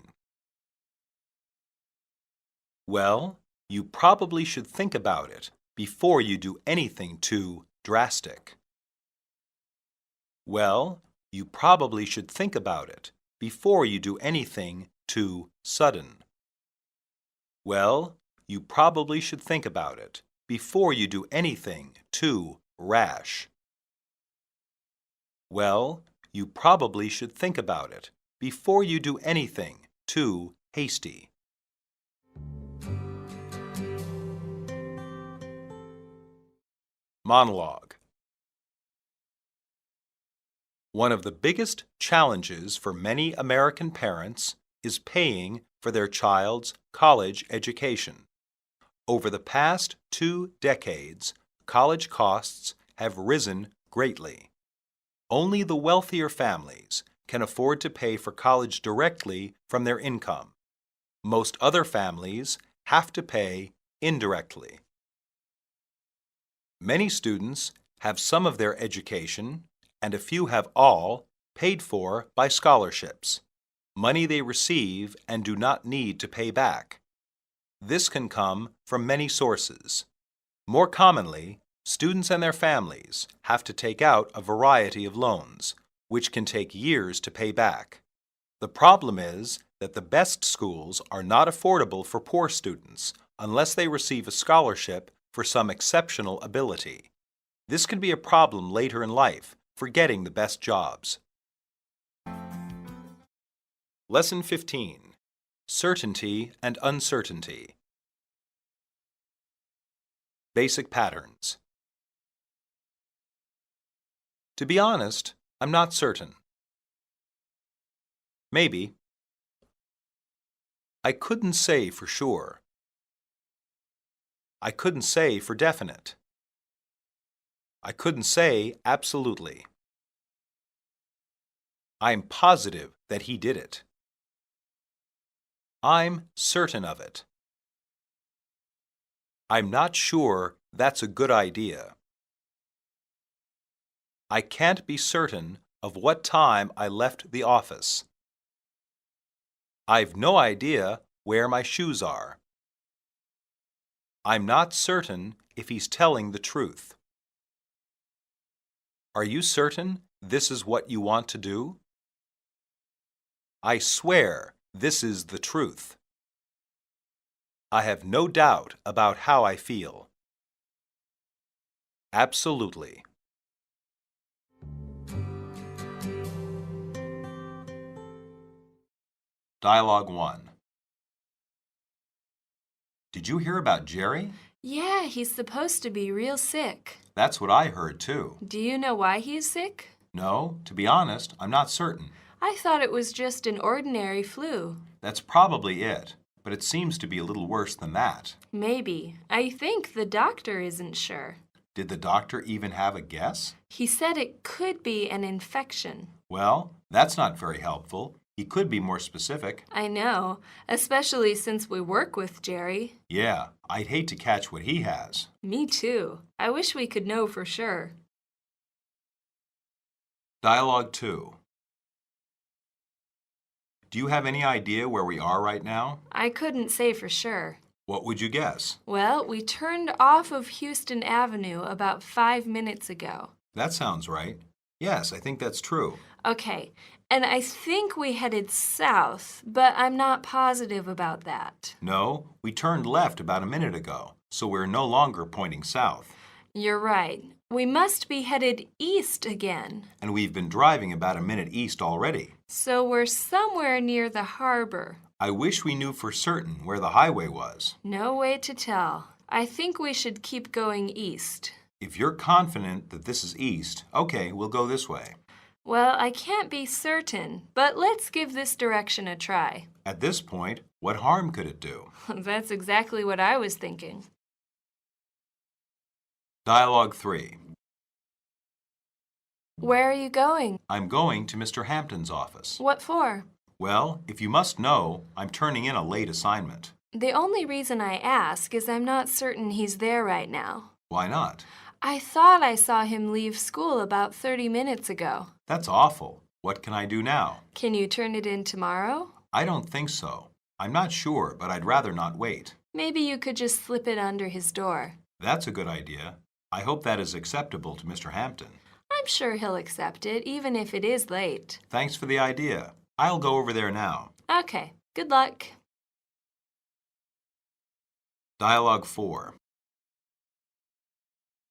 Well, you probably should think about it before you do anything too drastic. Well, you probably should think about it before you do anything too sudden. Well, you probably should think about it before you do anything too rash. Well, you probably should think about it before you do anything too hasty. Monologue. One of the biggest challenges for many American parents is paying for their child's college education. Over the past 2 decades, college costs have risen greatly. Only the wealthier families can afford to pay for college directly from their income. Most other families have to pay indirectly. Many students have some of their education, and a few have all, paid for by scholarships, money they receive and do not need to pay back. This can come from many sources. More commonly, students and their families have to take out a variety of loans, which can take years to pay back. The problem is that the best schools are not affordable for poor students unless they receive a scholarship for some exceptional ability. This can be a problem later in life for getting the best jobs. Lesson 15. Certainty and uncertainty. Basic patterns. To be honest, I'm not certain. Maybe. I couldn't say for sure. I couldn't say for definite. I couldn't say absolutely. I'm positive that he did it. I'm certain of it. I'm not sure that's a good idea. I can't be certain of what time I left the office. I've no idea where my shoes are. I'm not certain if he's telling the truth. Are you certain this is what you want to do? I swear this is the truth. I have no doubt about how I feel. Absolutely. Dialogue 1. Did you hear about Jerry? Yeah, he's supposed to be real sick. That's what I heard too. Do you know why he's sick? No, to be honest, I'm not certain. I thought it was just an ordinary flu. That's probably it, but it seems to be a little worse than that. Maybe. I think the doctor isn't sure. Did the doctor even have a guess? He said it could be an infection. Well, that's not very helpful. He could be more specific. I know, especially since we work with Jerry. Yeah, I'd hate to catch what he has. Me too. I wish we could know for sure. Dialogue 2. Do you have any idea where we are right now? I couldn't say for sure. What would you guess? Well, we turned off of Houston Avenue about 5 minutes ago. That sounds right. Yes, I think that's true. Okay, and I think we headed south, but I'm not positive about that. No, we turned left about a minute ago, so we're no longer pointing south. You're right. We must be headed east again. And we've been driving about a minute east already. So we're somewhere near the harbor. I wish we knew for certain where the highway was. No way to tell. I think we should keep going east. If you're confident that this is east, okay, we'll go this way. Well, I can't be certain, but let's give this direction a try. At this point, what harm could it do? That's exactly what I was thinking. Dialogue 3. Where are you going? I'm going to Mr. Hampton's office. What for? Well, if you must know, I'm turning in a late assignment. The only reason I ask is I'm not certain he's there right now. Why not? I thought I saw him leave school about 30 minutes ago. That's awful. What can I do now? Can you turn it in tomorrow? I don't think so. I'm not sure, but I'd rather not wait. Maybe you could just slip it under his door. That's a good idea. I hope that is acceptable to Mr. Hampton. I'm sure he'll accept it, even if it is late. Thanks for the idea. I'll go over there now. Okay, good luck. Dialogue 4.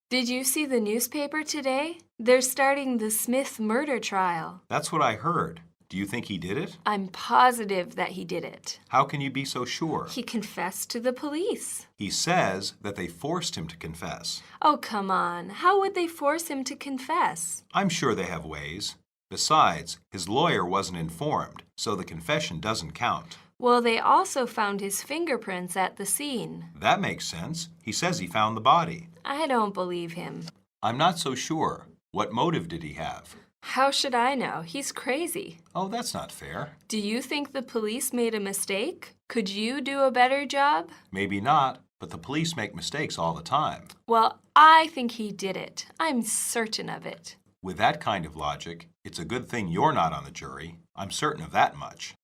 Did you see the newspaper today? They're starting the Smith murder trial. That's what I heard. Do you think he did it? I'm positive that he did it. How can you be so sure? He confessed to the police. He says that they forced him to confess. Oh, come on. How would they force him to confess? I'm sure they have ways. Besides, his lawyer wasn't informed, so the confession doesn't count. Well, they also found his fingerprints at the scene. That makes sense. He says he found the body. I don't believe him. I'm not so sure. What motive did he have? How should I know? He's crazy. Oh, that's not fair. Do you think the police made a mistake? Could you do a better job? Maybe not, but the police make mistakes all the time. Well, I think he did it. I'm certain of it. With that kind of logic, it's a good thing you're not on the jury. I'm certain of that much.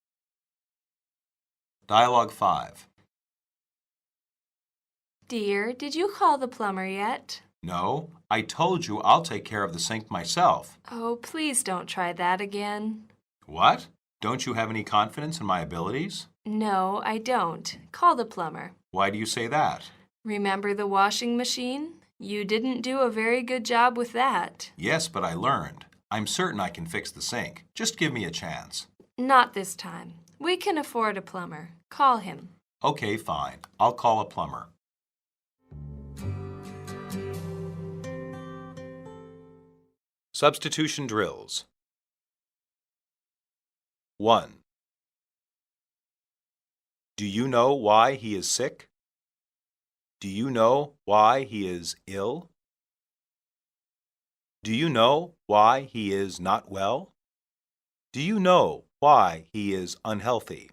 Dialogue 5. Dear, did you call the plumber yet? No, I told you I'll take care of the sink myself. Oh, please don't try that again. What? Don't you have any confidence in my abilities? No, I don't. Call the plumber. Why do you say that? Remember the washing machine? You didn't do a very good job with that. Yes, but I learned. I'm certain I can fix the sink. Just give me a chance. Not this time. We can afford a plumber. Call him. Okay, fine. I'll call a plumber. Substitution drills. 1. Do you know why he is sick? Do you know why he is ill? Do you know why he is not well? Do you know why he is unhealthy?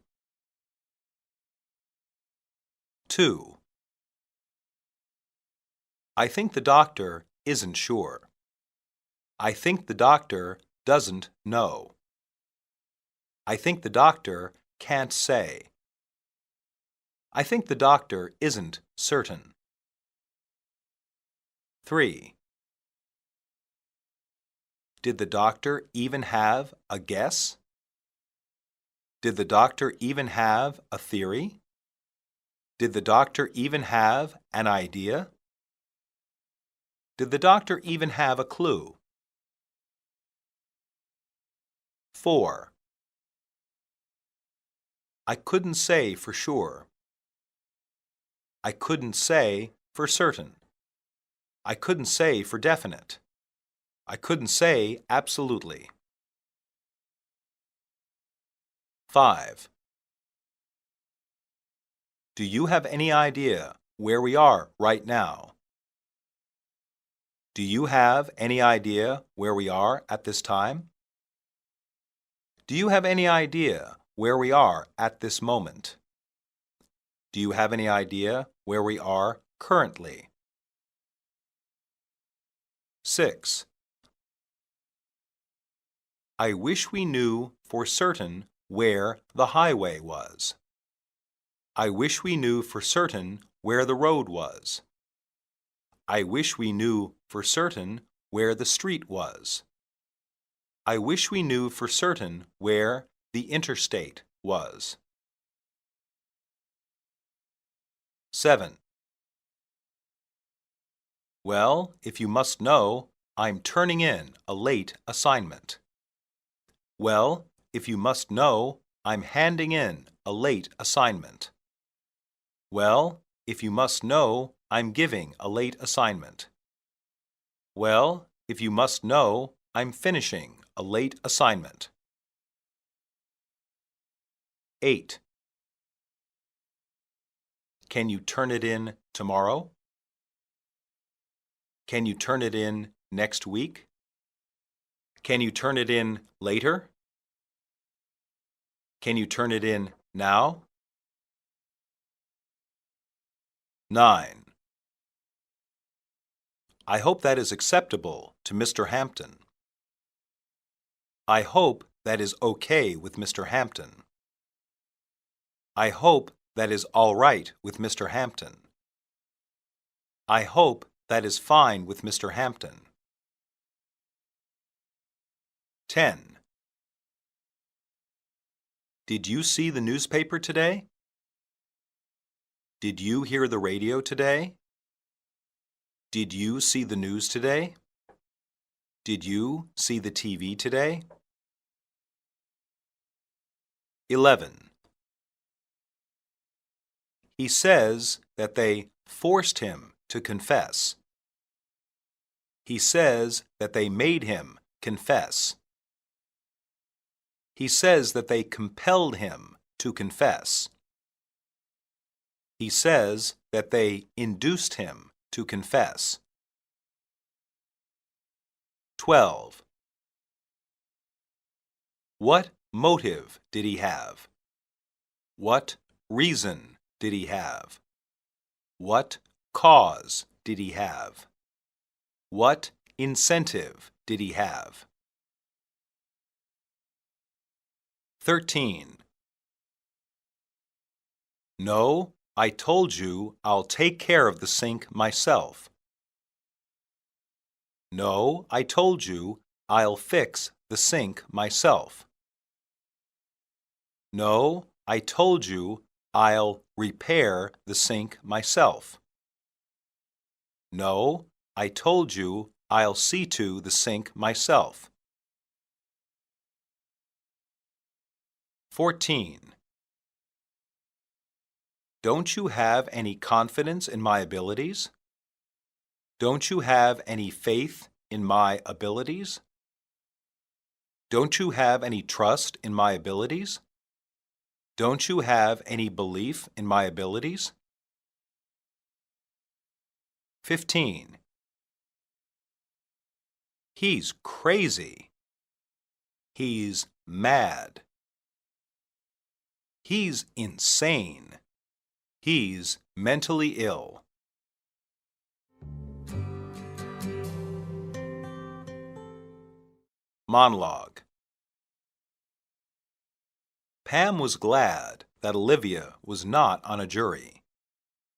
2. I think the doctor isn't sure. I think the doctor doesn't know. I think the doctor can't say. I think the doctor isn't certain. 3. Did the doctor even have a guess? Did the doctor even have a theory? Did the doctor even have an idea? Did the doctor even have a clue? 4. I couldn't say for sure. I couldn't say for certain. I couldn't say for definite. I couldn't say absolutely. 5. Do you have any idea where we are right now? Do you have any idea where we are at this time? Do you have any idea where we are at this moment? Do you have any idea where we are currently? 6. I wish we knew for certain where the highway was. I wish we knew for certain where the road was. I wish we knew for certain where the street was. I wish we knew for certain where the interstate was. 7. Well, if you must know, I'm turning in a late assignment. Well, if you must know, I'm handing in a late assignment. Well, if you must know, I'm giving a late assignment. Well, if you must know, I'm finishing a late assignment. 8. Can you turn it in tomorrow? Can you turn it in next week? Can you turn it in later? Can you turn it in now? 9. I hope that is acceptable to Mr. Hampton. I hope that is okay with Mr. Hampton. I hope that is all right with Mr. Hampton. I hope that is fine with Mr. Hampton. 10. Did you see the newspaper today? Did you hear the radio today? Did you see the news today? Did you see the TV today? 11. He says that they forced him to confess. He says that they made him confess. He says that they compelled him to confess. He says that they induced him to confess. 12. What motive did he have? What reason did he have? What cause did he have? What incentive did he have? 13. No, I told you I'll take care of the sink myself. No, I told you I'll fix the sink myself. No, I told you I'll repair the sink myself. No, I told you I'll see to the sink myself. 14. Don't you have any confidence in my abilities? Don't you have any faith in my abilities? Don't you have any trust in my abilities? Don't you have any belief in my abilities? 15. He's crazy. He's mad. He's insane. He's mentally ill. Monologue. Pam was glad that Olivia was not on a jury.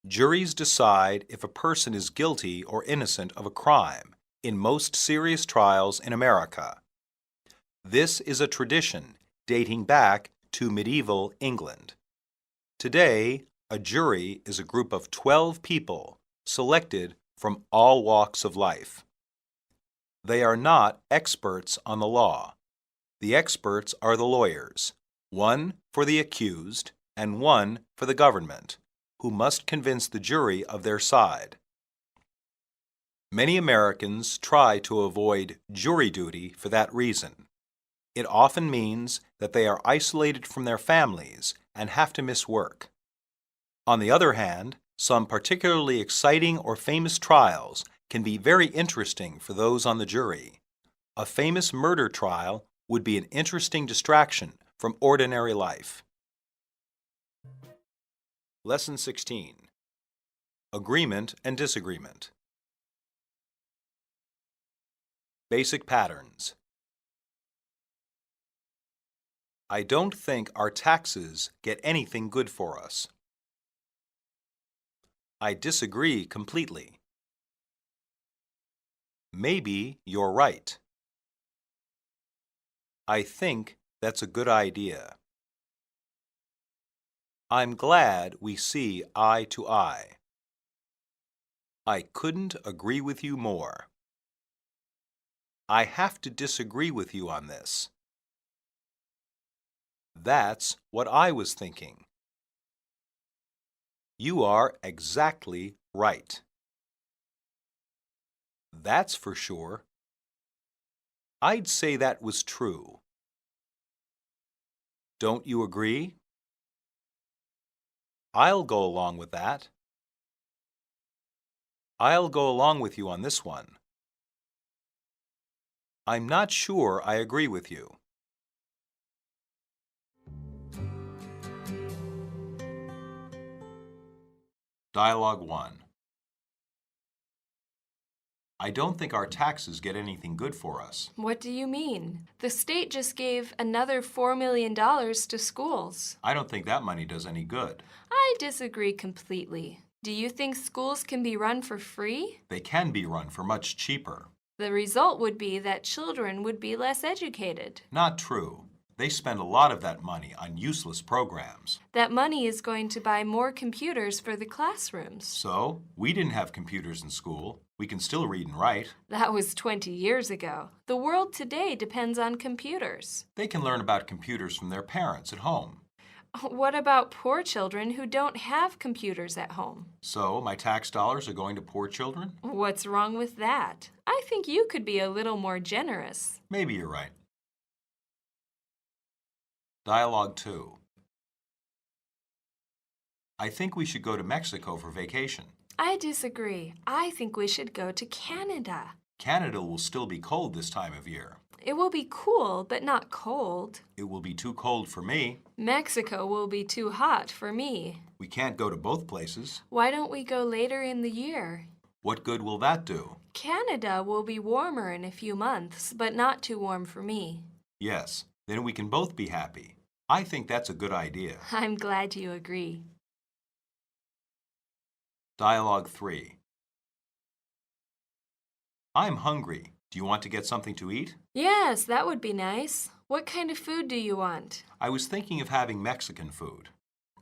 Juries decide if a person is guilty or innocent of a crime in most serious trials in America. This is a tradition dating back to medieval England. Today, a jury is a group of 12 people selected from all walks of life. They are not experts on the law. The experts are the lawyers, one for the accused and one for the government, who must convince the jury of their side. Many Americans try to avoid jury duty for that reason. It often means that they are isolated from their families and have to miss work. On the other hand, some particularly exciting or famous trials can be very interesting for those on the jury. A famous murder trial would be an interesting distraction from ordinary life. Lesson 16. Agreement and disagreement. Basic patterns. I don't think our taxes get anything good for us. I disagree completely. Maybe you're right. I think that's a good idea. I'm glad we see eye to eye. I couldn't agree with you more. I have to disagree with you on this. That's what I was thinking. You are exactly right. That's for sure. I'd say that was true. Don't you agree? I'll go along with that. I'll go along with you on this one. I'm not sure I agree with you. Dialogue 1. I don't think our taxes get anything good for us. What do you mean? The state just gave another $4 million to schools. I don't think that money does any good. I disagree completely. Do you think schools can be run for free? They can be run for much cheaper. The result would be that children would be less educated. Not true. They spend a lot of that money on useless programs. That money is going to buy more computers for the classrooms. So, we didn't have computers in school. We can still read and write. That was 20 years ago. The world today depends on computers. They can learn about computers from their parents at home. What about poor children who don't have computers at home? So, my tax dollars are going to poor children? What's wrong with that? I think you could be a little more generous. Maybe you're right. Dialogue 2. I think we should go to Mexico for vacation. I disagree. I think we should go to Canada. Canada will still be cold this time of year. It will be cool, but not cold. It will be too cold for me. Mexico will be too hot for me. We can't go to both places. Why don't we go later in the year? What good will that do? Canada will be warmer in a few months, but not too warm for me. Yes, then we can both be happy. I think that's a good idea. I'm glad you agree. Dialogue 3. I'm hungry. Do you want to get something to eat? Yes, that would be nice. What kind of food do you want? I was thinking of having Mexican food.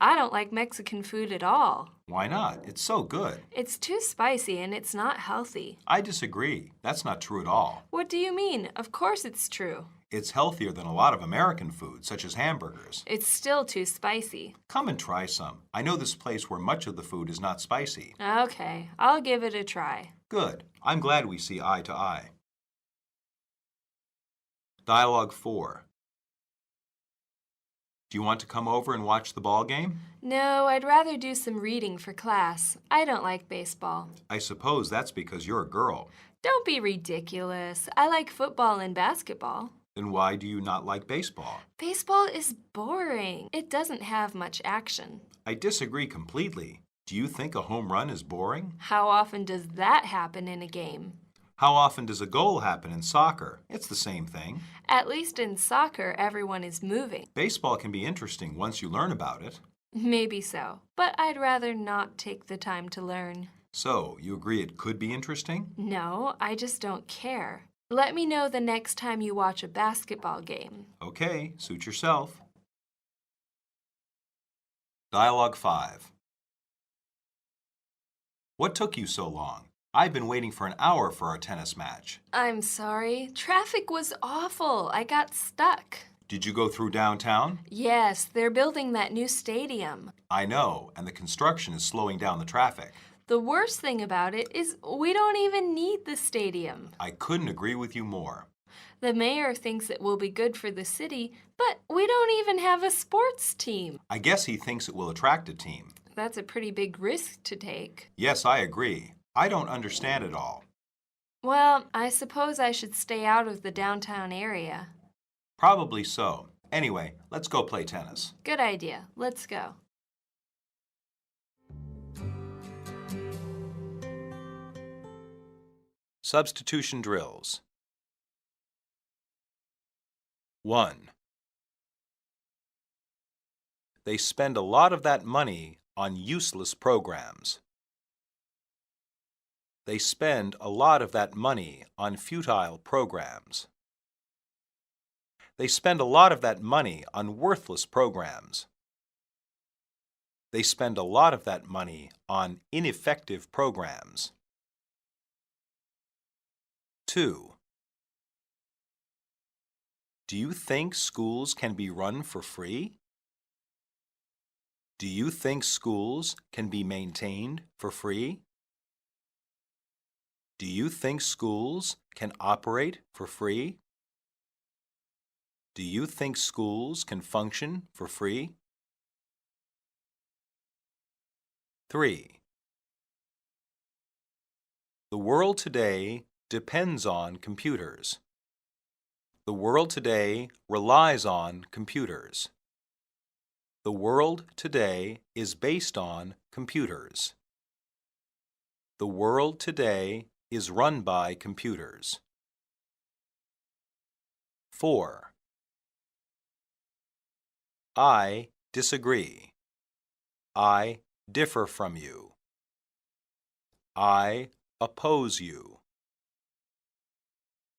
I don't like Mexican food at all. Why not? It's so good. It's too spicy and it's not healthy. I disagree. That's not true at all. What do you mean? Of course it's true. It's healthier than a lot of American food, such as hamburgers. It's still too spicy. Come and try some. I know this place where much of the food is not spicy. Okay, I'll give it a try. Good. I'm glad we see eye to eye. Dialogue 4. Do you want to come over and watch the ball game? No, I'd rather do some reading for class. I don't like baseball. I suppose that's because you're a girl. Don't be ridiculous. I like football and basketball. Then why do you not like baseball? Baseball is boring. It doesn't have much action. I disagree completely. Do you think a home run is boring? How often does that happen in a game? How often does a goal happen in soccer? It's the same thing. At least in soccer, everyone is moving. Baseball can be interesting once you learn about it. Maybe so, but I'd rather not take the time to learn. So, you agree it could be interesting? No, I just don't care. Let me know the next time you watch a basketball game. Okay, suit yourself. Dialogue 5. What took you so long? I've been waiting for an hour for our tennis match. I'm sorry. Traffic was awful. I got stuck. Did you go through downtown? Yes, they're building that new stadium. I know, and the construction is slowing down the traffic. The worst thing about it is we don't even need the stadium. I couldn't agree with you more. The mayor thinks it will be good for the city, but we don't even have a sports team. I guess he thinks it will attract a team. That's a pretty big risk to take. Yes, I agree. I don't understand it all. Well, I suppose I should stay out of the downtown area. Probably so. Anyway, let's go play tennis. Good idea. Let's go. Substitution drills. 1. They spend a lot of that money on useless programs. They spend a lot of that money on futile programs. They spend a lot of that money on worthless programs. They spend a lot of that money on ineffective programs. 2. Do you think schools can be run for free? Do you think schools can be maintained for free? Do you think schools can operate for free? Do you think schools can function for free? 3. The world today depends on computers. The world today relies on computers. The world today is based on computers. The world today is run by computers. 4. I disagree. I differ from you. I oppose you.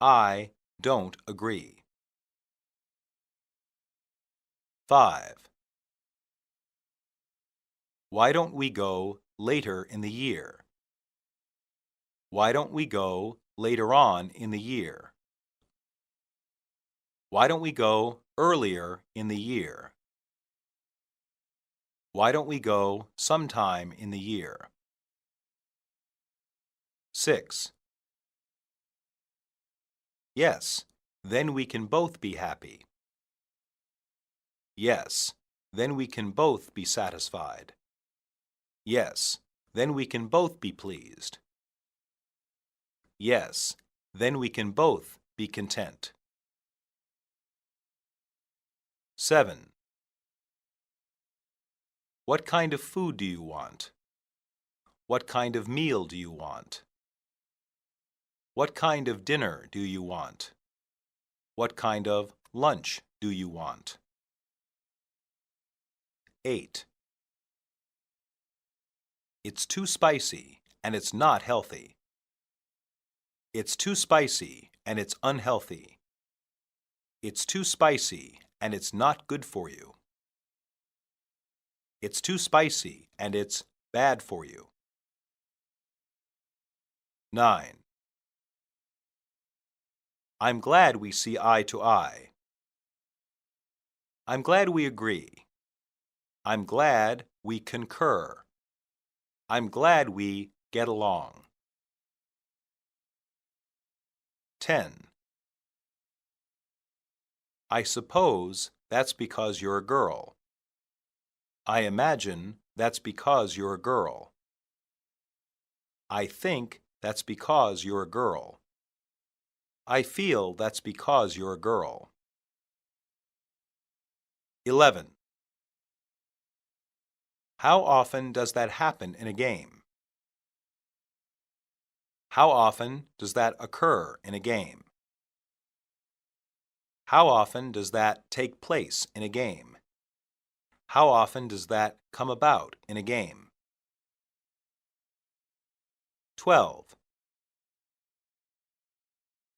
I don't agree. 5. Why don't we go later in the year? Why don't we go later on in the year? Why don't we go earlier in the year? Why don't we go sometime in the year? 6. Yes, then we can both be happy. Yes, then we can both be satisfied. Yes, then we can both be pleased. Yes, then we can both be content. 7. What kind of food do you want? What kind of meal do you want? What kind of dinner do you want? What kind of lunch do you want? 8. It's too spicy and it's not healthy. It's too spicy and it's unhealthy. It's too spicy and it's not good for you. It's too spicy and it's bad for you. 9. I'm glad we see eye to eye. I'm glad we agree. I'm glad we concur. I'm glad we get along. 10. I suppose that's because you're a girl. I imagine that's because you're a girl. I think that's because you're a girl. I feel that's because you're a girl. 11. How often does that happen in a game? How often does that occur in a game? How often does that take place in a game? How often does that come about in a game? 12.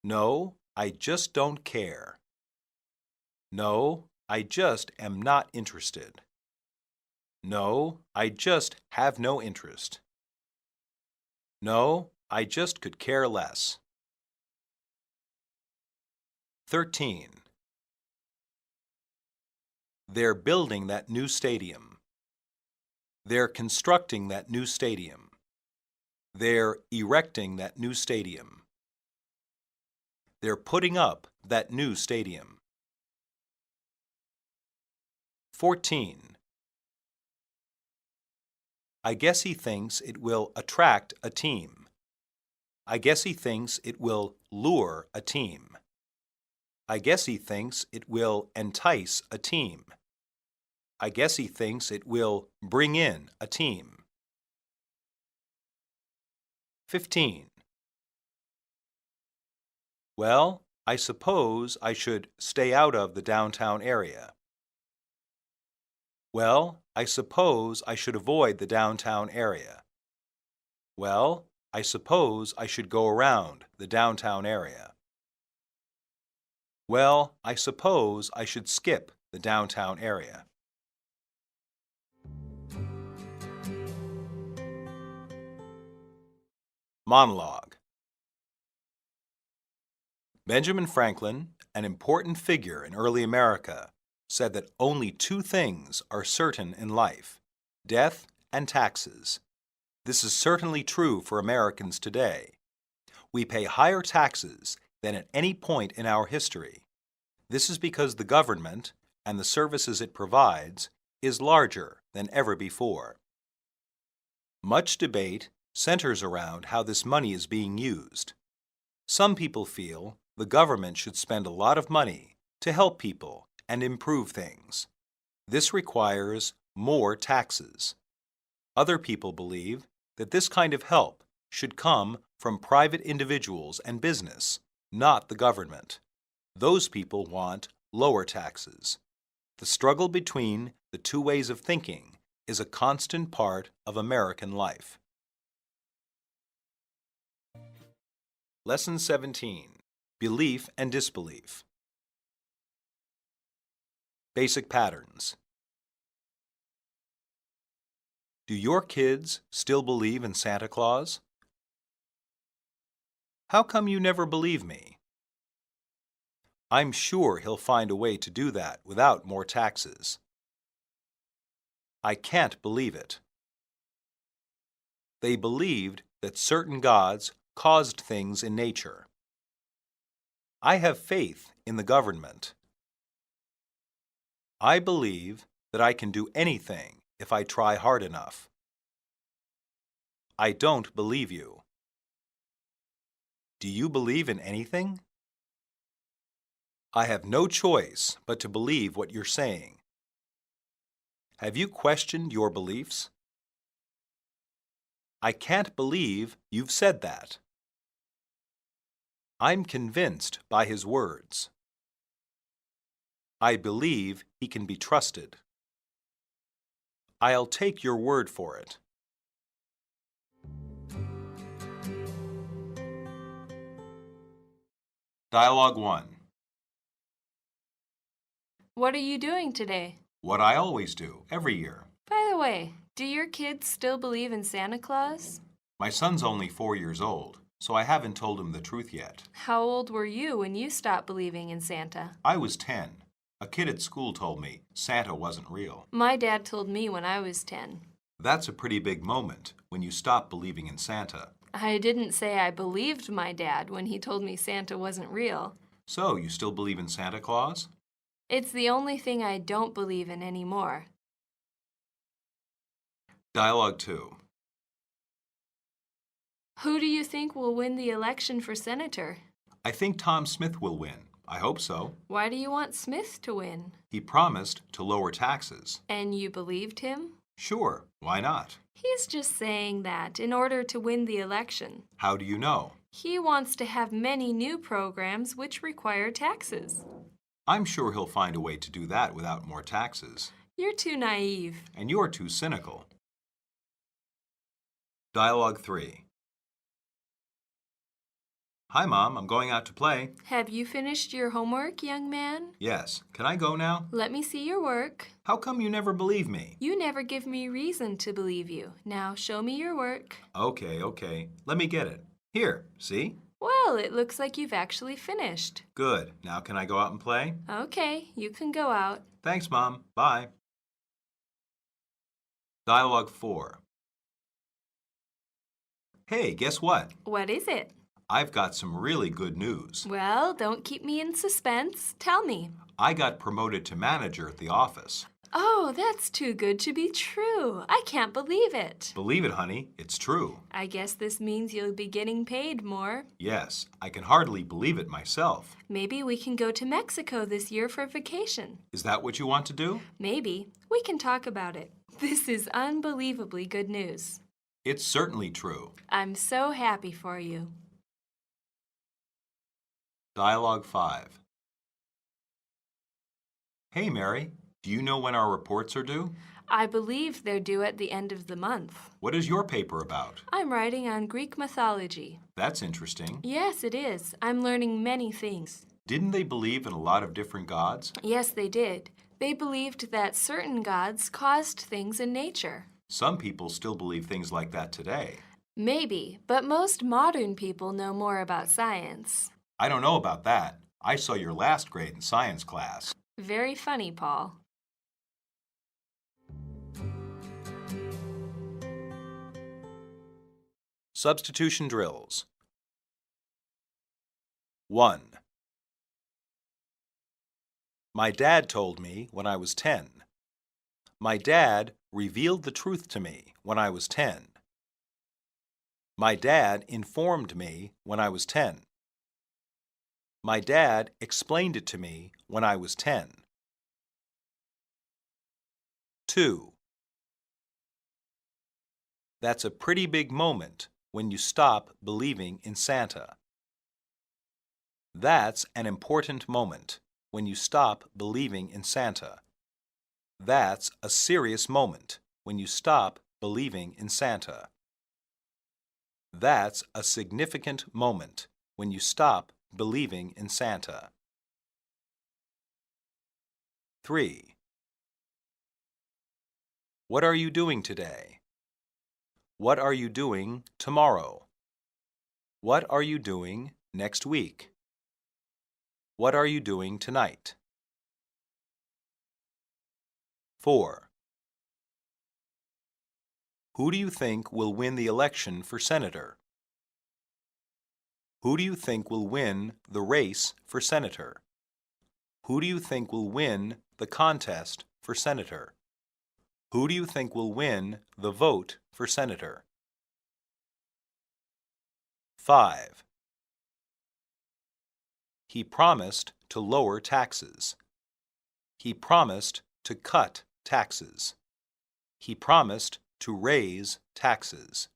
No, I just don't care. No, I just am not interested. No, I just have no interest. No, I just could care less. 13. They're building that new stadium. They're constructing that new stadium. They're erecting that new stadium. They're putting up that new stadium. 14. I guess he thinks it will attract a team. I guess he thinks it will lure a team. I guess he thinks it will entice a team. I guess he thinks it will bring in a team. 15. Well, I suppose I should stay out of the downtown area. Well, I suppose I should avoid the downtown area. Well, I suppose I should go around the downtown area. Well, I suppose I should skip the downtown area. Monologue. Benjamin Franklin, an important figure in early America, said that only two things are certain in life: death and taxes. This is certainly true for Americans today. We pay higher taxes than at any point in our history. This is because the government and the services it provides is larger than ever before. Much debate centers around how this money is being used. Some people feel the government should spend a lot of money to help people and improve things. This requires more taxes. Other people believe that this kind of help should come from private individuals and business, not the government. Those people want lower taxes. The struggle between the two ways of thinking is a constant part of American life. Lesson 17. Belief and Disbelief. Basic patterns. Do your kids still believe in Santa Claus? How come you never believe me? I'm sure he'll find a way to do that without more taxes. I can't believe it. They believed that certain gods caused things in nature. I have faith in the government. I believe that I can do anything if I try hard enough. I don't believe you. Do you believe in anything? I have no choice but to believe what you're saying. Have you questioned your beliefs? I can't believe you've said that. I'm convinced by his words. I believe he can be trusted. I'll take your word for it. Dialogue 1. What are you doing today? What I always do, every year. By the way, do your kids still believe in Santa Claus? My son's only 4 years old, so I haven't told him the truth yet. How old were you when you stopped believing in Santa? I was 10. A kid at school told me Santa wasn't real. My dad told me when I was 10. That's a pretty big moment when you stop believing in Santa. I didn't say I believed my dad when he told me Santa wasn't real. So, you still believe in Santa Claus? It's the only thing I don't believe in anymore. Dialogue 2. Who do you think will win the election for senator? I think Tom Smith will win. I hope so. Why do you want Smith to win? He promised to lower taxes. And you believed him? Sure, why not? He's just saying that in order to win the election. How do you know? He wants to have many new programs which require taxes. I'm sure he'll find a way to do that without more taxes. You're too naive. And you're too cynical. Dialogue 3. Hi, Mom. I'm going out to play. Have you finished your homework, young man? Yes. Can I go now? Let me see your work. How come you never believe me? You never give me reason to believe you. Now show me your work. Okay. Let me get it. Here, see? Well, it looks like you've actually finished. Good. Now can I go out and play? Okay, you can go out. Thanks, Mom. Bye. Dialogue 4. Hey, guess what? What is it? I've got some really good news. Well, don't keep me in suspense. Tell me. I got promoted to manager at the office. Oh, that's too good to be true. I can't believe it. Believe it, honey. It's true. I guess this means you'll be getting paid more. Yes, I can hardly believe it myself. Maybe we can go to Mexico this year for vacation. Is that what you want to do? Maybe. We can talk about it. This is unbelievably good news. It's certainly true. I'm so happy for you. Dialogue 5. Hey, Mary, do you know when our reports are due? I believe they're due at the end of the month. What is your paper about? I'm writing on Greek mythology. That's interesting. Yes, it is. I'm learning many things. Didn't they believe in a lot of different gods? Yes, they did. They believed that certain gods caused things in nature. Some people still believe things like that today. Maybe, but most modern people know more about science. I don't know about that. I saw your last grade in science class. Very funny, Paul. Substitution drills. 1. My dad told me when I was 10. My dad revealed the truth to me when I was 10. My dad informed me when I was 10. My dad explained it to me when I was 10. 2. That's a pretty big moment when you stop believing in Santa. That's an important moment when you stop believing in Santa. That's a serious moment when you stop believing in Santa. That's a significant moment when you stop believing in Santa. 3. What are you doing today? What are you doing tomorrow? What are you doing next week? What are you doing tonight? 4. Who do you think will win the election for senator? Who do you think will win the race for senator? Who do you think will win the contest for senator? Who do you think will win the vote for senator? 5. He promised to lower taxes. He promised to cut taxes. He promised to raise taxes.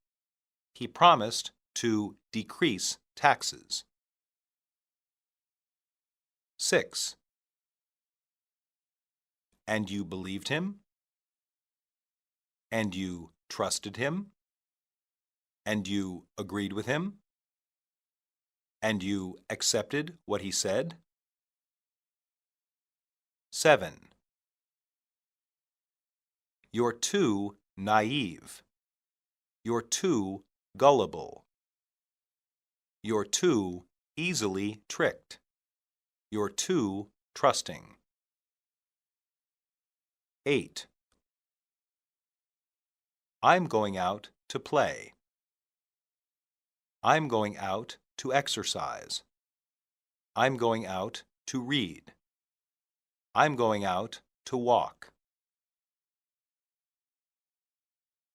He promised to decrease taxes. 6. And you believed him? And you trusted him? And you agreed with him? And you accepted what he said? 7. You're too naive. You're too gullible. You're too easily tricked. You're too trusting. 8. I'm going out to play. I'm going out to exercise. I'm going out to read. I'm going out to walk.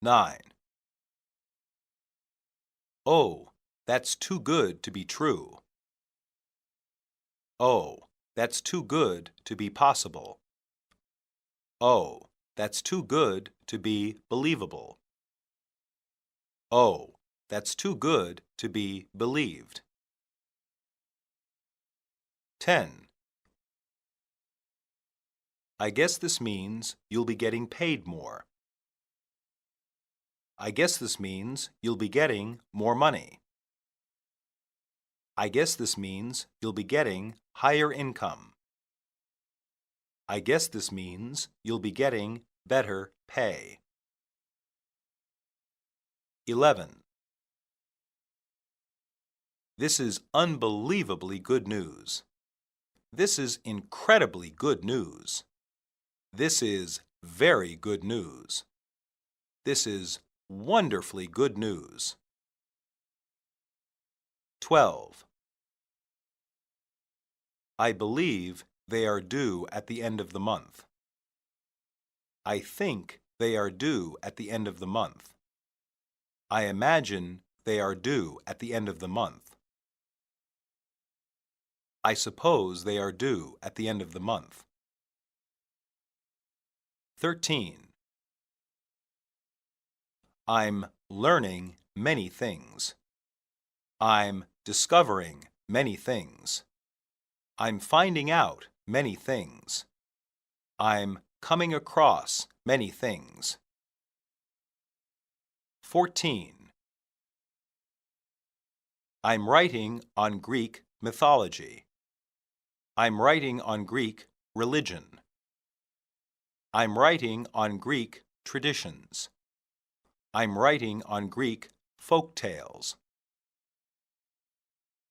9. Oh, that's too good to be true. Oh, that's too good to be possible. Oh, that's too good to be believable. Oh, that's too good to be believed. 10. I guess this means you'll be getting paid more. I guess this means you'll be getting more money. I guess this means you'll be getting higher income. I guess this means you'll be getting better pay. 11. This is unbelievably good news. This is incredibly good news. This is very good news. This is wonderfully good news. 12. I believe they are due at the end of the month. I think they are due at the end of the month. I imagine they are due at the end of the month. I suppose they are due at the end of the month. 13. I'm learning many things. I'm discovering many things. I'm finding out many things. I'm coming across many things. 14. I'm writing on Greek mythology. I'm writing on Greek religion. I'm writing on Greek traditions. I'm writing on Greek folk tales.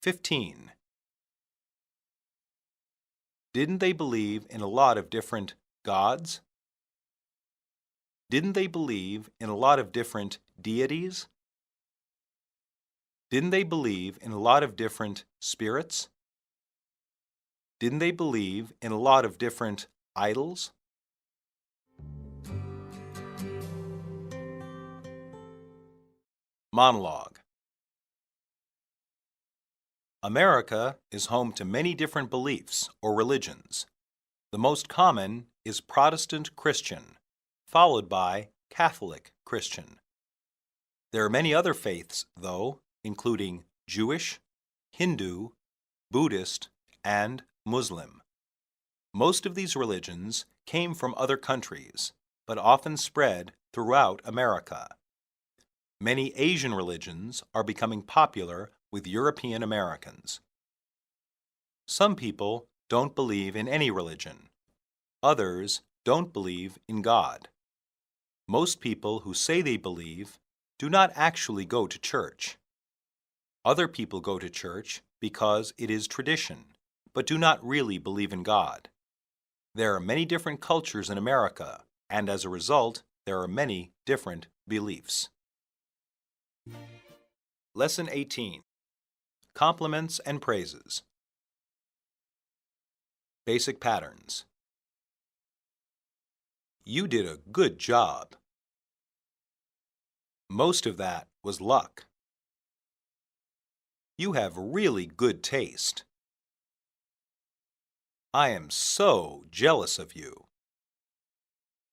15. Didn't they believe in a lot of different gods? Didn't they believe in a lot of different deities? Didn't they believe in a lot of different spirits? Didn't they believe in a lot of different idols? Monologue. America is home to many different beliefs or religions. The most common is Protestant Christian, followed by Catholic Christian. There are many other faiths, though, including Jewish, Hindu, Buddhist, and Muslim. Most of these religions came from other countries, but often spread throughout America. Many Asian religions are becoming popular with European Americans. Some people don't believe in any religion. Others don't believe in God. Most people who say they believe do not actually go to church. Other people go to church because it is tradition, but do not really believe in God. There are many different cultures in America, and as a result, there are many different beliefs. Lesson 18. Compliments and praises. Basic patterns. You did a good job. Most of that was luck. You have really good taste. I am so jealous of you.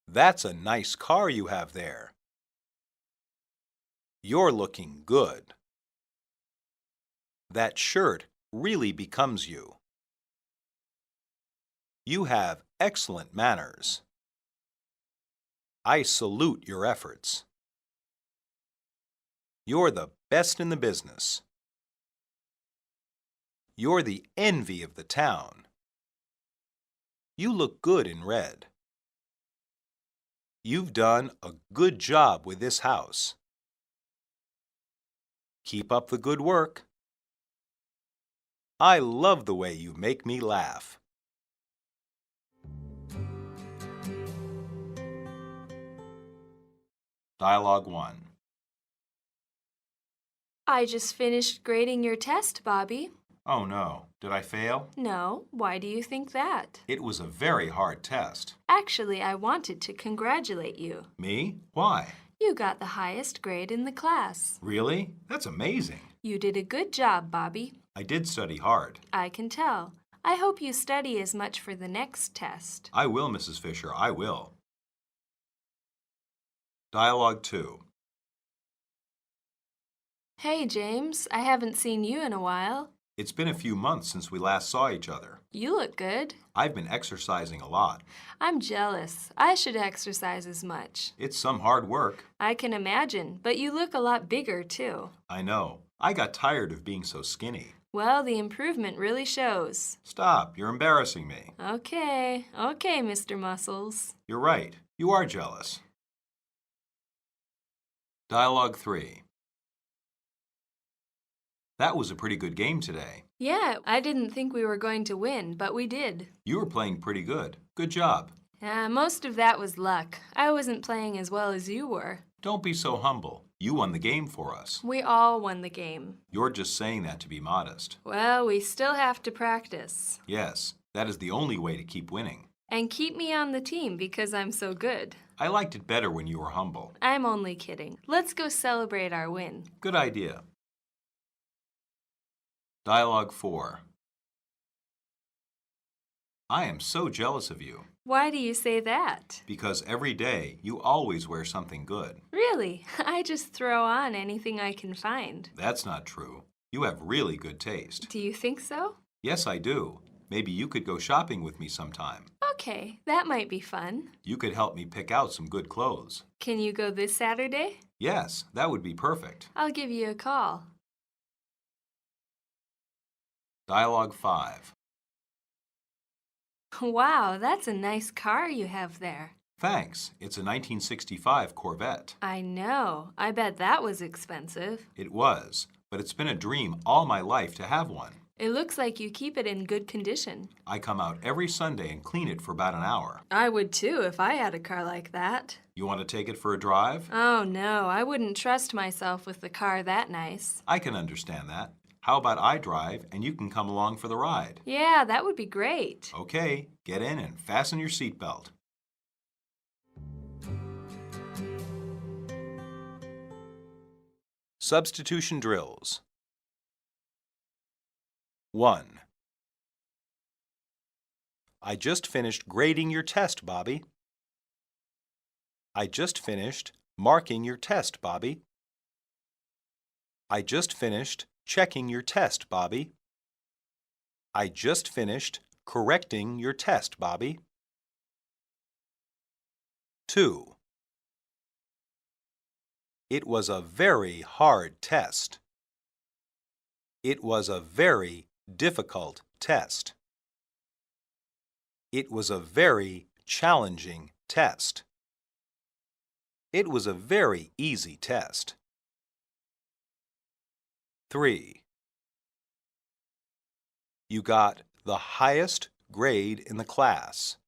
That's a nice car you have there. You're looking good. That shirt really becomes you. You have excellent manners. I salute your efforts. You're the best in the business. You're the envy of the town. You look good in red. You've done a good job with this house. Keep up the good work. I love the way you make me laugh. Dialogue 1. I just finished grading your test, Bobby. Oh no, did I fail? No, why do you think that? It was a very hard test. Actually, I wanted to congratulate you. Me? Why? You got the highest grade in the class. Really? That's amazing. You did a good job, Bobby. I did study hard. I can tell. I hope you study as much for the next test. I will, Mrs. Fisher, I will. Dialogue 2. Hey, James, I haven't seen you in a while. It's been a few months since we last saw each other. You look good. I've been exercising a lot. I'm jealous. I should exercise as much. It's some hard work. I can imagine, but you look a lot bigger, too. I know. I got tired of being so skinny. Well, the improvement really shows. Stop, you're embarrassing me. Okay, Mr. Muscles. You're right. You are jealous. Dialogue 3. That was a pretty good game today. Yeah, I didn't think we were going to win, but we did. You were playing pretty good. Good job. Most of that was luck. I wasn't playing as well as you were. Don't be so humble. You won the game for us. We all won the game. You're just saying that to be modest. Well, we still have to practice. Yes, that is the only way to keep winning. And keep me on the team because I'm so good. I liked it better when you were humble. I'm only kidding. Let's go celebrate our win. Good idea. Dialogue 4. I am so jealous of you. Why do you say that? Because every day you always wear something good. Really? I just throw on anything I can find. That's not true. You have really good taste. Do you think so? Yes, I do. Maybe you could go shopping with me sometime. Okay, that might be fun. You could help me pick out some good clothes. Can you go this Saturday? Yes, that would be perfect. I'll give you a call. Dialogue 5. Wow, that's a nice car you have there. Thanks. It's a 1965 Corvette. I know. I bet that was expensive. It was, but it's been a dream all my life to have one. It looks like you keep it in good condition. I come out every Sunday and clean it for about an hour. I would too if I had a car like that. You want to take it for a drive? Oh no, I wouldn't trust myself with the car that nice. I can understand that. How about I drive and you can come along for the ride? Yeah, that would be great. Okay, get in and fasten your seatbelt. Substitution drills. 1. I just finished grading your test, Bobby. I just finished marking your test, Bobby. I just finished checking your test, Bobby. I just finished correcting your test, Bobby. 2. It was a very hard test. It was a very difficult test. It was a very challenging test. It was a very easy test. 3. You got the highest grade in the class.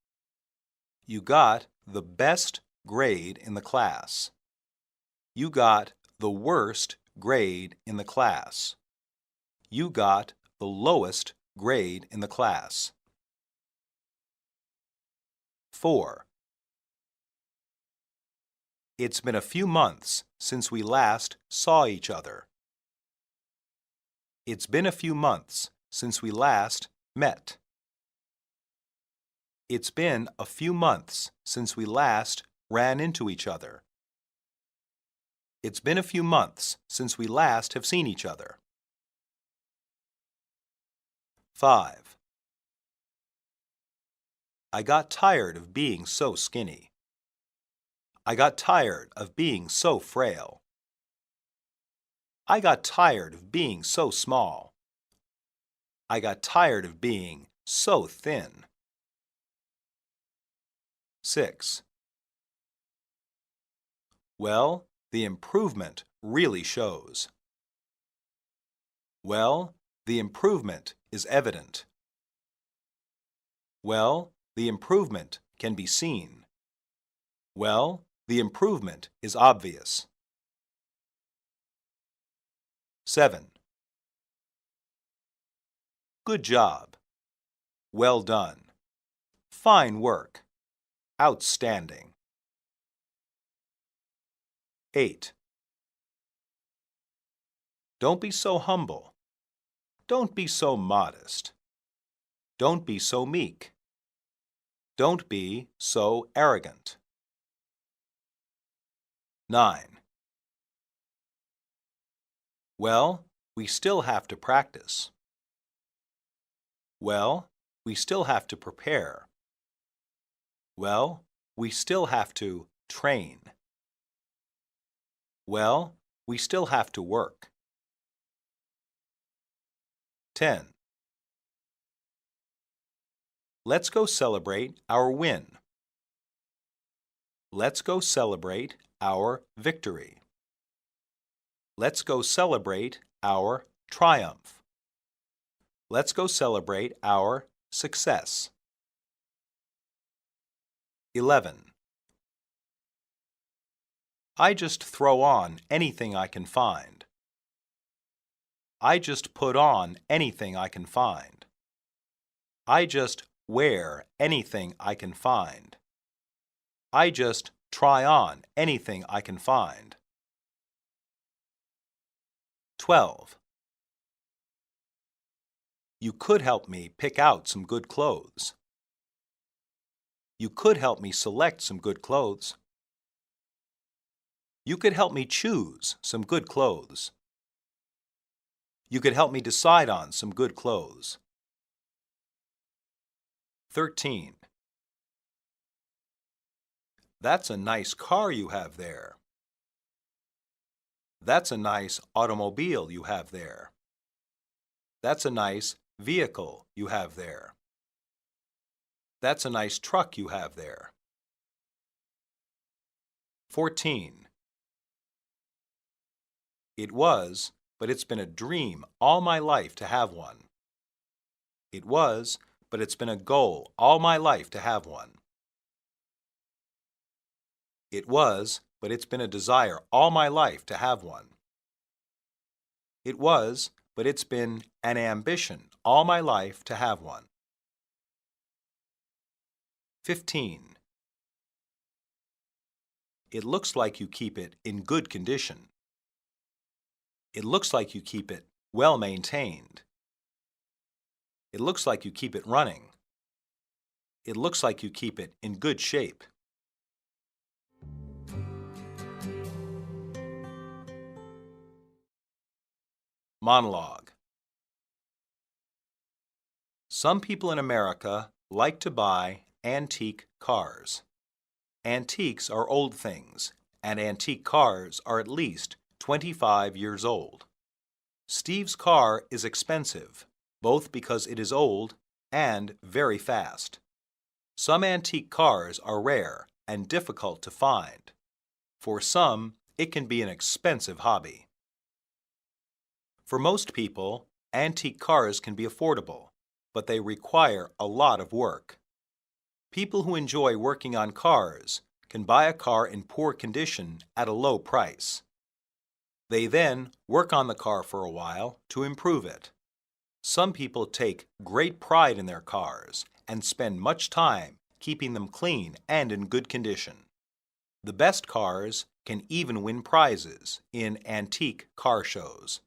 You got the best grade in the class. You got the worst grade in the class. You got the lowest grade in the class. 4. It's been a few months since we last saw each other. It's been a few months since we last met. It's been a few months since we last ran into each other. It's been a few months since we last have seen each other. 5. I got tired of being so skinny. I got tired of being so frail. I got tired of being so small. I got tired of being so thin. 6. Well, the improvement really shows. Well, the improvement is evident. Well, the improvement can be seen. Well, the improvement is obvious. 7. Good job. Well done. Fine work. Outstanding. 8. Don't be so humble. Don't be so modest. Don't be so meek. Don't be so arrogant. 9. Well, we still have to practice. Well, we still have to prepare. Well, we still have to train. Well, we still have to work. 10. Let's go celebrate our win. Let's go celebrate our victory. Let's go celebrate our triumph. Let's go celebrate our success. 11. I just throw on anything I can find. I just put on anything I can find. I just wear anything I can find. I just try on anything I can find. 12. You could help me pick out some good clothes. You could help me select some good clothes. You could help me choose some good clothes. You could help me decide on some good clothes. 13. That's a nice car you have there. That's a nice automobile you have there. That's a nice vehicle you have there. That's a nice truck you have there. 14. It was, but it's been a dream all my life to have one. It was, but it's been a goal all my life to have one. It was, but it's been a desire all my life to have one. It was, but it's been an ambition all my life to have one. 15. It looks like you keep it in good condition. It looks like you keep it well maintained. It looks like you keep it running. It looks like you keep it in good shape. Monologue. Some people in America like to buy antique cars. Antiques are old things, and antique cars are at least 25 years old. Steve's car is expensive, both because it is old and very fast. Some antique cars are rare and difficult to find. For some, it can be an expensive hobby. For most people, antique cars can be affordable, but they require a lot of work. People who enjoy working on cars can buy a car in poor condition at a low price. They then work on the car for a while to improve it. Some people take great pride in their cars and spend much time keeping them clean and in good condition. The best cars can even win prizes in antique car shows.